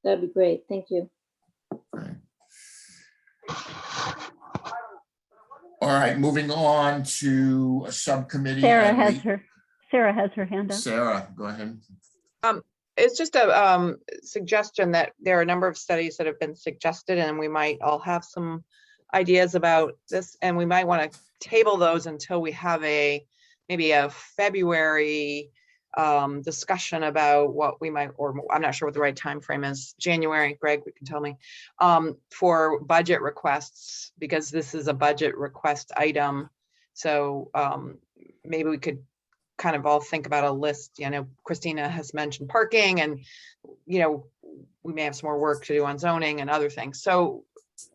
That'd be great. Thank you. Okay. All right, moving on to a subcommittee. Sarah and has her hand up. Sarah, go ahead. It's just a suggestion that there are a number of studies that have been suggested, and we might all have some ideas about this, and we might want to table those until we have maybe a February discussion about what we might, or I'm not sure what the right time frame is. January, Greg, you can tell me, for budget requests, because this is a budget request item. So maybe we could kind of all think about a list. You know, Christina has mentioned parking, and you know, we may have some more work to do on zoning and other things. So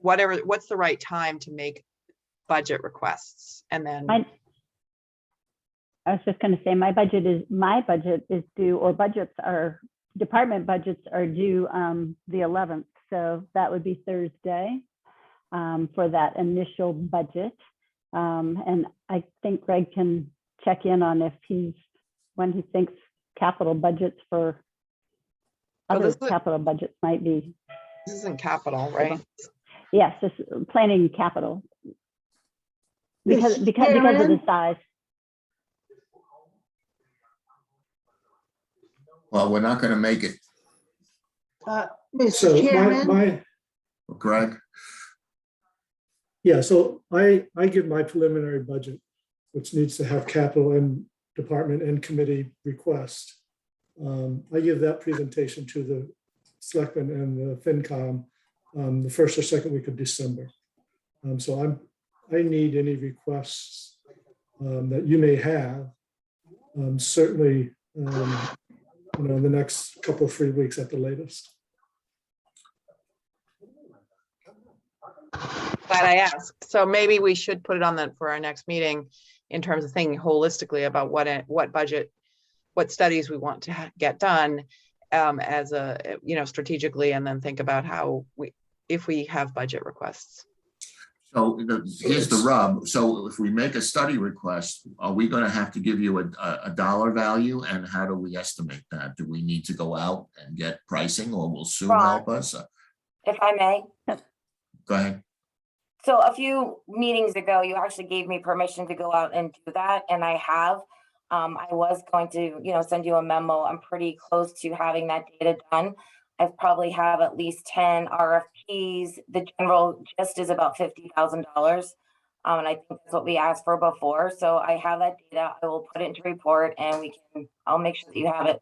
what's the right time to make budget requests? And then I was just going to say my budget is due, or department budgets are due the 11th. So that would be Thursday for that initial budget. And I think Greg can check in on when he thinks capital budgets for other capital budgets might be. This isn't capital, right? Yes, this planning capital. Because of the size. Well, we're not going to make it Mr. So Chairman? Greg? Yeah, so I give my preliminary budget, which needs to have capital and department and committee request. I give that presentation to the selectmen and the FinCom the first or second week of December. So I need any requests that you may have, certainly, in the next couple of 3 weeks at the latest. Glad I asked. So maybe we should put it on for our next meeting in terms of thinking holistically about what budget, what studies we want to get done as a, strategically, and then think about how if we have budget requests. So here's the rub. So if we make a study request, are we going to have to give you a dollar value? And how do we estimate that? Do we need to go out and get pricing, or will Sue help us? If I may. Go ahead. So a few meetings ago, you actually gave me permission to go out and do that, and I have. I was going to, send you a memo. I'm pretty close to having that data done. I probably have at least 10 RFPs. The general gist is about $50,000. And I think that's what we asked for before. So I have that data. I will put it into report, and I'll make sure that you have it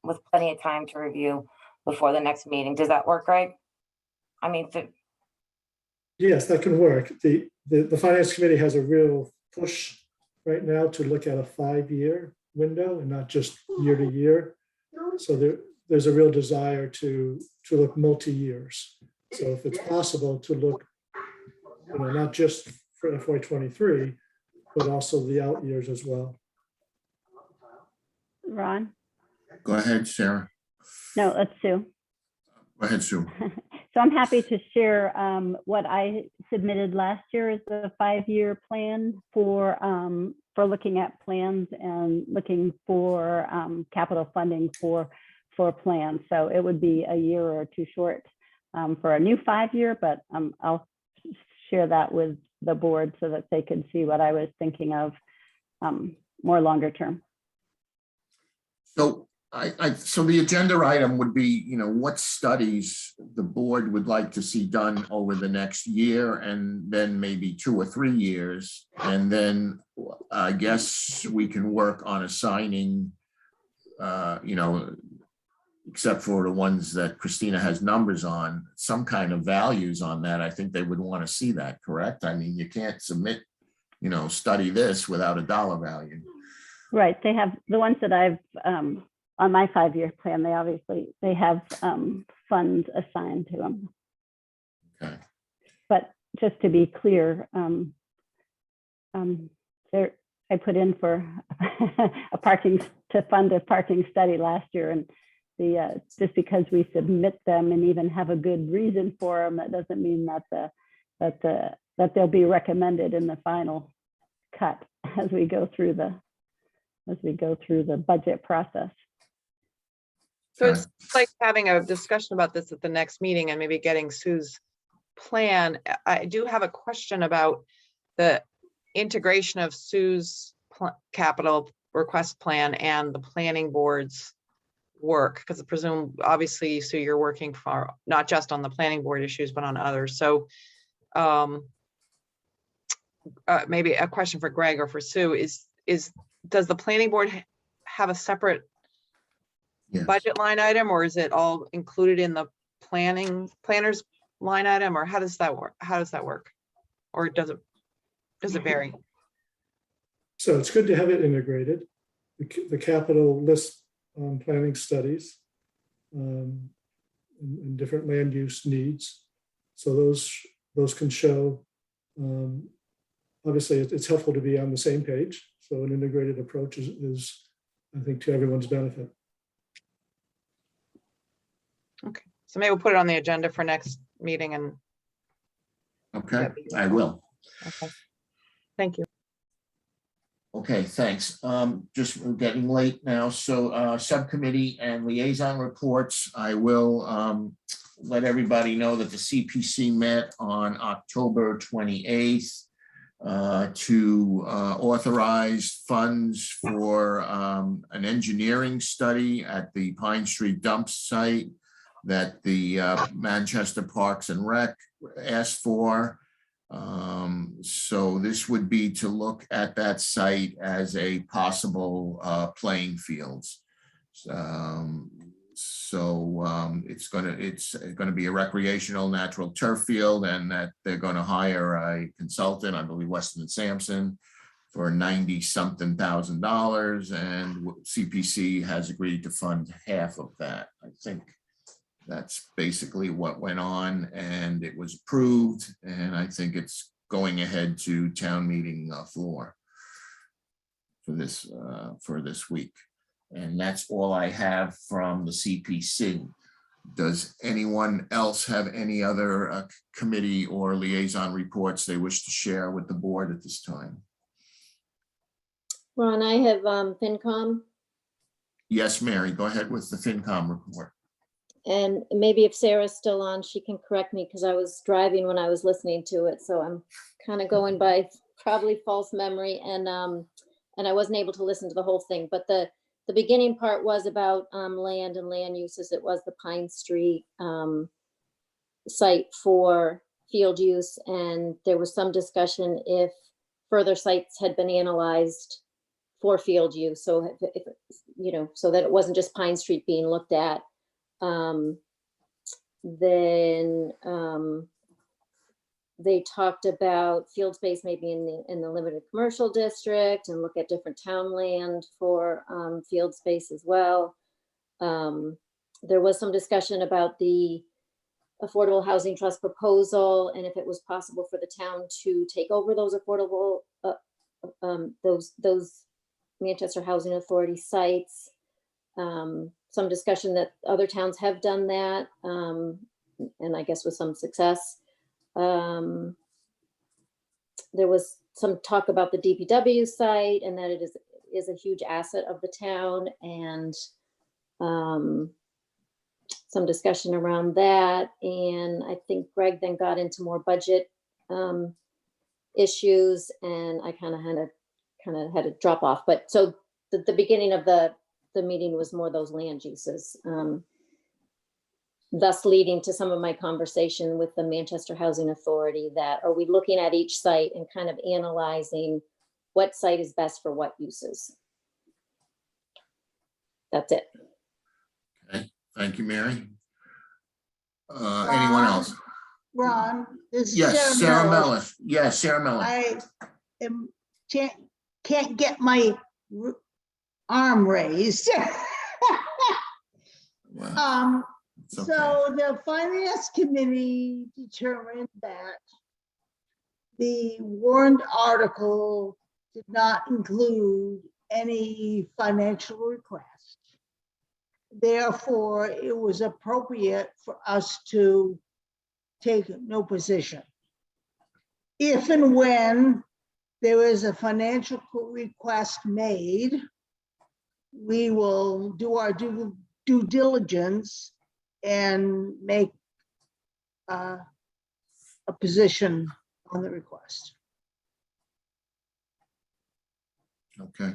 with plenty of time to review before the next meeting. Does that work, Greg? I mean, Yes, that can work. The Finance Committee has a real push right now to look at a 5-year window and not just year to year. So there's a real desire to look multi-years. So if it's possible to look, not just for FY23, but also the out years as well. Ron? Go ahead, Sarah. No, let's Sue. Go ahead, Sue. So I'm happy to share what I submitted last year as a 5-year plan for looking at plans and looking for capital funding for plans. So it would be a year or two short for a new 5-year, but I'll share that with the board so that they can see what I was thinking of more longer term. So so the agenda item would be, what studies the board would like to see done over the next year, and then maybe 2 or 3 years. And then I guess we can work on assigning, except for the ones that Christina has numbers on, some kind of values on that. I think they would want to see that, correct? I mean, you can't submit, study this without a dollar value. Right. They have the ones that I've on my 5-year plan, they have funds assigned to them. Okay. But just to be clear, I put in for to fund a parking study last year, and just because we submit them and even have a good reason for them, that doesn't mean that they'll be recommended in the final cut as we go through the budget process. So it's like having a discussion about this at the next meeting and maybe getting Sue's plan. I do have a question about the integration of Sue's capital request plan and the planning board's work, because I presume, obviously, Sue, you're working for not just on the planning board issues, but on others. So maybe a question for Greg or for Sue is does the planning board have a separate budget line item, or is it all included in the planner's line item, or how does that work? Or does it vary? So it's good to have it integrated. The capital list planning studies and different land use needs. So those can show, obviously it's helpful to be on the same page. So an integrated approach is I think, to everyone's benefit. Okay, so maybe we'll put it on the agenda for next meeting and. Okay, I will. Okay, thank you. Okay, thanks. Just we're getting late now. So subcommittee and liaison reports. I will let everybody know that the CPC met on October 28th to authorize funds for an engineering study at the Pine Street dump site. that the Manchester Parks and Rec asked for. So this would be to look at that site as a possible playing fields. It's gonna be a recreational natural turf field, and that they're gonna hire a consultant, I believe Weston and Sampson, for $90-something thousand, and CPC has agreed to fund half of that. I think that's basically what went on, and it was approved, and I think it's going ahead to town meeting floor for this week. And that's all I have from the CPC. Does anyone else have any other committee or liaison reports they wish to share with the board at this time? Ron, I have FinCom, Yes, Mary, go ahead with the FinCom report. and maybe if Sarah's still on, she can correct me because I was driving when I was listening to it. So I'm kind of going by probably false memory, and I wasn't able to listen to the whole thing. But the beginning part was about land and land uses. It was the Pine Street site for field use, and there was some discussion if further sites had been analyzed for field use. So if you know, so that it wasn't just Pine Street being looked at. Then they talked about field space maybe in the limited commercial district, and look at different town land for field space as well. There was some discussion about the Affordable Housing Trust proposal, and if it was possible for the town to take over those affordable those Manchester Housing Authority sites. Some discussion that other towns have done that, and I guess with some success. There was some talk about the DPW site, and that it is a huge asset of the town, and some discussion around that. And I think Greg then got into more budget issues, and I kind of had to drop off. But so the beginning of the meeting was more those land uses, thus leading to some of my conversation with the Manchester Housing Authority, that are we looking at each site and kind of analyzing what site is best for what uses. That's it. Okay, thank you, Mary. Anyone else? Ron, this is Yes, Sarah Mellis. Yes, Sarah Mellis. I can't get my arm raised. Wow. It's okay. So the Finance Committee determined that the warrant article did not include any financial request. Therefore, it was appropriate for us to take no position. If and when there is a financial request made, we will do our due diligence and make a position on the request. Okay.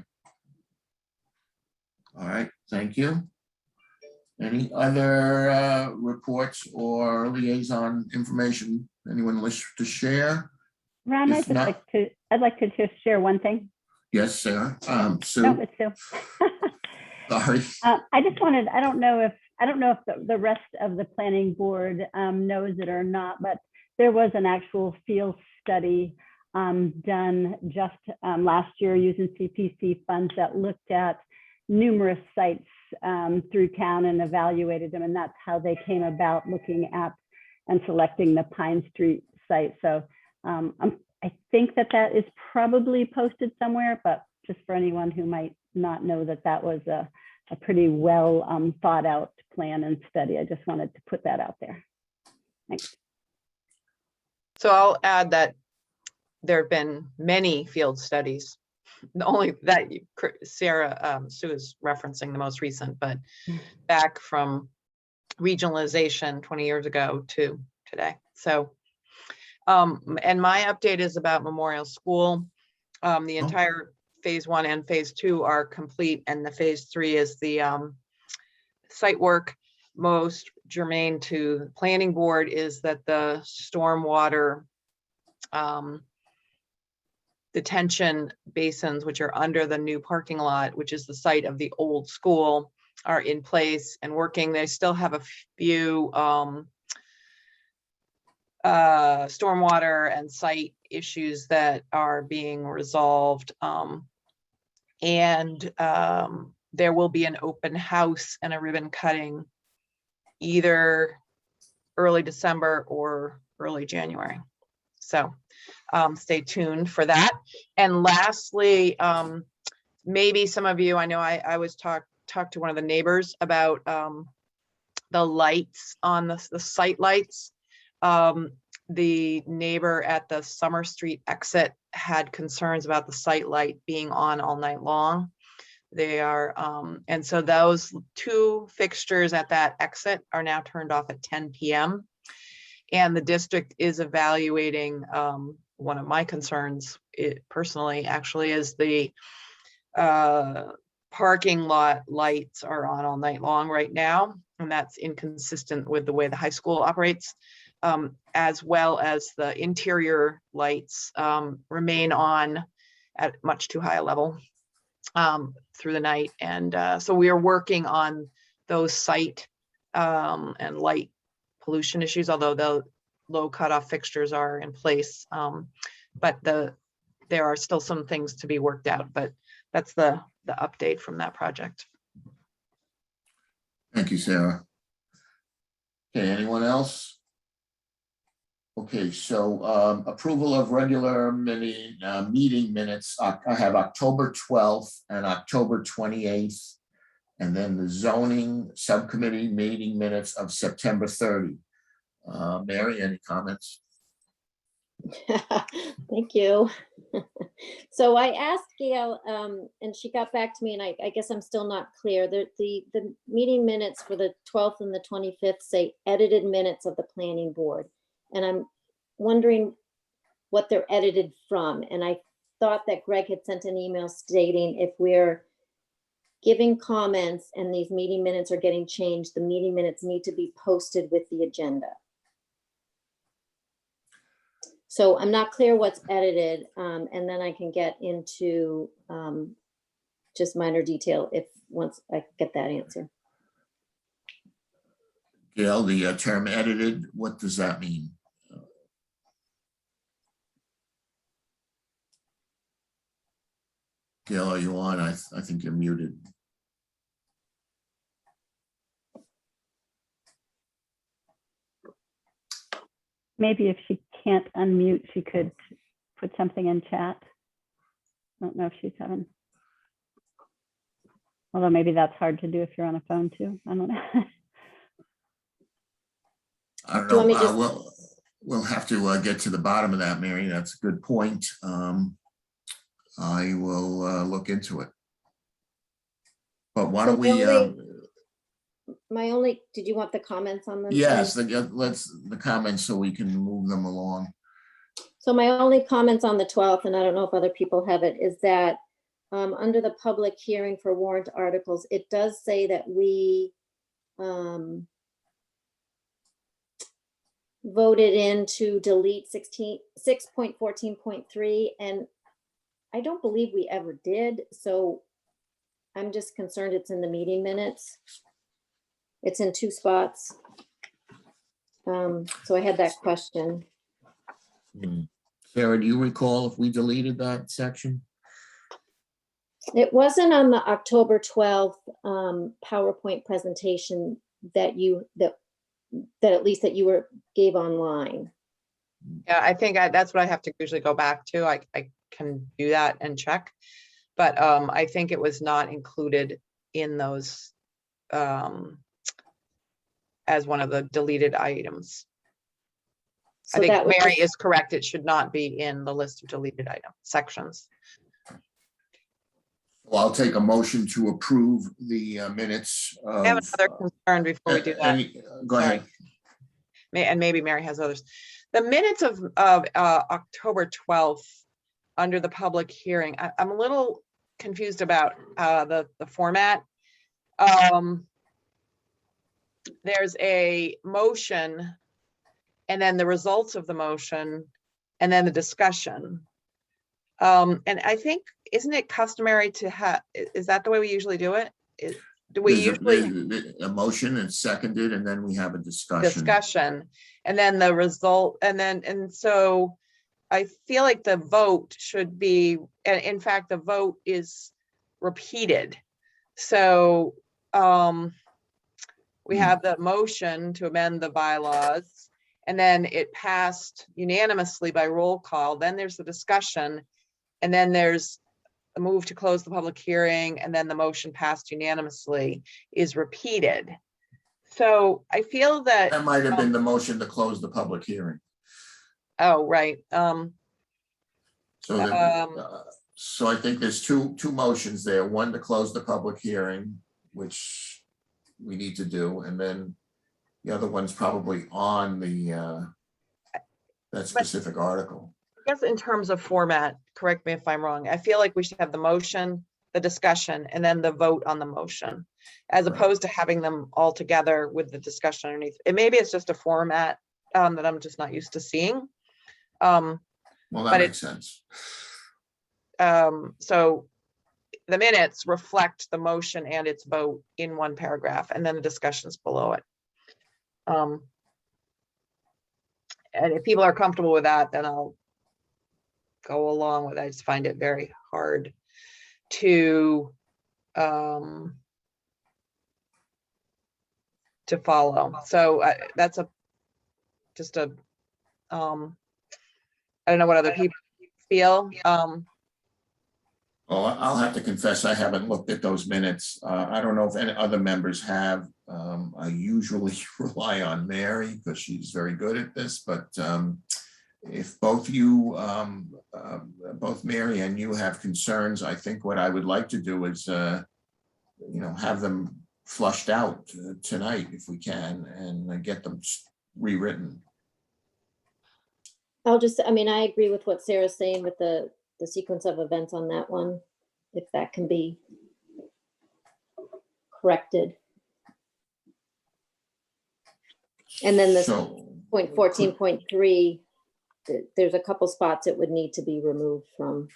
All right, thank you. Any other reports or liaison information anyone wish to share? Ron, If not- I'd like to just share one thing. Yes, Sarah. Sue. No, it's Sue. Sorry. I just wanted, I don't know if the rest of the planning board knows it or not, but there was an actual field study done just last year using CPC funds that looked at numerous sites through town and evaluated them. And that's how they came about looking at and selecting the Pine Street site. So I think that is probably posted somewhere, but just for anyone who might not know that was a pretty well thought out plan and study. I just wanted to put that out there. Thanks. So I'll add that there have been many field studies. Only that Sarah Sue is referencing the most recent, but back from regionalization 20 years ago to today. So, and my update is about Memorial School. The entire phase 1 and phase 2 are complete, and the phase 3 is the site work. Most germane to the planning board is that the stormwater detention basins, which are under the new parking lot, which is the site of the old school, are in place and working. They still have a few stormwater and site issues that are being resolved. There will be an open house and a ribbon cutting either early December or early January. So stay tuned for that. And lastly, maybe some of you, I know I was talked to one of the neighbors about the lights on the site lights. The neighbor at the Summer Street exit had concerns about the site light being on all night long. They are, and so those 2 fixtures at that exit are now turned off at 10 p.m. And the district is evaluating, one of my concerns, personally, actually, is the parking lot lights are on all night long right now. And that's inconsistent with the way the high school operates, as well as the interior lights remain on at much too high a level through the night. And so we are working on those site and light pollution issues, although the low cutoff fixtures are in place. But there are still some things to be worked out, but that's the update from that project. Thank you, Sarah. Okay, anyone else? Okay, so approval of regular meeting minutes. I have October 12th and October 28th, and then the zoning subcommittee meeting minutes of September 30. Mary, any comments? Thank you. So I asked Gail, and she got back to me, and I guess I'm still not clear. The meeting minutes for the 12th and the 25th say edited minutes of the planning board. And I'm wondering what they're edited from. And I thought that Greg had sent an email stating if we're giving comments and these meeting minutes are getting changed, the meeting minutes need to be posted with the agenda. So I'm not clear what's edited, and then I can get into just minor detail once I get that answer. Gail, the term edited, what does that mean? Gail, are you on? I think you're muted. Maybe if she can't unmute, she could put something in chat. I don't know if she's having. Although maybe that's hard to do if you're on a phone too. I don't know. I don't know. We'll have to get to the bottom of that, Mary. That's a good point. I will look into it. But why don't we? Did you want the comments on them? Yes, let's the comments so we can move them along. So my only comments on the 12th, and I don't know if other people have it, is that under the public hearing for warrant articles, it does say that we voted in to delete 6.14.3, and I don't believe we ever did. So I'm just concerned it's in the meeting minutes. It's in 2 spots. So I had that question. Sarah, do you recall if we deleted that section? It wasn't on the October 12th PowerPoint presentation that at least that you gave online. Yeah, I think that's what I have to usually go back to. I can do that and check, but I think it was not included in those as one of the deleted items. So I think Mary is correct. It should not be in the list of deleted item sections. Well, I'll take a motion to approve the minutes. I have another concern before we do that. Go ahead. And maybe Mary has others. The minutes of October 12th under the public hearing, I'm a little confused about the format. there's a motion and then the results of the motion and then the discussion. And I think, isn't it customary to have, is that the way we usually do it? Do we There's usually a motion and seconded, and then we have a discussion. And then the result, and so I feel like the vote should be, and in fact, the vote is repeated. So we have the motion to amend the bylaws, and then it passed unanimously by roll call. Then there's the discussion, and then there's a move to close the public hearing, and then the motion passed unanimously is repeated. So I feel that That might have been the motion to close the public hearing. oh, right. So I think there's two motions there, one to close the public hearing, which we need to do, and then the other one's probably on the that specific article. I guess in terms of format, correct me if I'm wrong, I feel like we should have the motion, the discussion, and then the vote on the motion, as opposed to having them all together with the discussion underneath. And maybe it's just a format that I'm just not used to seeing. Well, that makes sense. So the minutes reflect the motion and its vote in one paragraph, and then the discussions below it. And if people are comfortable with that, then I'll go along with it. I just find it very hard to follow. So that's just a I don't know what other people feel. Well, I'll have to confess, I haven't looked at those minutes. I don't know if any other members have. I usually rely on Mary because she's very good at this, but if both you, both Mary and you have concerns, I think what I would like to do is, have them flushed out tonight if we can, and get them rewritten. I agree with what Sarah's saying with the sequence of events on that one, if that can be corrected. And then the point 14.3, there's a couple spots it would need to be removed from.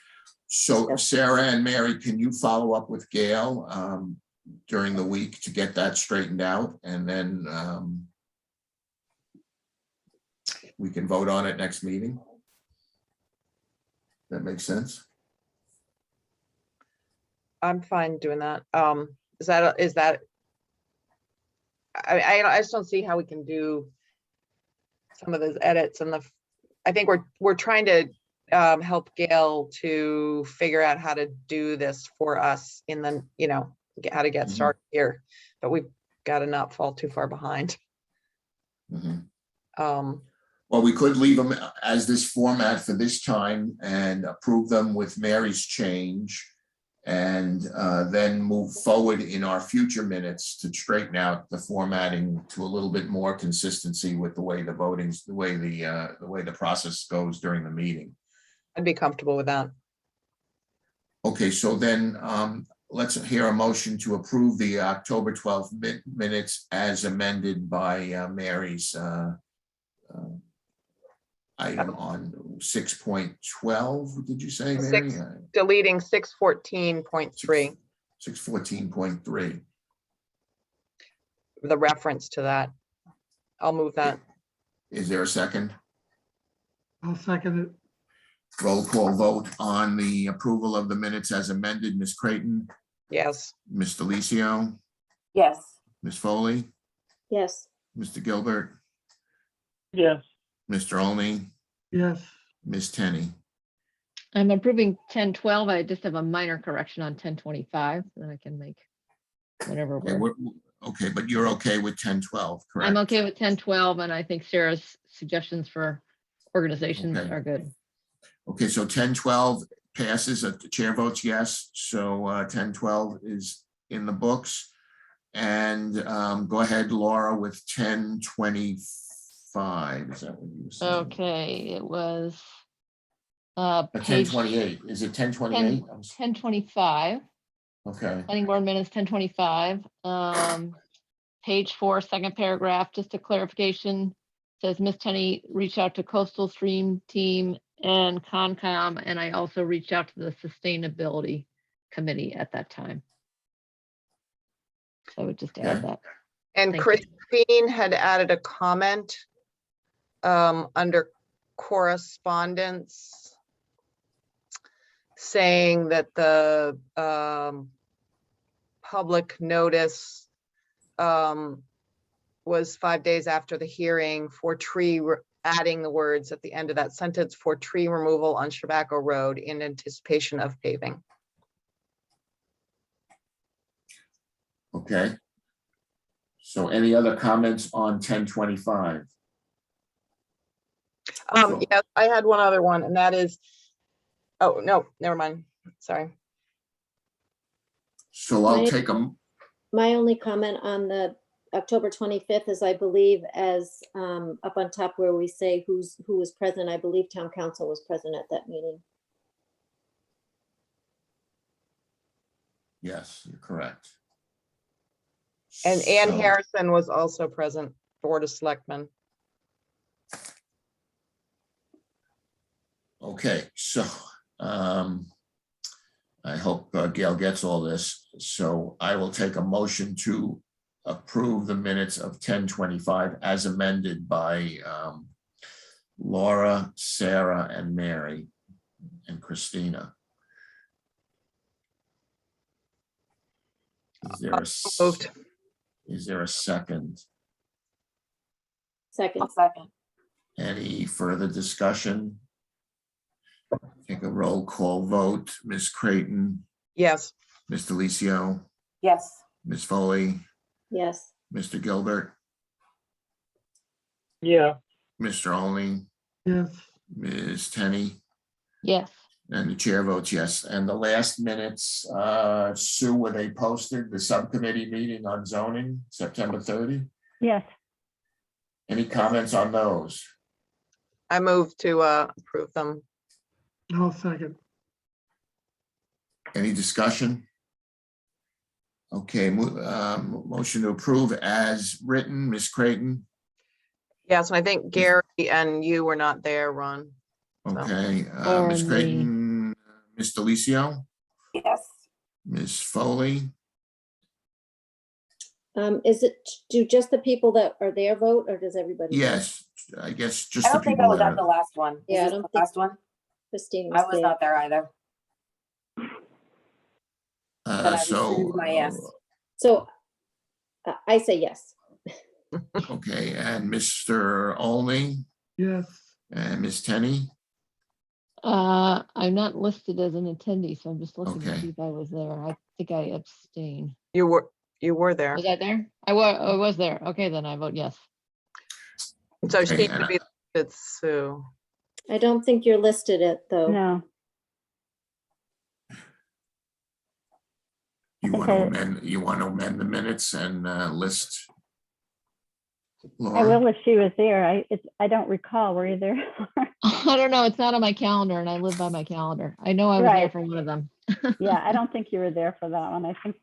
So Sarah and Mary, can you follow up with Gail during the week to get that straightened out, and then we can vote on it next meeting? That makes sense. I'm fine doing that. Is that I just don't see how we can do some of those edits, and I think we're trying to help Gail to figure out how to do this for us in the, how to get started here, but we've got to not fall too far behind. Well, we could leave them as this format for this time and approve them with Mary's change, and then move forward in our future minutes to straighten out the formatting to a little bit more consistency with the way the voting's, the way the process goes during the meeting. I'd be comfortable with that. Okay, so then let's hear a motion to approve the October 12th minutes as amended by Mary's item on 6.12, did you say, Mary? Deleting 614.3. 614.3. The reference to that. I'll move that. Is there a second? I'll second it. Roll call vote on the approval of the minutes as amended. Ms. Creighton? Yes. Ms. Delicio? Yes. Ms. Foley? Yes. Mr. Gilbert? Yes. Mr. Olney? Yes. Ms. Tenney? I'm approving 1012. I just have a minor correction on 1025, then I can make whatever. Okay, but you're okay with 1012, correct? I'm okay with 1012, and I think Sarah's suggestions for organizations Okay. are good. Okay, so 1012 passes, the chair votes yes, so 1012 is in the books. And go ahead, Laura, with 1025. Is that what you were saying? Okay, it was 1028. Is it 1028? 1025. Okay. Planning board minutes 1025. page 4, second paragraph, just a clarification. Says Miss Tenney reached out to Coastal Stream Team and Concom, and I also reached out to the Sustainability Committee at that time. So I would just add Okay. that. And Thank you. Christine had added a comment under correspondence saying that the public notice was 5 days after the hearing for adding the words at the end of that sentence for tree removal on Chabaco Road in anticipation of paving. Okay. So any other comments on 1025? Yes, I had one other one, and that is, oh, no, never mind. Sorry. So I'll take them. My only comment on the October 25th is, I believe, as up on top where we say who was present, I believe town council was present at that meeting. Yes, you're correct. And Ann So- Harrison was also present, Board of Selectmen. Okay, so I hope Gail gets all this. So I will take a motion to approve the minutes of 1025 as amended by Laura, Sarah, and Mary, and Christina. Moved. Is there a second? Second. Second. Any further discussion? Take a roll call vote. Ms. Creighton, Yes. Ms. Delicio, Yes. Ms. Foley, Yes. Mr. Gilbert, Yeah, Mr. Olney, Yes. Ms. Tenney, Yes. and the chair votes yes. And the last minutes, Sue, were they posted, the subcommittee meeting on zoning, September 30? Yes. Any comments on those? I moved to approve them. I'll second. Any discussion? Okay, motion to approve as written, Ms. Creighton. Yes, and I think Gary and you were not there, Ron. So. Okay, Or Ms. me. Creighton, Ms. Delicio, Yes. Ms. Foley, Is it, do just the people that are there vote, or does everybody? vote? yes, I guess just I the don't think I people was that at the are. last one. Yeah, I Is this don't the think- last one? Christine I was was there. not there either. But I So, rescind my yes. So I say yes. okay, and Mr. Olney Yes. and Ms. Tenney, I'm not listed as an attendee, so I'm just looking to Okay. see if I was there. I think I abstain. You were there. Was I there? I was there. Okay, then I vote yes. So Okay, she and could be, it's Sue. I don't think you're listed it, though. No. you want to Okay. amend the minutes and list I Laura? will if she was there. I don't recall. Were you there? I don't know. It's not on my calendar and I live by my calendar. I know I was there Right. for one of them. Yeah, I don't think you were there for that one. I think.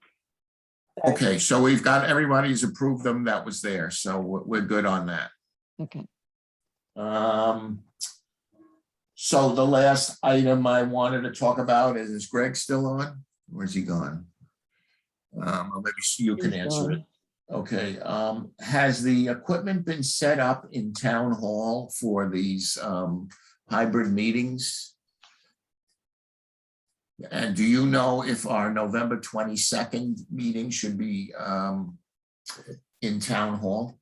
Okay, so we've got, everybody's approved them that was there, so we're good on that. Okay. So the last item I wanted to talk about is Greg still on? Where's he gone? Or maybe you can He's answer it. gone. Okay, has the equipment been set up in town hall for these hybrid meetings? And do you know if our November 22nd meeting should be in town hall?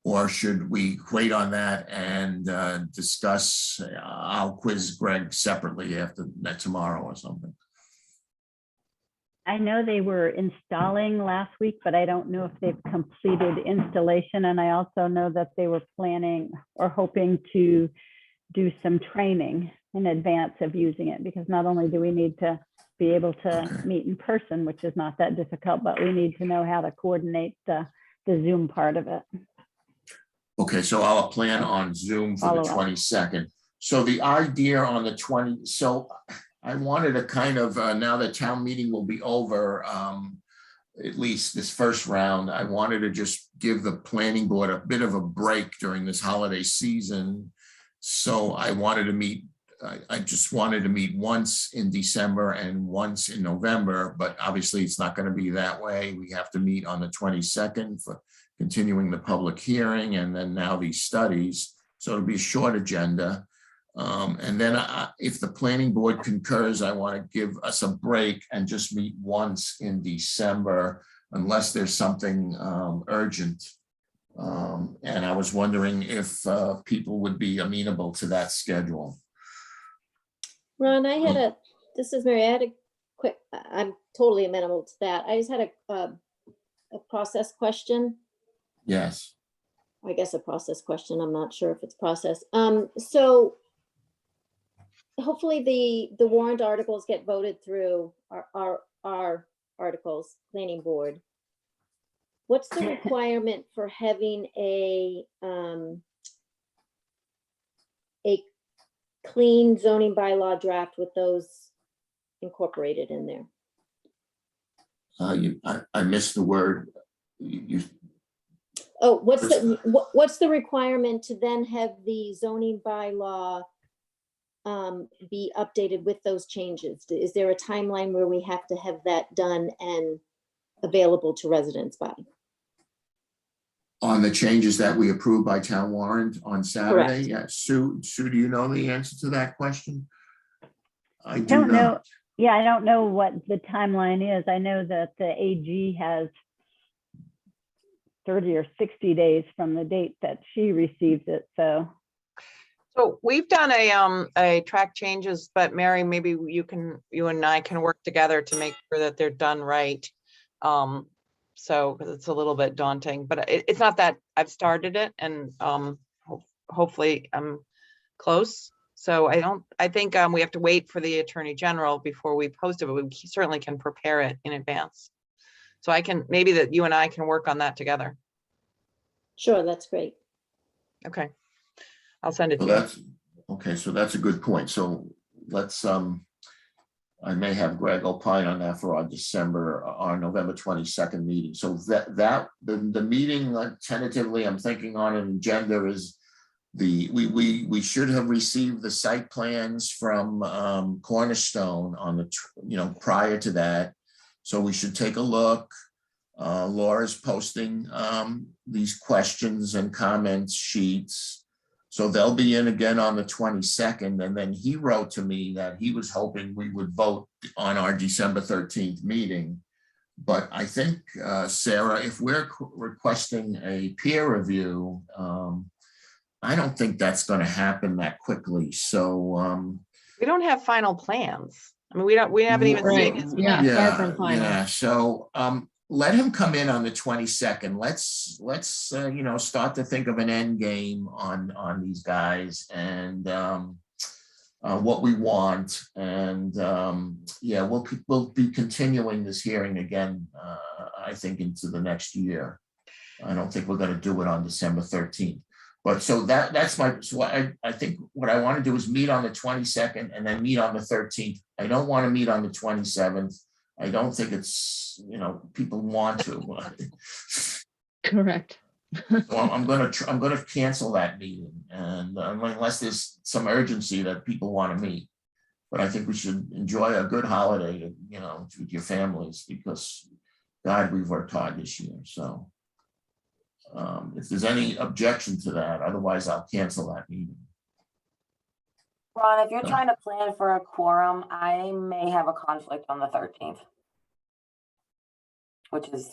Or should we wait on that and discuss? I'll quiz Greg separately after that tomorrow or something. I know they were installing last week, but I don't know if they've completed installation. And I also know that they were planning or hoping to do some training in advance of using it, because not only do we need to be able to Okay. meet in person, which is not that difficult, but we need to know how to coordinate the Zoom part of it. Okay, so I'll plan on Zoom for the Follow up. 22nd. So the idea on the 20, so I wanted to kind of, now that town meeting will be over, at least this first round, I wanted to just give the planning board a bit of a break during this holiday season. So I wanted to meet, I just wanted to meet once in December and once in November, but obviously it's not going to be that way. We have to meet on the 22nd for continuing the public hearing, and then now these studies. So it'll be a short agenda. And then if the planning board concurs, I want to give us a break and just meet once in December, unless there's something urgent. And I was wondering if people would be amenable to that schedule. Ron, I had this is Mary, I had a quick, I'm totally amenable to that. I just had a process question. Yes. I guess a process question. I'm not sure if it's process. So hopefully the warrant articles get voted through our articles, planning board. What's the requirement for having a clean zoning bylaw draft with those incorporated in there? I missed the word. Oh, what's the requirement to then have the zoning bylaw be updated with those changes? Is there a timeline where we have to have that done and available to residents by? On the changes that we approved by town warrant on Saturday? Correct. Yeah, Sue, do you know the answer to that question? I don't know. not. Yeah, I don't know what the timeline is. I know that the AG has 30 or 60 days from the date that she received it. So we've done a track changes, but Mary, maybe you and I can work together to make sure that they're done right. So, because it's a little bit daunting, but it's not that I've started it, and hopefully I'm close. So I think we have to wait for the Attorney General before we post it, but we certainly can prepare it in advance. So maybe that you and I can work on that together. Sure, that's great. Okay. I'll send it So to you. that's okay. So that's a good point. So let's I may have Greg opine on that for our November 22nd meeting. So the meeting tentatively I'm thinking on an agenda is we should have received the site plans from Cornerstone on the prior to that. So we should take a look. Laura's posting these questions and comments sheets. So they'll be in again on the 22nd. And then he wrote to me that he was hoping we would vote on our December 13th meeting. But I think, Sarah, if we're requesting a peer review, I don't think that's going to happen that quickly. So we don't have final plans. I mean, we haven't even seen his plan. Yeah. So let him come in on the 22nd. Let's start to think of an end game on these guys and what we want. And we'll be continuing this hearing again, I think, into the next year. I don't think we're going to do it on December 13th. But so that's I think what I want to do is meet on the 22nd and then meet on the 13th. I don't want to meet on the 27th. I don't think it's, people want to. Correct. So I'm going to cancel that meeting, and unless there's some urgency that people want to meet. But I think we should enjoy a good holiday, with your families, because God, we've worked hard this year. So if there's any objection to that, otherwise I'll cancel that meeting. Ron, if you're trying to plan for a quorum, I may have a conflict on the 13th, which is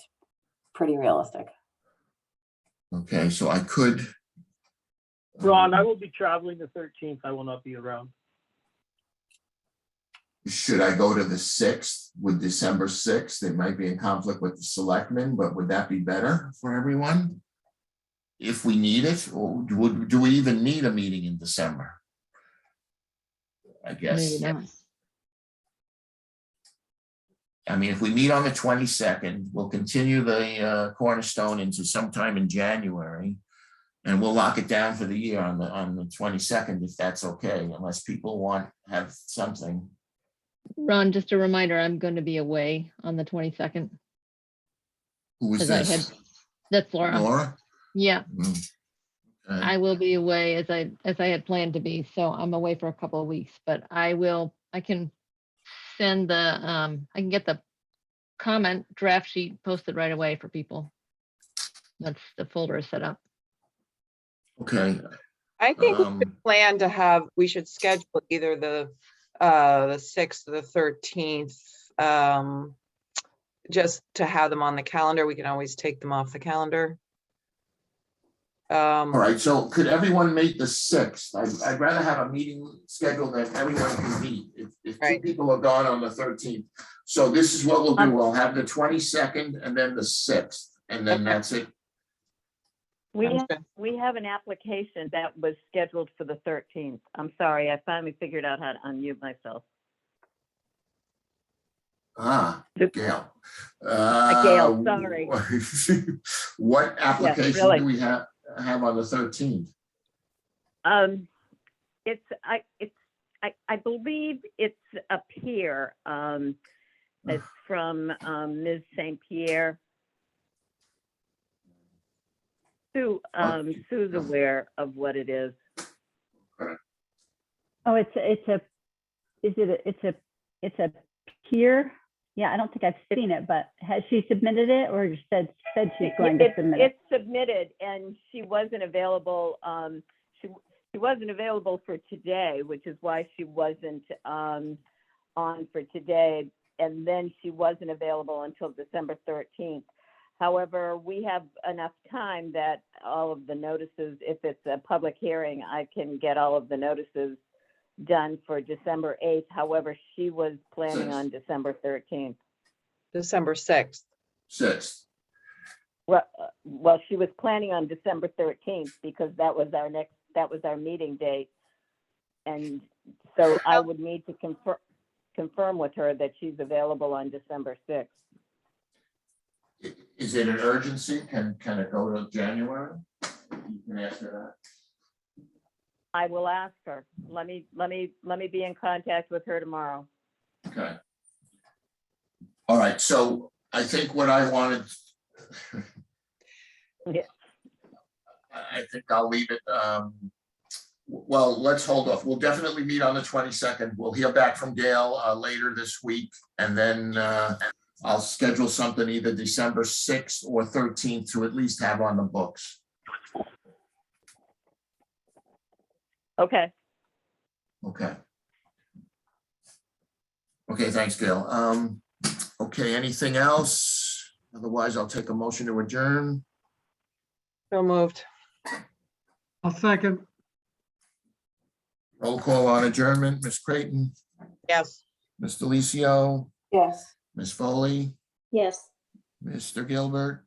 pretty realistic. Okay, so I could. Ron, I will be traveling the 13th. I will not be around. Should I go to the 6th with December 6th? They might be in conflict with the selectmen, but would that be better for everyone? If we need it, or do we even need a meeting in December? I guess. Maybe not. I mean, if we meet on the 22nd, we'll continue the Cornerstone into sometime in January, and we'll lock it down for the year on the 22nd, if that's okay, unless people have something. Ron, just a reminder, I'm going to be away on the 22nd. Who was As I had, this? that's Laura. Laura? Yeah, Mm, okay. I will be away as I had planned to be, so I'm away for a couple of weeks, but I can send I can get the comment draft sheet posted right away for people. Once the folder is set up. Okay. I think we should plan to have, we should schedule either the 6th or the 13th, just to have them on the calendar. We can always take them off the calendar. All right, so could everyone make the 6th? I'd rather have a meeting scheduled that everyone can meet. If two Right. people are gone on the 13th. So this is what we'll do. We'll have the 22nd and then the 6th, and then Okay. that's it. Sounds good. We have an application that was scheduled for the 13th. I'm sorry, I finally figured out how to unmute myself. Ah, Gail. Gail, sorry. What application really. do we have on the 13th? I believe it's up here. It's from Ms. St. Pierre. Sue's aware of what it is. Oh, it's a peer. Yeah, I don't think I've seen it, but has she submitted it or said she's going to submit it? It's submitted and she wasn't available. She wasn't available for today, which is why she wasn't on for today. And then she wasn't available until December 13th. However, we have enough time that all of the notices, if it's a public hearing, I can get all of the notices done for December 8th. However, she was planning on December 13th. December 6th. 6th. Well, she was planning on December 13th because that was our meeting date. And so I would need to confirm with her that she's available on December 6th. Is it an urgency? Can it go to January? You can ask her that. I will ask her. Let me be in contact with her tomorrow. Okay. All right, so I think what I wanted, Yeah. I think I'll leave it. Well, let's hold off. We'll definitely meet on the 22nd. We'll hear back from Gail later this week, and then I'll schedule something either December 6th or 13th to at least have on the books. Okay. Okay. Okay, thanks, Gail. Okay, anything else? Otherwise, I'll take a motion to adjourn. So moved. I'll second. Roll call on adjournment. Ms. Creighton, Yes. Ms. Delicio, Yes. Ms. Foley, Yes. Mr. Gilbert,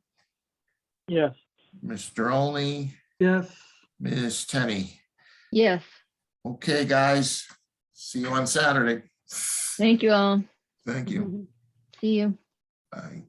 Yes. Mr. Olney, Yes. Ms. Tenney. Yes, Okay, guys, see you on Saturday. thank you all. Thank you. See you. Bye.